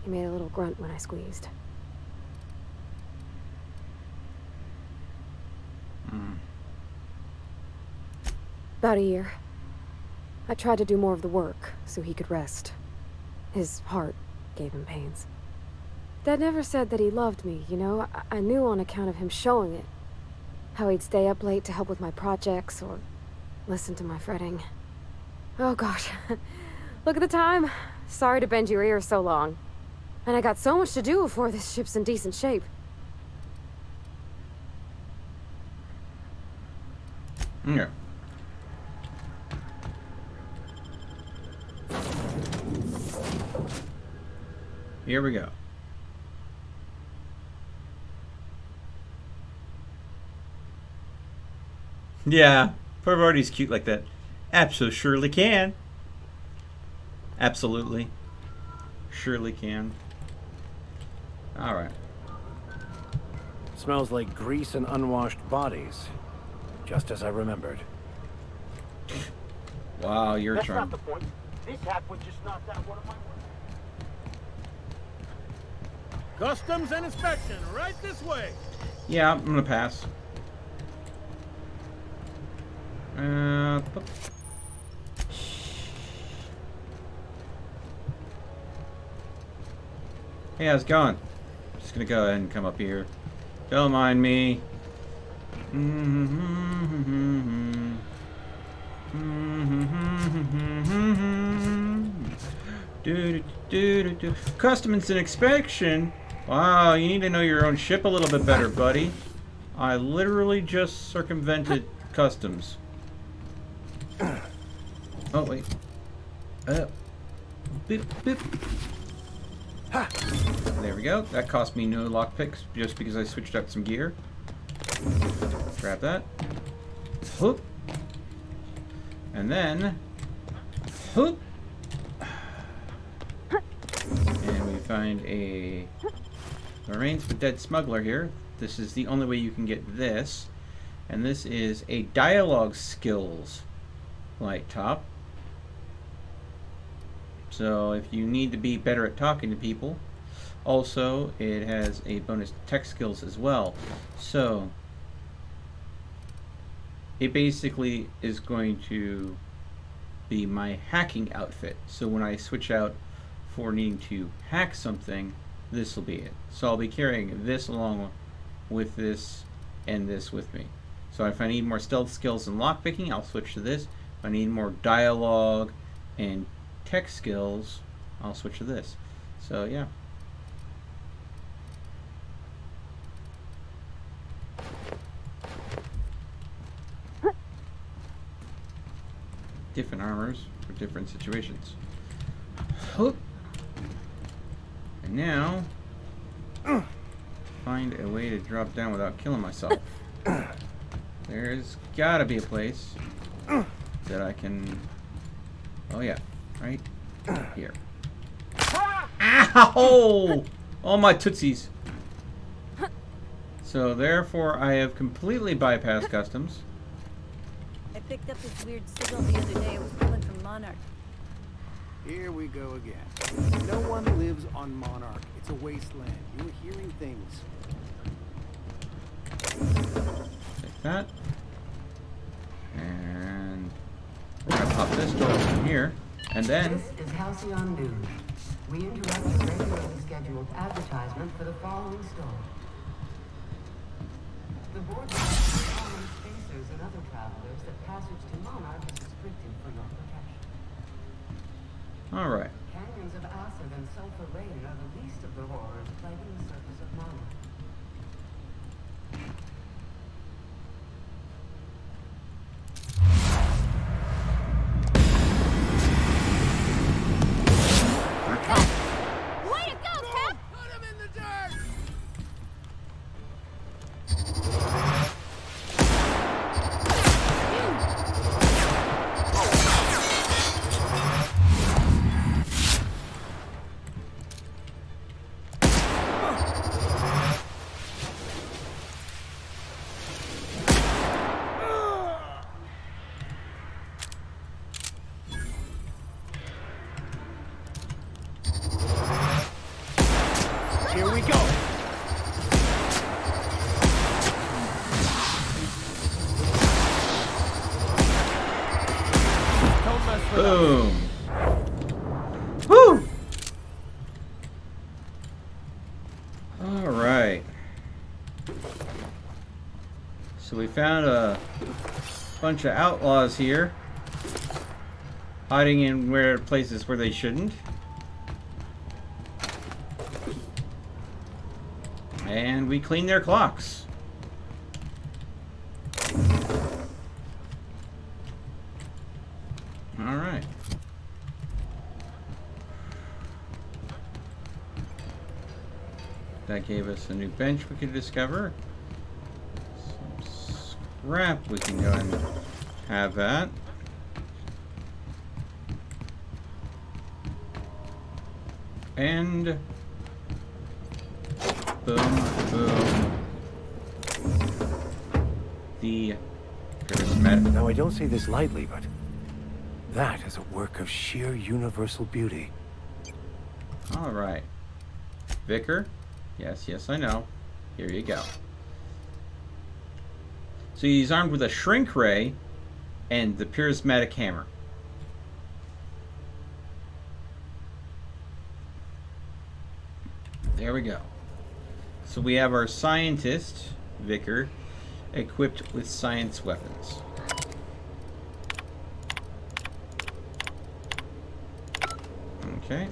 S3: He made a little grunt when I squeezed. About a year. I tried to do more of the work so he could rest. His heart gave him pains. Dad never said that he loved me, you know? I knew on account of him showing it. How he'd stay up late to help with my projects or listen to my fretting. Oh gosh. Look at the time. Sorry to bend your ear so long. And I got so much to do before this ship's in decent shape.
S1: Yeah. Here we go. Yeah, Parvati's cute like that. Absolutely, surely can. Absolutely. Surely can. Alright.
S5: Smells like grease and unwashed bodies. Just as I remembered.
S1: Wow, your
S19: That's
S1: turn.
S19: not the point. This hack would just knock out one of my...
S20: Customs and inspection, right this way.
S1: Yeah, I'm gonna pass. Hey, how's it going? Just gonna go ahead and come up here. Don't mind me. Customs and inspection. Wow, you need to know your own ship a little bit better, buddy. I literally just circumvented customs. Oh, wait. Boop, boop. Ha! There we go. That cost me no lockpicks just because I switched out some gear. Grab that. Whoop. And then... Whoop. And we find a... Remains of a dead smuggler here. This is the only way you can get this. And this is a dialogue skills light top. So if you need to be better at talking to people. Also, it has a bonus tech skills as well. So it basically is going to be my hacking outfit. So when I switch out for needing to hack something, this will be it. So I'll be carrying this along with this and this with me. So if I need more stealth skills and lockpicking, I'll switch to this. If I need more dialogue and tech skills, I'll switch to this. So yeah. Different armors for different situations. Hoop. And now, find a way to drop down without killing myself. There's gotta be a place that I can... Oh yeah, right here. Ow! All my tootsies. So therefore, I have completely bypassed customs.
S21: I picked up this weird signal the other day. It was coming from Monarch.
S20: Here we go again. No one lives on Monarch. It's a wasteland. You were hearing things.
S1: Take that. And we're gonna pop this door open here. And then...
S22: This is Halcyon News. We interrupt your regularly scheduled advertisement for the following story. The board recommends common spacers and other travelers that passage to Monarch is restricted for your protection.
S1: Alright.
S22: Canyons of acid and sulfur rain are the least of the horrors plaguing the surface of Monarch.
S21: Way to go, Cap!
S20: Put him in the dirt!
S1: Boom. Woo! All right. So we found a bunch of outlaws here, hiding in places where they shouldn't. And we cleaned their clocks. All right. That gave us a new bench we could discover. Some scrap, we can go and have that. And boom, boom. The charismatic.
S5: Now, I don't say this lightly, but that is a work of sheer universal beauty.
S1: All right. Vicar? Yes, yes, I know. Here you go. So he's armed with a shrink ray and the prismatic hammer. There we go. So we have our scientist, Vicar, equipped with science weapons. Okay.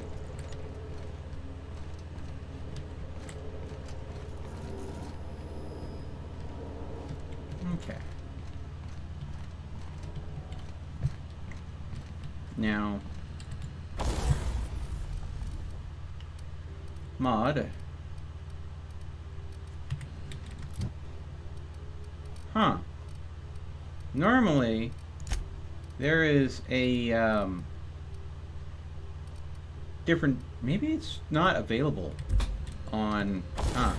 S1: Okay. Now, mod. Huh. Normally, there is a different. Maybe it's not available on. Ah,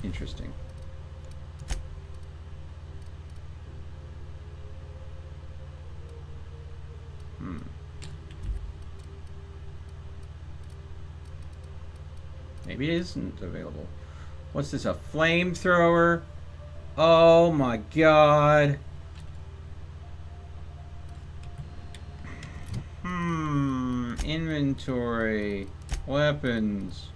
S1: interesting. Maybe it isn't available. What's this? A flamethrower? Oh my god. Inventory. Weapons.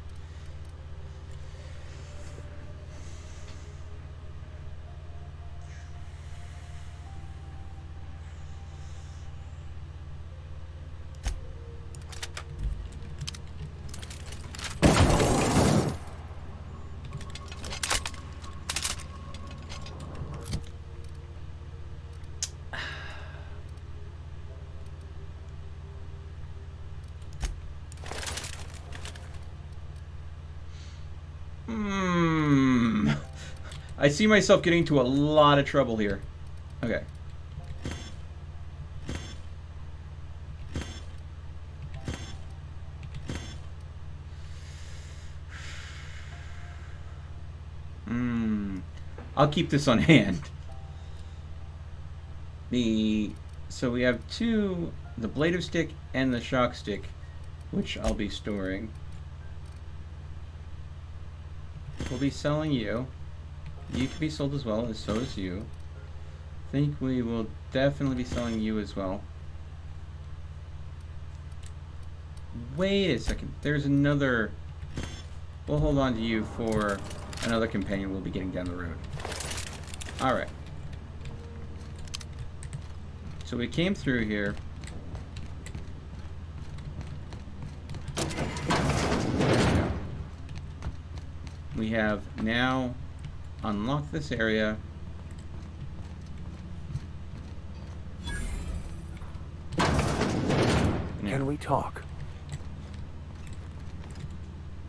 S1: I see myself getting into a lot of trouble here. Okay. I'll keep this on hand. So we have the blade of stick and the shock stick, which I'll be storing. We'll be selling you. You can be sold as well, and so is you. I think we will definitely be selling you as well. Wait a second. There's another. We'll hold on to you for another companion we'll be getting down the road. Alright. So we came through here. We have now unlocked this area.
S5: Can we talk?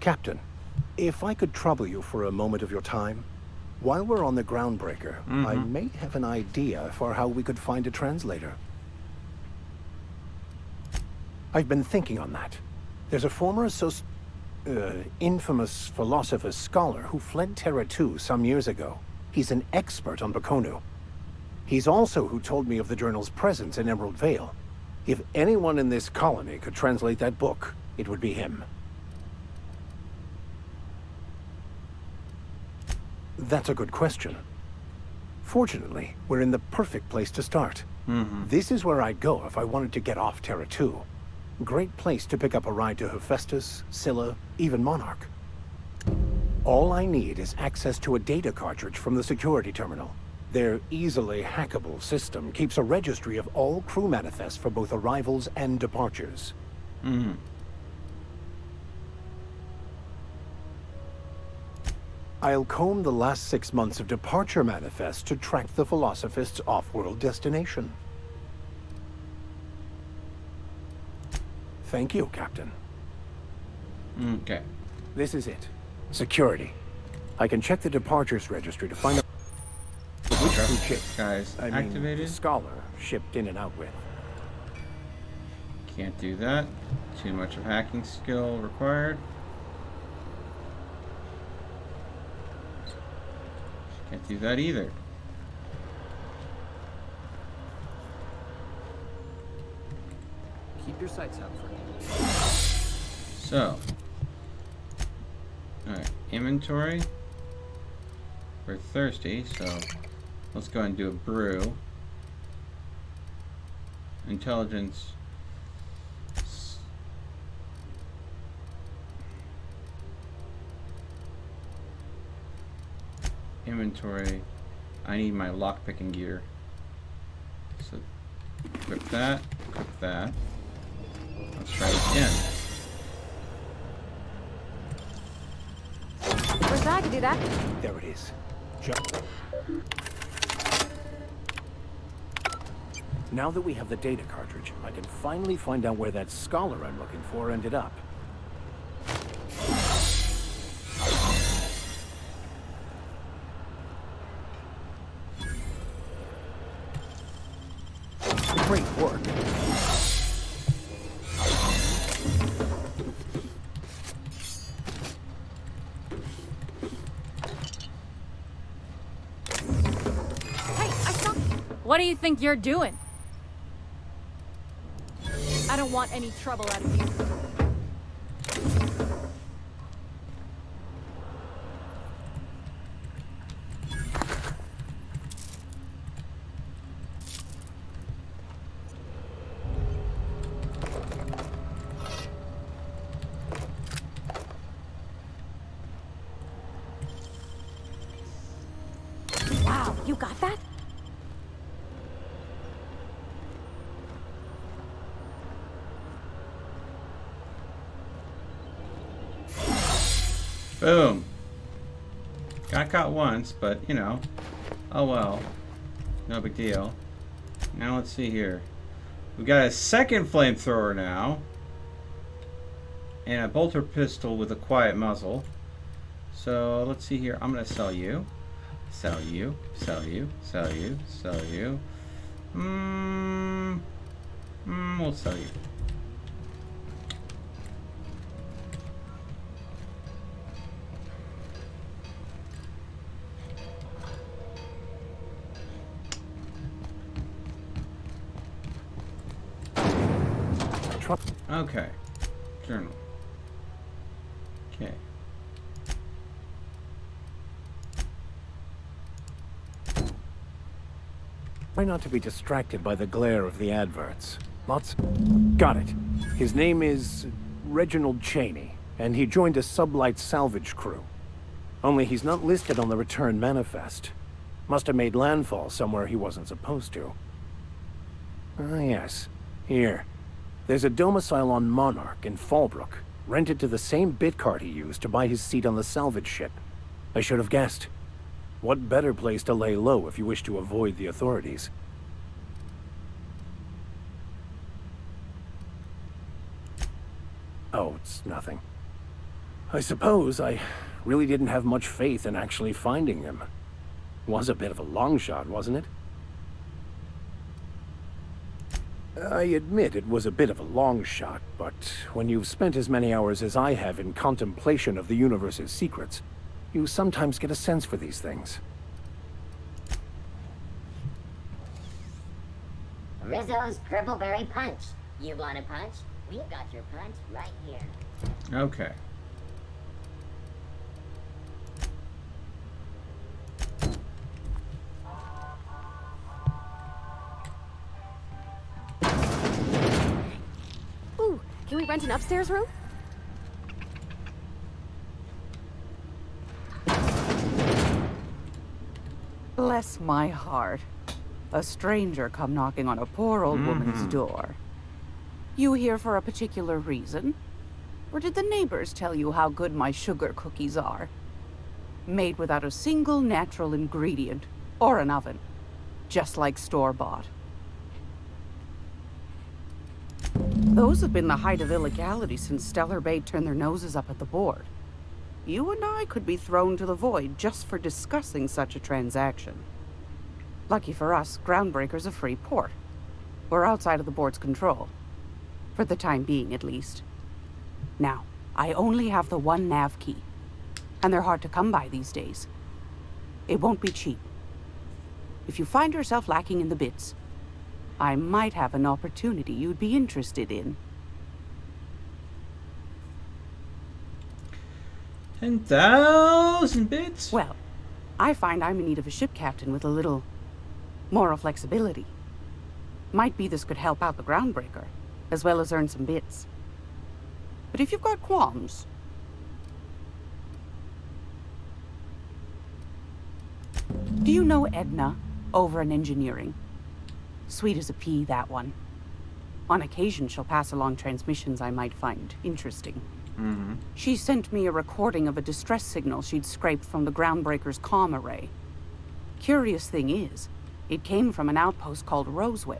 S5: Captain, if I could trouble you for a moment of your time, while we're on the Groundbreaker, I may have an idea for how we could find a translator. I've been thinking on that. There's a former infamous philosopher scholar who fled Terra 2 some years ago. He's an expert on Bakonu. He's also who told me of the journal's presence in Emerald Vale. If anyone in this colony could translate that book, it would be him. That's a good question. Fortunately, we're in the perfect place to start. This is where I'd go if I wanted to get off Terra 2. Great place to pick up a ride to Hephaestus, Scylla, even Monarch. All I need is access to a data cartridge from the security terminal. Their easily hackable system keeps a registry of all crew manifests for both arrivals and departures. I'll comb the last 6 months of departure manifests to track the Philosophist's off-world destination. Thank you, Captain.
S1: Okay.
S5: This is it. Security. I can check the departures registry to find out which crew ship
S1: Guys,
S5: I mean,
S1: activated.
S5: the Scholar shipped in and out with.
S1: Can't do that. Too much of hacking skill required. Can't do that either.
S20: Keep your sights out for me.
S1: So, alright, inventory. We're thirsty, so let's go ahead and do a brew. Intelligence. Inventory. I need my lockpicking gear. So, equip that, equip that. Let's try it again.
S3: Where's that? I can do that.
S5: There it is. Jump. Now that we have the data cartridge, I can finally find out where that Scholar I'm looking for ended up. Great work.
S4: Hey, I saw... What do you think you're doing? I don't want any trouble out of you.
S3: Wow, you got that?
S1: Boom. Got caught once, but you know, oh well. No big deal. Now let's see here. We got a second flamethrower now. And a bolter pistol with a quiet muzzle. So let's see here. I'm gonna sell you. Sell you. Sell you. Sell you. Sell you. We'll sell you. Okay. Journal. Okay.
S5: Try not to be distracted by the glare of the adverts. Lots. Got it. His name is Reginald Cheney, and he joined a sublight salvage crew. Only he's not listed on the return manifest. Must have made landfall somewhere he wasn't supposed to. Ah, yes. Here. There's a domicile on Monarch in Fallbrook, rented to the same bit card he used to buy his seat on the salvage ship. I should have guessed. What better place to lay low if you wish to avoid the authorities? Oh, it's nothing. I suppose I really didn't have much faith in actually finding him. Was a bit of a long shot, wasn't it? I admit it was a bit of a long shot, but when you've spent as many hours as I have in contemplation of the universe's secrets, you sometimes get a sense for these things.
S14: Rizzo's Purpleberry Punch. You want a punch? We've got your punch right here.
S1: Okay.
S3: Can we rent an upstairs room?
S7: Bless my heart. A stranger come knocking on a poor old woman's door. You here for a particular reason? Or did the neighbors tell you how good my sugar cookies are? Made without a single natural ingredient, or an oven. Just like store-bought. Those have been the height of illegality since Stellar Bay turned their noses up at the board. You and I could be thrown to the void just for discussing such a transaction. Lucky for us, Groundbreaker's a free port. We're outside of the board's control. For the time being, at least. Now, I only have the one nav key. And they're hard to come by these days. It won't be cheap. If you find yourself lacking in the bits, I might have an opportunity you'd be interested in.
S1: 10,000 bits?
S7: Well, I find I'm in need of a ship captain with a little moral flexibility. Might be this could help out the Groundbreaker, as well as earn some bits. But if you've got qualms... Do you know Edna, over in engineering? Sweet as a pea, that one. On occasion, she'll pass along transmissions I might find interesting. She sent me a recording of a distress signal she'd scraped from the Groundbreaker's comm array. Curious thing is, it came from an outpost called Roseway.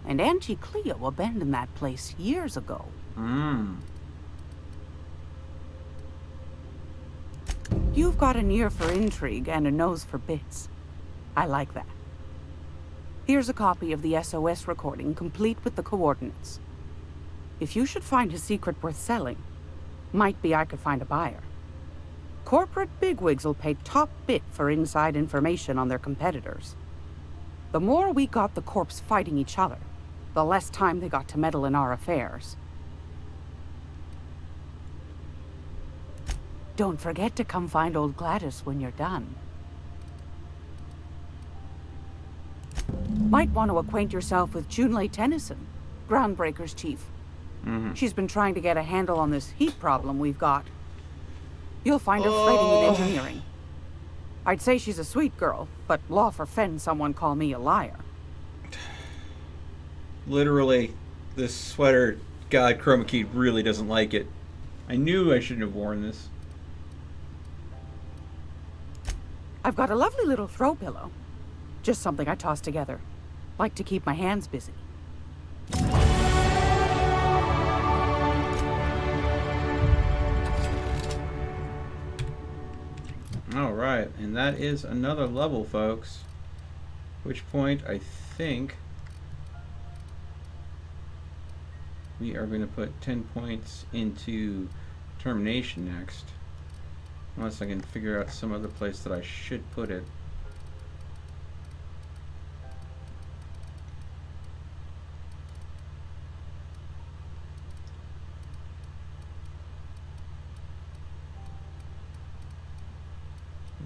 S7: And Auntie Cleo abandoned that place years ago. You've got an ear for intrigue and a nose for bits. I like that. Here's a copy of the SOS recording, complete with the coordinates. If you should find a secret worth selling, might be I could find a buyer. Corporate bigwigs will pay top bit for inside information on their competitors. The more we got the corps fighting each other, the less time they got to meddle in our affairs. Don't forget to come find old Gladys when you're done. Might want to acquaint yourself with Junlei Tennyson, Groundbreaker's chief. She's been trying to get a handle on this heat problem we've got. You'll find her fighting in engineering. I'd say she's a sweet girl, but law forfend someone call me a liar.
S1: Literally, this sweater, God, Chroma Key really doesn't like it. I knew I shouldn't have worn this.
S7: I've got a lovely little throw pillow. Just something I toss together. Like to keep my hands busy.
S1: Alright, and that is another level, folks. Which point I think we are going to put 10 points into Termination next. Unless I can figure out some other place that I should put it.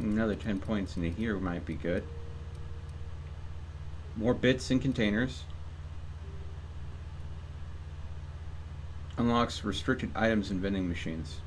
S1: Another 10 points into here might be good. More bits in containers. Unlocks restricted items in vending machines.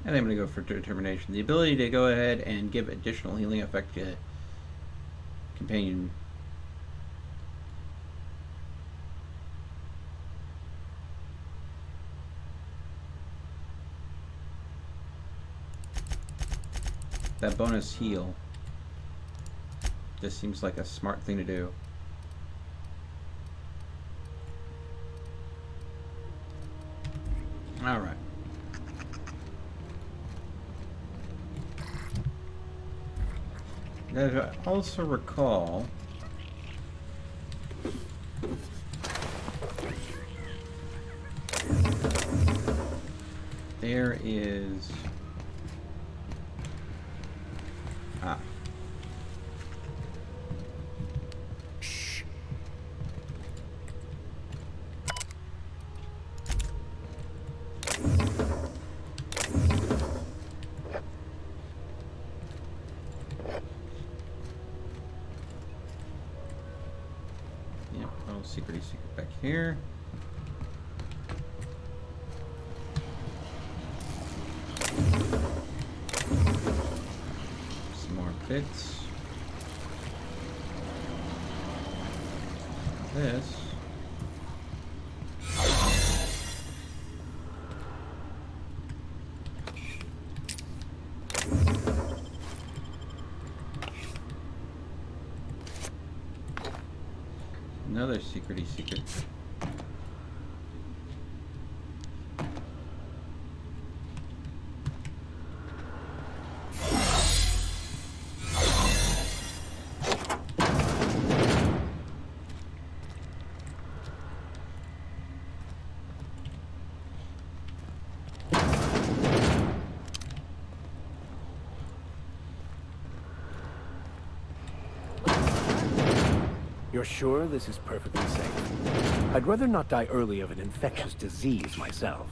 S1: I think I'm going to go for Determination. The ability to go ahead and give additional healing effect to companion. That bonus heal just seems like a smart thing to do. All right. As I also recall, there is
S5: Shh.
S1: Yep, little secret back here. Some more bits. This. Another secret.
S5: You're sure this is perfectly safe? I'd rather not die early of an infectious disease myself.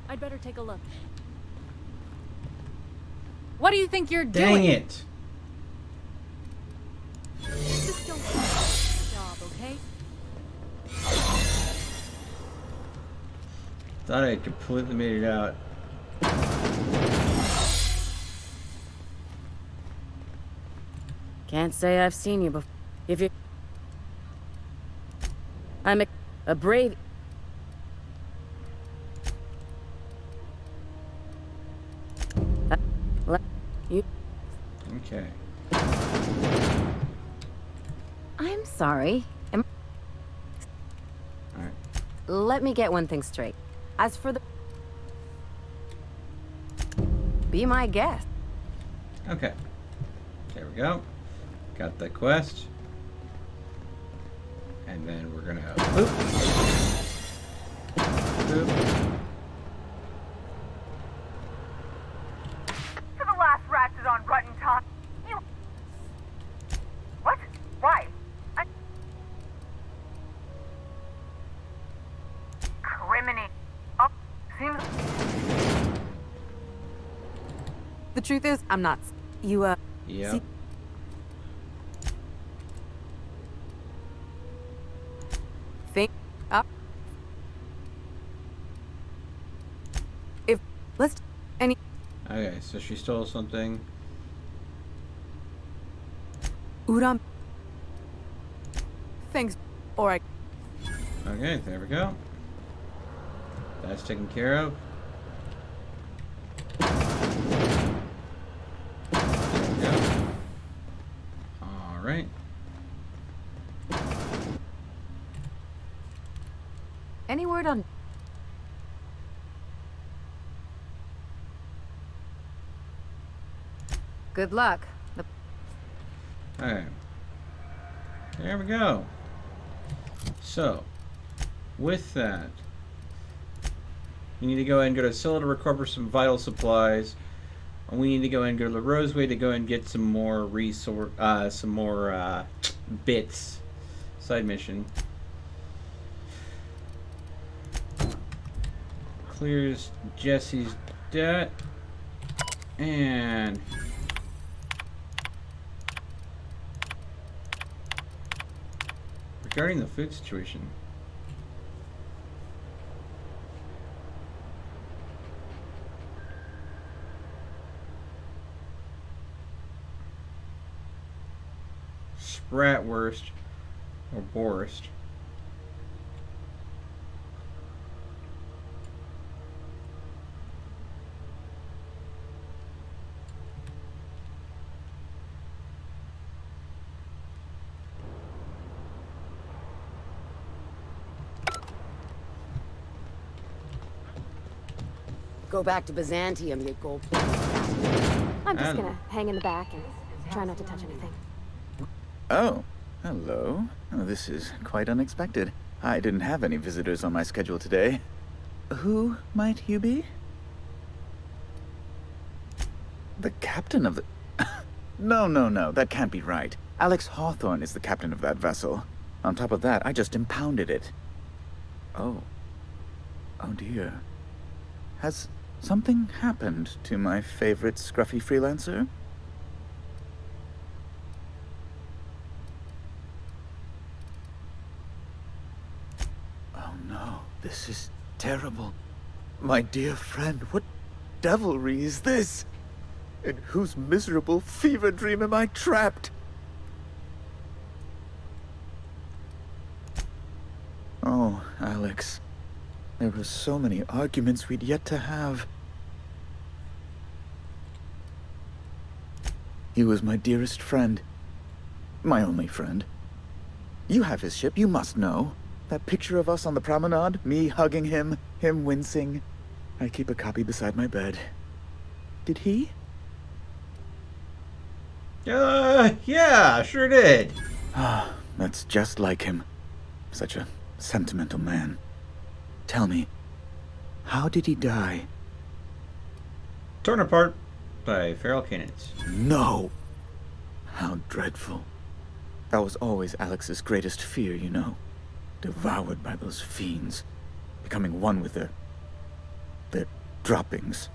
S4: I'd better take a look. What do you think you're
S1: Dang
S4: doing?
S1: it!
S4: Just don't do your job, okay?
S1: Thought I had completely made it out.
S6: Can't say I've seen you before. If you... I'm a brave... You...
S1: Okay.
S3: I'm sorry.
S1: Alright.
S3: Let me get one thing straight. As for the... Be my guest.
S1: Okay. There we go. Got the quest. And then we're gonna boop. Boop.
S9: To the last ratchet on Rutton Top. You... What? Why? Criminy. Oh, seems...
S7: The truth is, I'm not. You,
S1: Yeah.
S7: see- think up. If let's any.
S1: Okay, so she stole something.
S7: Udam. Thanks. Or I.
S1: Okay, there we go. That's taken care of. There we go. Alright.
S3: Any word on... Good luck.
S1: Alright. There we go. So, with that, we need to go ahead and go to Scylla to recover some vital supplies. And we need to go ahead and go to the Roseway to go and get some more bits. Side mission. Clears Jesse's debt. And regarding the food situation, Spratwurst or Borst.
S8: Go back to Byzantium, you gold.
S3: I'm just gonna hang in the back and try not to touch anything.
S11: Oh, hello. Oh, this is quite unexpected. I didn't have any visitors on my schedule today. Who might you be? The captain of the... No, that can't be right. Alex Hawthorne is the captain of that vessel. On top of that, I just impounded it. Oh. Oh dear. Has something happened to my favorite scruffy freelancer? Oh no, this is terrible. My dear friend, what devilry is this? In whose miserable fever dream am I trapped? Oh, Alex. There were so many arguments we'd yet to have. He was my dearest friend. My only friend. You have his ship, you must know. That picture of us on the promenade, me hugging him, him wincing. I keep a copy beside my bed. Did he?
S1: Yeah, sure did.
S11: Ah, that's just like him. Such a sentimental man. Tell me, how did he die?
S1: Torn apart by feral canids.
S11: No! How dreadful. That was always Alex's greatest fear, you know. Devoured by those fiends. Becoming one with their droppings.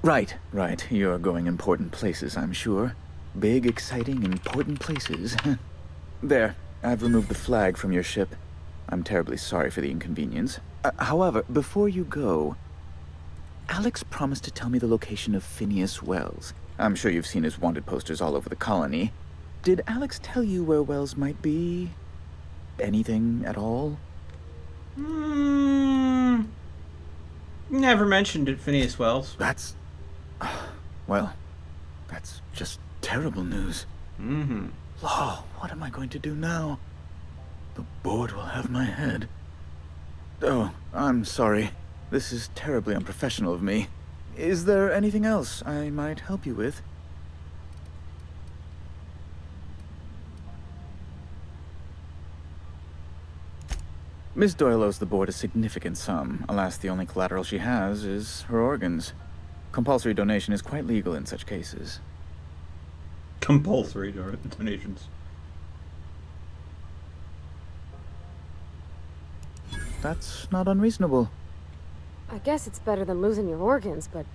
S11: Right. You're going important places, I'm sure. Big, exciting, important places. There, I've removed the flag from your ship. I'm terribly sorry for the inconvenience. However, before you go, Alex promised to tell me the location of Phineas Wells. I'm sure you've seen his wanted posters all over the colony. Did Alex tell you where Wells might be? Anything at all?
S1: Never mentioned it, Phineas Wells.
S11: That's... well, that's just terrible news.
S1: Mm-hmm.
S11: Oh, what am I going to do now? The board will have my head. Oh, I'm sorry. This is terribly unprofessional of me. Is there anything else I might help you with? Miss Doyle owes the board a significant sum. Alas, the only collateral she has is her organs. Compulsory donation is quite legal in such cases.
S1: Compulsory donations.
S11: That's not unreasonable.
S3: I guess it's better than losing your organs, but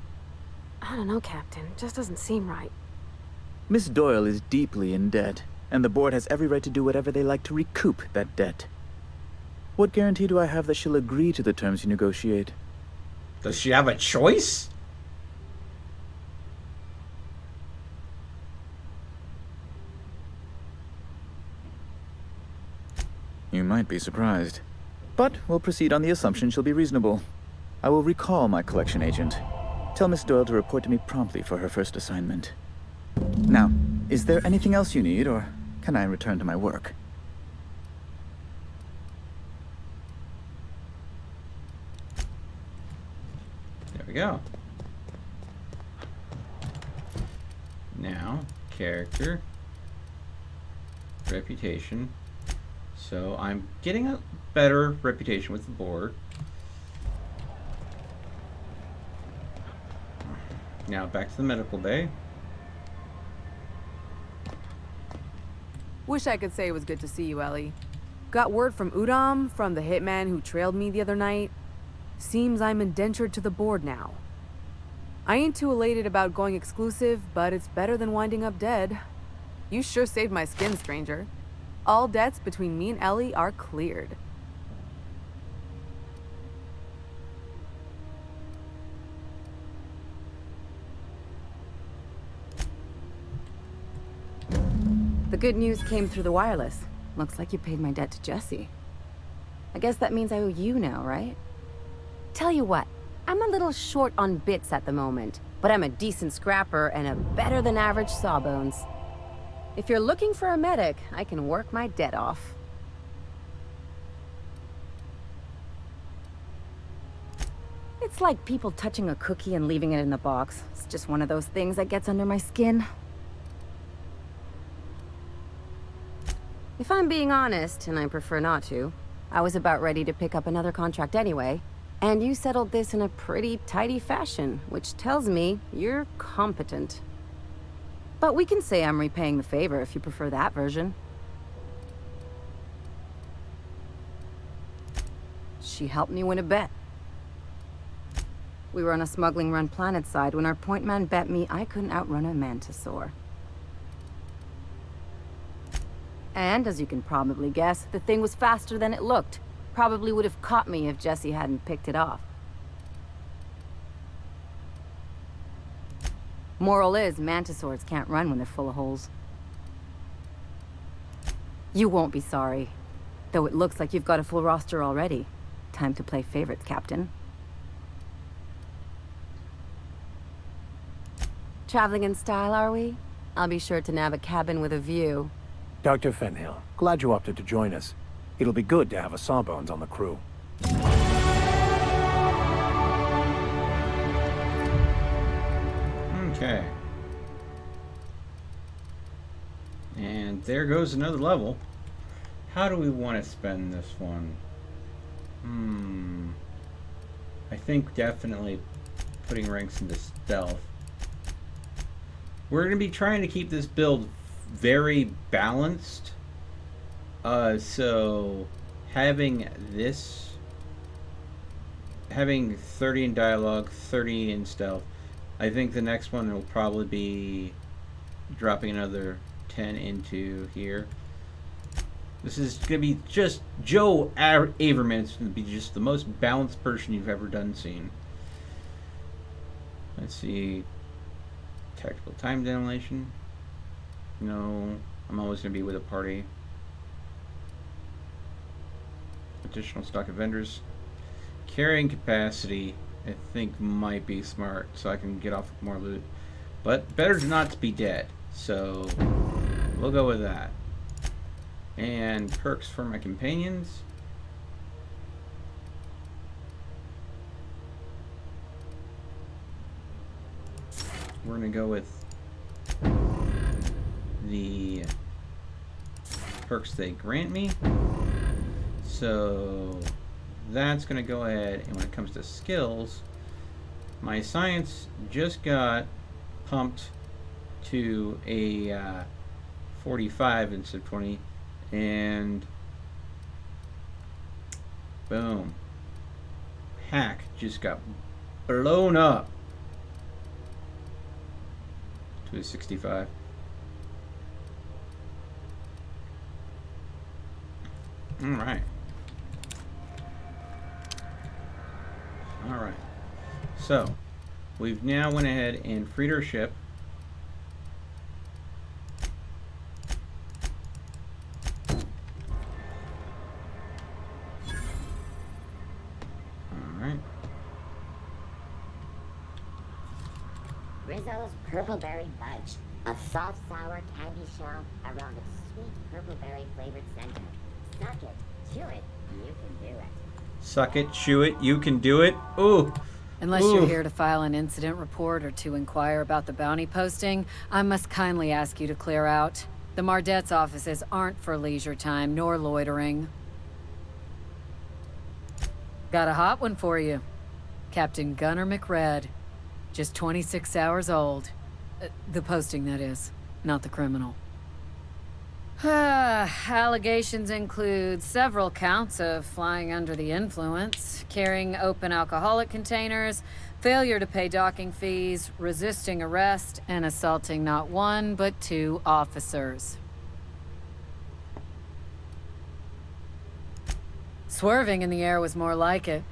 S3: I don't know, Captain. It just doesn't seem right.
S11: Miss Doyle is deeply in debt, and the board has every right to do whatever they like to recoup that debt. What guarantee do I have that she'll agree to the terms you negotiate?
S1: Does she have a choice?
S11: You might be surprised. But we'll proceed on the assumption she'll be reasonable. I will recall my collection agent. Tell Miss Doyle to report to me promptly for her first assignment. Now, is there anything else you need, or can I return to my work?
S1: There we go. Now, character, reputation. So I'm getting a better reputation with the board. Now back to the medical bay.
S23: Wish I could say it was good to see you, Ellie. Got word from Udom, from the hitman who trailed me the other night. Seems I'm indentured to the board now. I ain't too elated about going exclusive, but it's better than winding up dead. You sure saved my skin, stranger. All debts between me and Ellie are cleared.
S10: good news came through the wireless. Looks like you paid my debt to Jesse. I guess that means I owe you now, right?
S3: Tell you what, I'm a little short on bits at the moment, but I'm a decent scrapper and a better-than-average sawbones. If you're looking for a medic, I can work my debt off. It's like people touching a cookie and leaving it in the box. It's just one of those things that gets under my skin. If I'm being honest, and I prefer not to, I was about ready to pick up another contract anyway, and you settled this in a pretty tidy fashion, which tells me you're competent. But we can say I'm repaying the favor if you prefer that version. She helped me win a bet. We were on a smuggling run planet side when our point man bet me I couldn't outrun a mantisaur. And, as you can probably guess, the thing was faster than it looked. Probably would have caught me if Jesse hadn't picked it off. Moral is, mantisaurs can't run when they're full of holes. You won't be sorry. Though it looks like you've got a full roster already. Time to play favorites, Captain. Traveling in style, are we? I'll be sure to nab a cabin with a view.
S5: Dr. Fenhill, glad you opted to join us. It'll be good to have a Sawbones on the crew.
S1: Okay. And there goes another level. How do we want to spend this one? I think definitely putting ranks into stealth. We're going to be trying to keep this build very balanced. So having 30 in dialogue, 30 in stealth. I think the next one will probably be dropping another 10 into here. This is going to be just Joe Averman's going to be just the most balanced person you've ever seen. Let's see. Tactical time dilation. No, I'm always going to be with a party. Additional stock of vendors. Carrying capacity, I think, might be smart, so I can get off with more loot. But better not to be dead, so we'll go with that. And perks for my companions. We're going to go with the perks they grant me. So that's going to go ahead, and when it comes to skills, my science just got pumped to a 45 instead of 20, and boom, hack just got blown up to a 65. Alright. Alright. So, we've now went ahead and freed our ship. Alright.
S14: Rizzo's Purpleberry Budge. A soft, sour candy shell around a sweet purpleberry flavored center. Suck it, chew it, you can do it.
S1: Suck it, chew it, you can do it. Ooh.
S21: Unless
S1: Ooh.
S21: you're here to file an incident report or to inquire about the bounty posting, I must kindly ask you to clear out. The Mardet's offices aren't for leisure time nor loitering. Got a hot one for you. Captain Gunnar McRed. Just 26 hours old. The posting, that is, not the criminal. Allegations include several counts of flying under the influence, carrying open alcoholic containers, failure to pay docking fees, resisting arrest, and assaulting not one but 2 officers. Swerving in the air was more like it.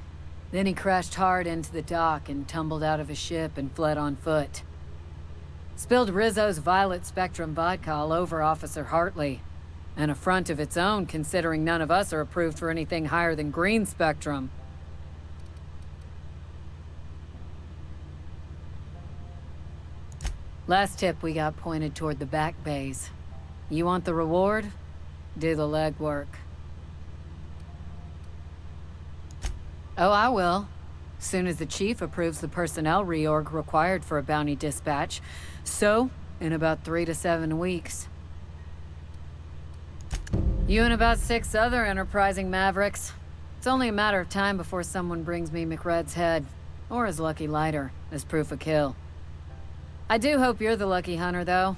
S21: Then he crashed hard into the dock and tumbled out of his ship and fled on foot. Spilled Rizzo's Violet Spectrum vodka all over Officer Hartley. An affront of its own, considering none of us are approved for anything higher than green spectrum. Last tip we got pointed toward the back bays. You want the reward? Do the legwork. Oh, I will. Soon as the chief approves the personnel reorg required for a bounty dispatch. So, in about 3 to 7 weeks. You and about 6 other enterprising mavericks. It's only a matter of time before someone brings me McRed's head, or his lucky lighter, as proof of kill. I do hope you're the lucky hunter, though.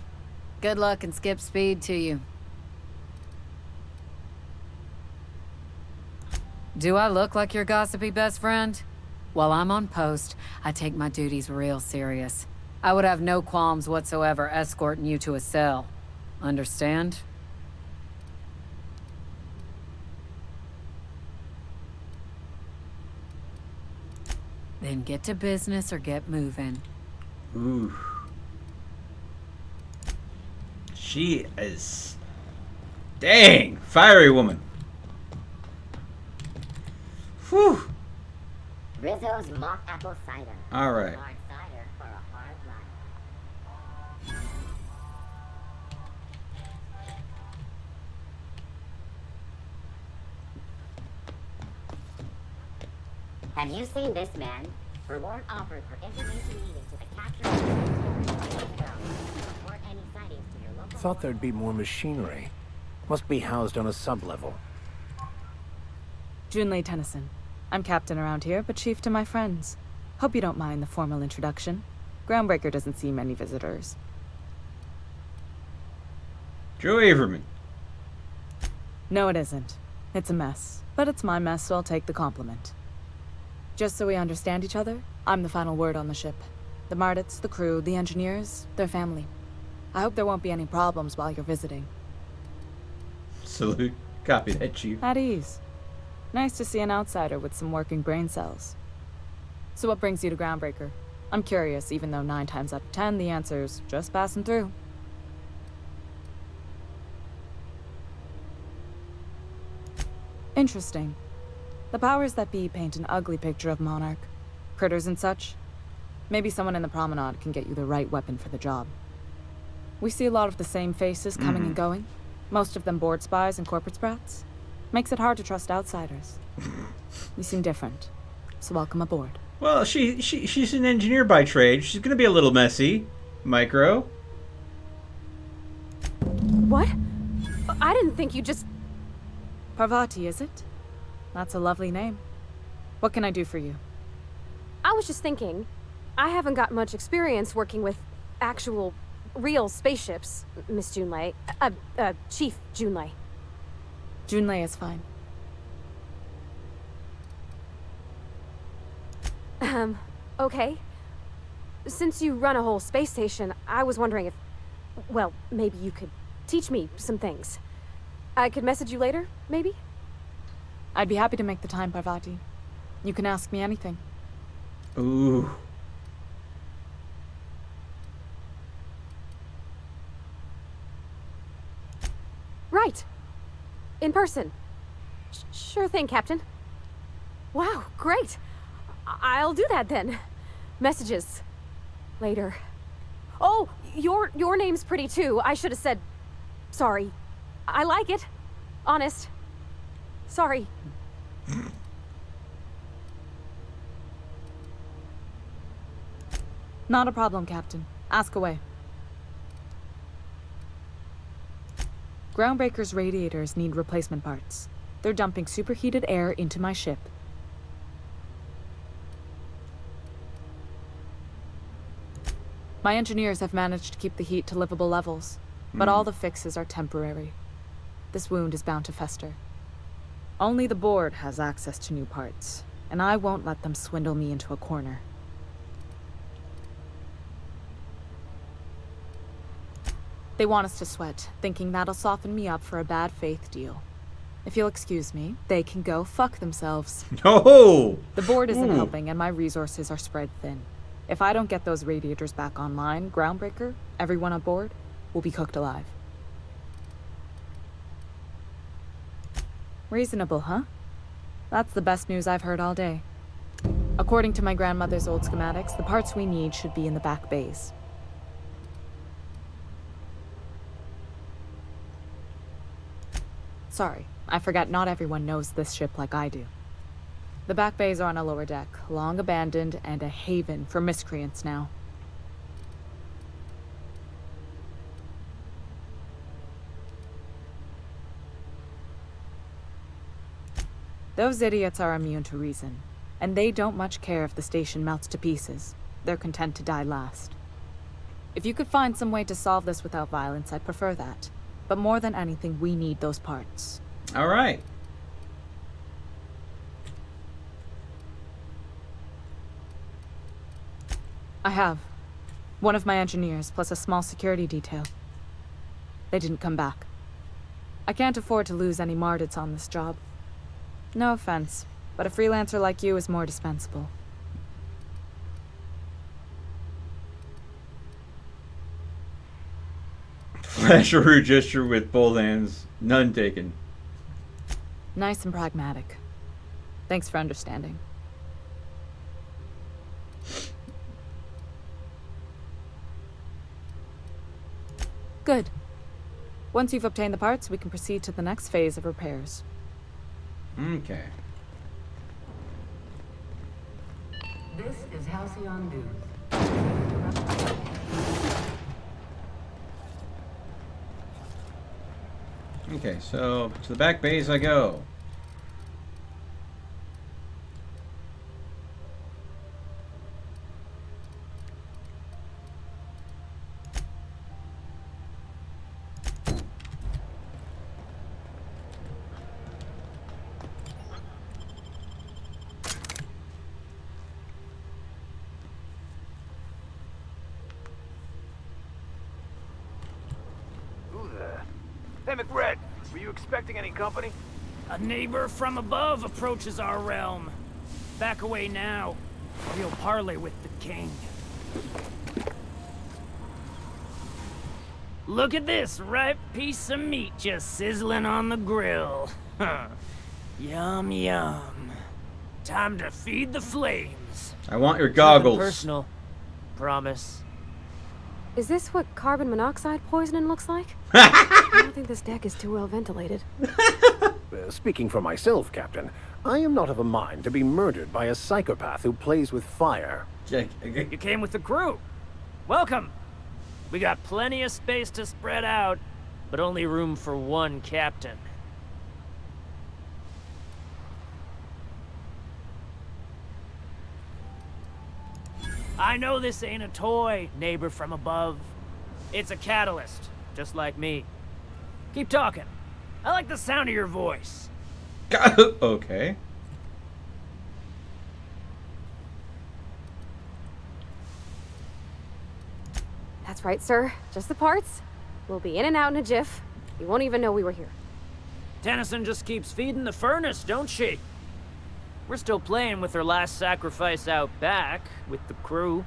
S21: Good luck and skip speed to you. Do I look like your gossipy best friend? While I'm on post, I take my duties real serious. I would have no qualms whatsoever escorting you to a cell. Understand? Then get to business or get moving.
S1: Ooh. She is... Dang! Fiery woman. Whew.
S14: Rizzo's mock apple cider.
S1: All right.
S14: Hard cider for a hard life. Have you seen this man? Reward offered for information needed to the capture of report any sightings to your local...
S5: Thought there'd be more machinery. Must be housed on a sub-level.
S23: Junlei Tennyson. I'm captain around here, but chief to my friends. Hope you don't mind the formal introduction. Groundbreaker doesn't see many visitors.
S1: Joe Averman.
S23: No, it isn't. It's a mess. But it's my mess, so I'll take the compliment. Just so we understand each other, I'm the final word on the ship. The Mardits, the crew, the engineers, their family. I hope there won't be any problems while you're visiting.
S1: Salute. Copy that, Chief.
S23: At ease. Nice to see an outsider with some working brain cells. So what brings you to Groundbreaker? I'm curious, even though 9 times out of 10 the answer's just passing through. Interesting. The powers that be paint an ugly picture of Monarch. Critters and such. Maybe someone in the promenade can get you the right weapon for the job. We see a lot of the same faces coming and going. Most of them board spies and corporate sprats. Makes it hard to trust outsiders. You seem different, so welcome aboard.
S1: Well, she's an engineer by trade. She's gonna be a little messy. Micro.
S3: What? I didn't think you just...
S23: Parvati, is it? That's a lovely name. What can I do for you?
S3: I was just thinking, I haven't got much experience working with actual, real spaceships, Miss Junlei. Chief Junlei.
S23: Junlei is fine.
S3: Okay. Since you run a whole space station, I was wondering if... Well, maybe you could teach me some things. I could message you later, maybe?
S23: I'd be happy to make the time, Parvati. You can ask me anything.
S1: Ooh.
S3: Right. In person. Sure thing, Captain. Wow, great. I'll do that then. Messages. Later. Oh, your name's pretty too. I should have said... Sorry. I like it. Honest. Sorry.
S23: Not a problem, Captain. Ask away. Groundbreaker's radiators need replacement parts. They're dumping superheated air into my ship. My engineers have managed to keep the heat to livable levels, but all the fixes are temporary. This wound is bound to fester. Only the board has access to new parts, and I won't let them swindle me into a corner. They want us to sweat, thinking that'll soften me up for a bad faith deal. If you'll excuse me, they can go fuck themselves.
S1: No!
S23: The board isn't
S1: Ooh.
S23: helping, and my resources are spread thin.
S2: If I don't get those radiators back online, Groundbreaker, everyone on board, will be cooked alive. Reasonable, huh? That's the best news I've heard all day. According to my grandmother's old schematics, the parts we need should be in the back bays. Sorry, I forgot not everyone knows this ship like I do. The back bays are on a lower deck, long abandoned and a haven for miscreants now. Those idiots are immune to reason, and they don't much care if the station melts to pieces. They're content to die last. If you could find some way to solve this without violence, I'd prefer that. But more than anything, we need those parts.
S1: All right.
S2: I have. One of my engineers, plus a small security detail. They didn't come back. I can't afford to lose any Mardits on this job. No offense, but a freelancer like you is more dispensable.
S1: Flash a rude gesture with both hands. None taken.
S2: Nice and pragmatic. Thanks for understanding. Good. Once you've obtained the parts, we can proceed to the next phase of repairs.
S1: Okay.
S22: This is Halcyon News.
S1: Okay, so to the back bays I go.
S12: Hey, McRed, were you expecting any company?
S15: A neighbor from above approaches our realm. Back away now. We'll parley with the king. Look at this ripe piece of meat just sizzling on the grill. Yum, yum. Time to feed the flames.
S1: I want your goggles.
S15: Nothing personal. Promise.
S3: Is this what carbon monoxide poisoning looks like? I don't think this deck is too well ventilated.
S5: Speaking for myself, Captain, I am not of a mind to be murdered by a psychopath who plays with fire.
S15: You came with the crew. Welcome. We got plenty of space to spread out, but only room for one captain. I know this ain't a toy, neighbor from above. It's a catalyst, just like me. Keep talking. I like the sound of your voice.
S1: Okay.
S3: That's right, sir. Just the parts. We'll be in and out in a jiff. You won't even know we were here.
S15: Tennyson just keeps feeding the furnace, don't she? We're still playing with her last sacrifice out back, with the crew.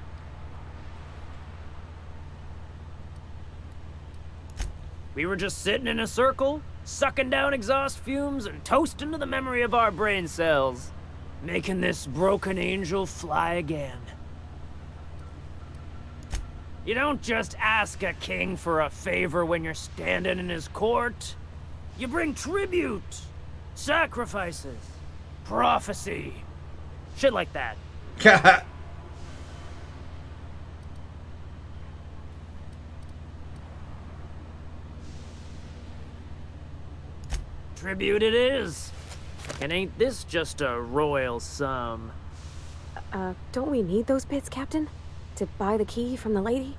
S15: We were just sitting in a circle, sucking down exhaust fumes and toasting to the memory of our brain cells, making this broken angel fly again. You don't just ask a king for a favor when you're standing in his court. You bring tribute, sacrifices, prophecy, shit like that. Tribute it is. And ain't this just a royal sum?
S3: Don't we need those bits, Captain? To buy the key from the lady?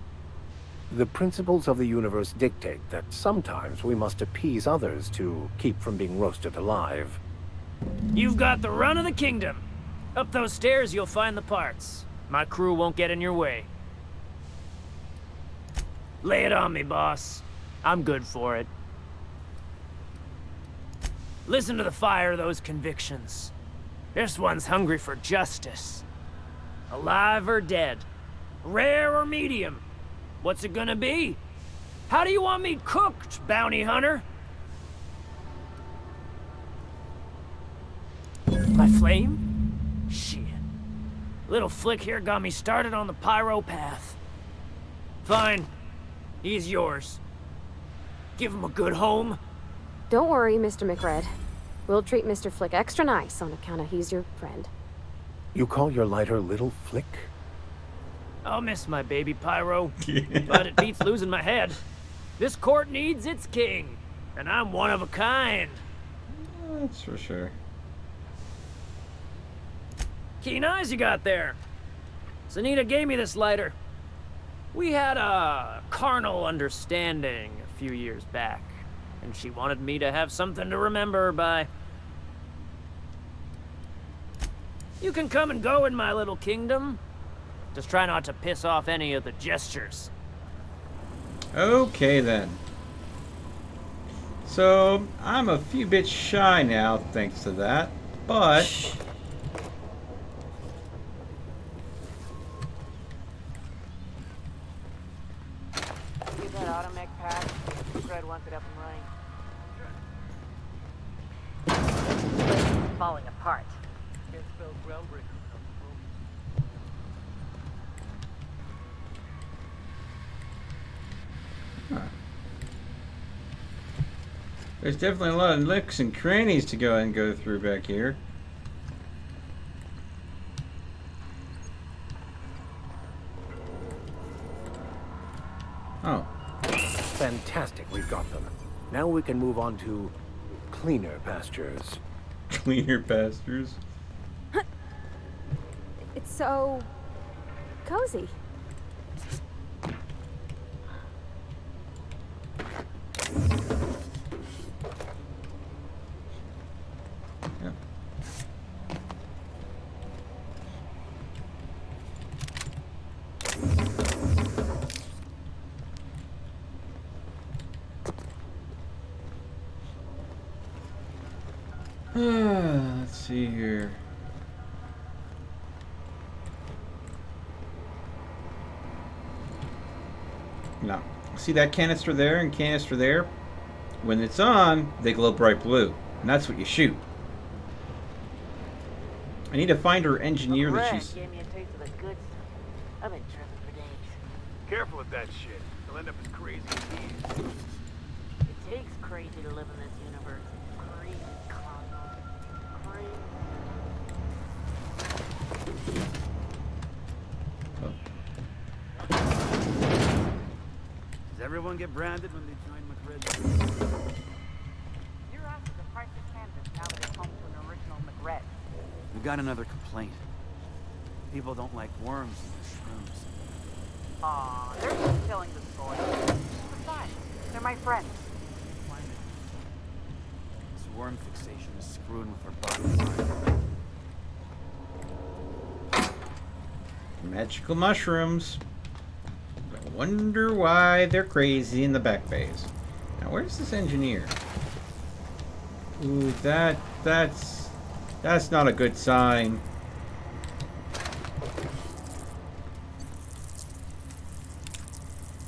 S5: The principles of the universe dictate that sometimes we must appease others to keep from being roasted alive.
S15: You've got the run of the kingdom. Up those stairs, you'll find the parts. My crew won't get in your way. Lay it on me, boss. I'm good for it. Listen to the fire of those convictions. This one's hungry for justice. Alive or dead, Rare or medium? What's it gonna be? How do you want me cooked, bounty hunter? My flame? Shit. Little Flick here got me started on the pyro path. Fine. He's yours. Give him a good home.
S3: Don't worry, Mr. McRed. We'll treat Mr. Flick extra nice on account of he's your friend.
S5: You call your lighter Little Flick?
S15: I'll miss my baby pyro, but it beats losing my head. This court needs its king, and I'm one of a kind.
S1: That's for sure.
S15: Keen eyes you got there. Sanita gave me this lighter. We had a carnal understanding a few years back, and she wanted me to have something to remember her by. You can come and go in my little kingdom. Just try not to piss off any of the gestures.
S1: Okay then. So, I'm a few bits shy now thanks to that, but...
S13: Get that automech pad. Fred wants it up and running.
S14: This place is falling apart.
S13: Can't spell groundbreaker.
S1: There's definitely a lot of nooks and crannies to go through back here. Oh.
S5: Fantastic, we've got them. Now we can move on to cleaner pastures.
S1: Cleaner pastures?
S3: It's so... cozy.
S1: Let's see here. No. See that canister there and canister there? When it's on, they glow bright blue. And that's what you shoot. I need to find her engineer that she's...
S13: Gave me a taste of the good stuff. I've been tripping for days.
S12: Careful with that shit. You'll end up as crazy as he is.
S13: It takes crazy to live in this universe. Crazy, Cosmo. Crazy.
S20: Does everyone get branded when they join McRed?
S13: Your ass is a priceless canvas now that it's home to an original McRed.
S20: We got another complaint. People don't like worms and shrooms.
S13: Aw, they're just telling the story. Besides, they're my friends.
S20: This worm fixation is screwing with our bottom line.
S1: Magical mushrooms. I wonder why they're crazy in the back phase. Now, where's this engineer? Ooh, that's not a good sign.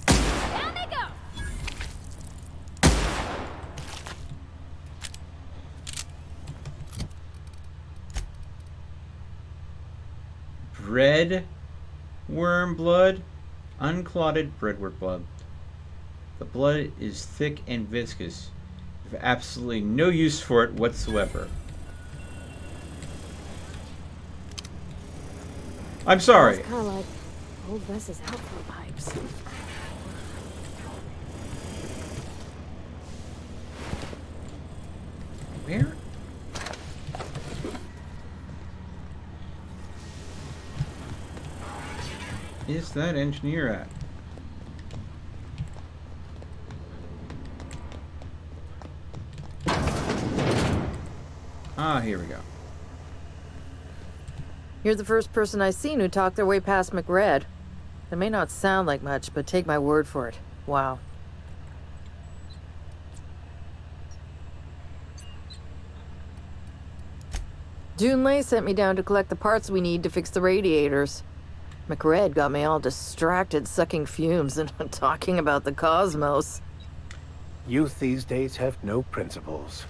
S4: Down they go!
S1: Bread worm blood, unclotted breadworm blood. The blood is thick and viscous. You have absolutely no use for it whatsoever. I'm sorry.
S3: It's kind of like old Wes's outflow pipes.
S1: Where? Is that engineer at? Ah, here we go.
S17: You're the first person I've seen who talked their way past McRed. It may not sound like much, but take my word for it. Wow. Junlei sent me down to collect the parts we need to fix the radiators. McRed got me all distracted sucking fumes and talking about the cosmos.
S5: Youth these days have no principles.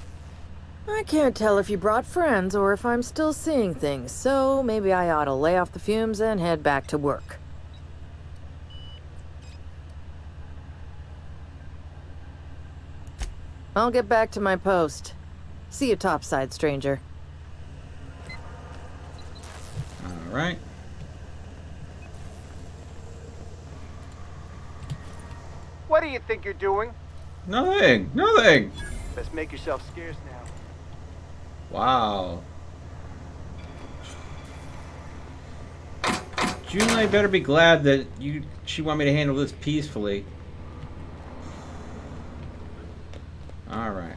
S17: I can't tell if you brought friends or if I'm still seeing things, so maybe I ought to lay off the fumes and head back to work. I'll get back to my post. See you topside, stranger.
S1: All right.
S20: What do you think you're doing?
S1: Nothing. Nothing.
S20: Best make yourself scarce now.
S1: Wow. Junlei better be glad that she want me to handle this peacefully. All right.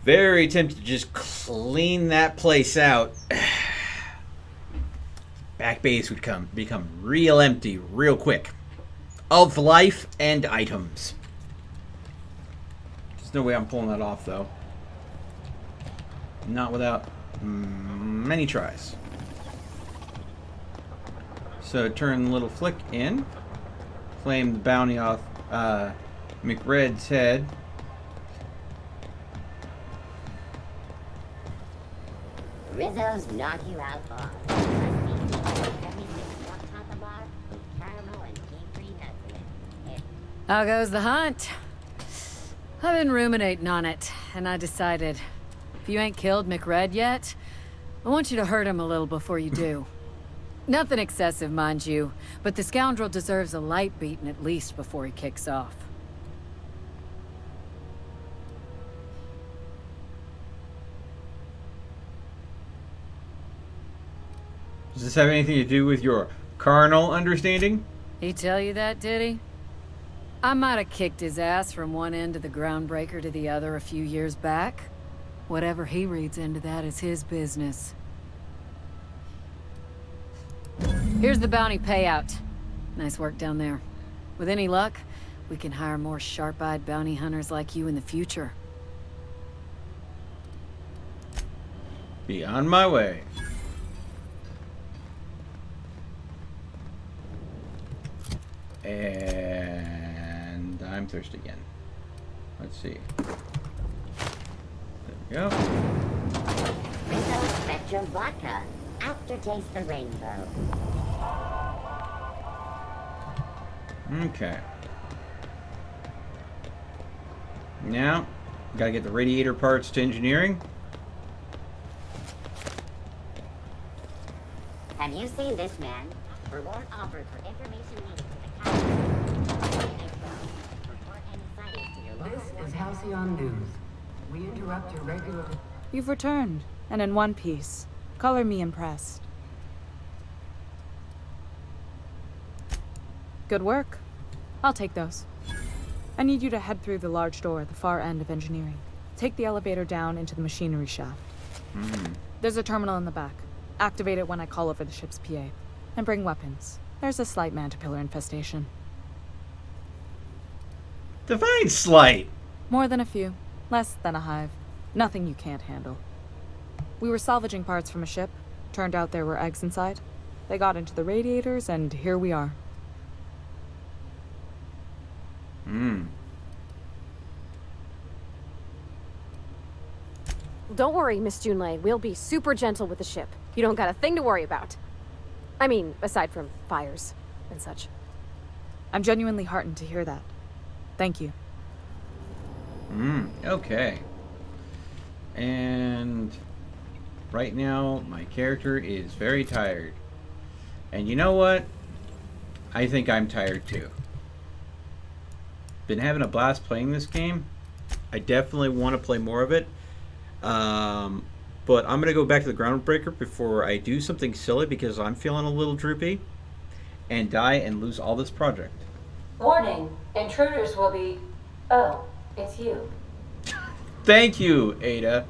S1: Very tempted to just clean that place out. Back base would become real empty real quick. Of life and items. There's no way I'm pulling that off though. Not without many tries. So turn the little flick in. Claim the bounty off McRed's head.
S14: Rizzo's knock you out bar.
S21: How goes the hunt? I've been ruminating on it, and I decided, if you ain't killed McRed yet, I want you to hurt him a little before you do. Nothing excessive, mind you, but the scoundrel deserves a light beating at least before he kicks off.
S1: Does this have anything to do with your carnal understanding?
S21: He tell you that, did he? I might have kicked his ass from one end of the groundbreaker to the other a few years back. Whatever he reads into that is his business. Here's the bounty payout. Nice work down there. With any luck, we can hire more sharp-eyed bounty hunters like you in the future.
S1: Be on my way. And I'm thirsty again. Let's see. There we go.
S14: Rizzo Spectrum Vodka. Aftertaste the rainbow.
S1: Okay. Now, gotta get the radiator parts to engineering.
S14: Have you seen this man? Reward offered for information needed to the captain. Report any sightings to your local
S22: This is Halcyon News. We interrupt your regular...
S2: You've returned, and in one piece. Color me impressed. Good work. I'll take those. I need you to head through the large door at the far end of engineering. Take the elevator down into the machinery shaft. There's a terminal in the back. Activate it when I call over the ship's PA. And bring weapons. There's a slight mantipillar infestation.
S1: Define slight.
S2: More than a few. Less than a hive. Nothing you can't handle. We were salvaging parts from a ship. Turned out there were eggs inside. They got into the radiators, and here we are.
S3: Don't worry, Miss Junlei. We'll be super gentle with the ship. You don't got a thing to worry about. I mean, aside from fires and such.
S2: I'm genuinely heartened to hear that. Thank you.
S1: Okay. And right now, my character is very tired. And you know what? I think I'm tired too. Been having a blast playing this game. I definitely want to play more of it. But I'm going to go back to the groundbreaker before I do something silly because I'm feeling a little droopy and die and lose all this project.
S22: Warning, intruders will be... Oh, it's you.
S1: Thank you, Ada.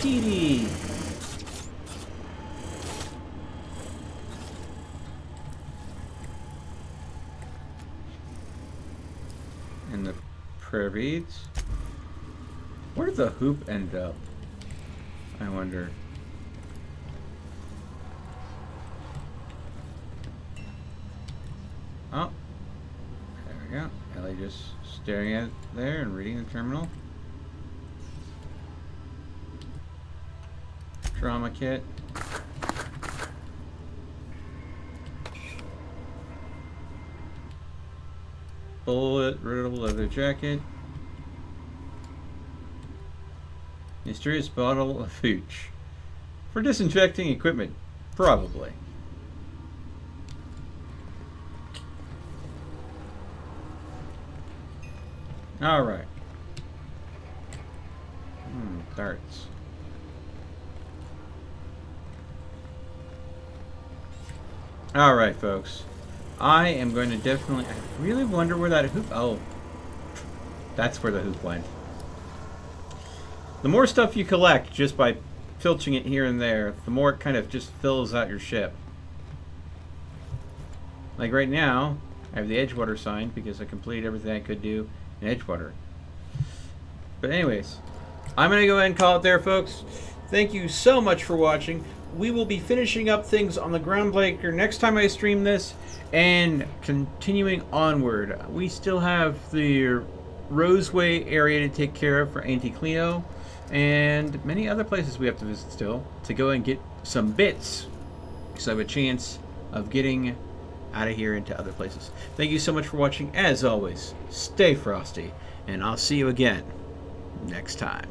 S1: Nefertiti. And the Prairieds. Where did the hoop end up? I wonder. Oh, there we go. Ellie just staring at it there and reading the terminal. Trauma kit. Bullet riddle leather jacket. Mysterious bottle of hooch. For disinfecting equipment. Probably. Alright. Darts. Alright, folks. I am going to definitely... I really wonder where that hoop... Oh. That's where the hoop went. The more stuff you collect just by filching it here and there, the more it kind of just fills out your ship. Like right now, I have the Edgewater sign because I completed everything I could do in Edgewater. But anyways, I'm going to go ahead and call it there, folks. Thank you so much for watching. We will be finishing up things on the Groundbreaker next time I stream this and continuing onward. We still have the Roseway area to take care of for Auntie Cleo and many other places we have to visit still to go and get some bits so I have a chance of getting out of here into other places. Thank you so much for watching. As always, stay frosty, and I'll see you again next time.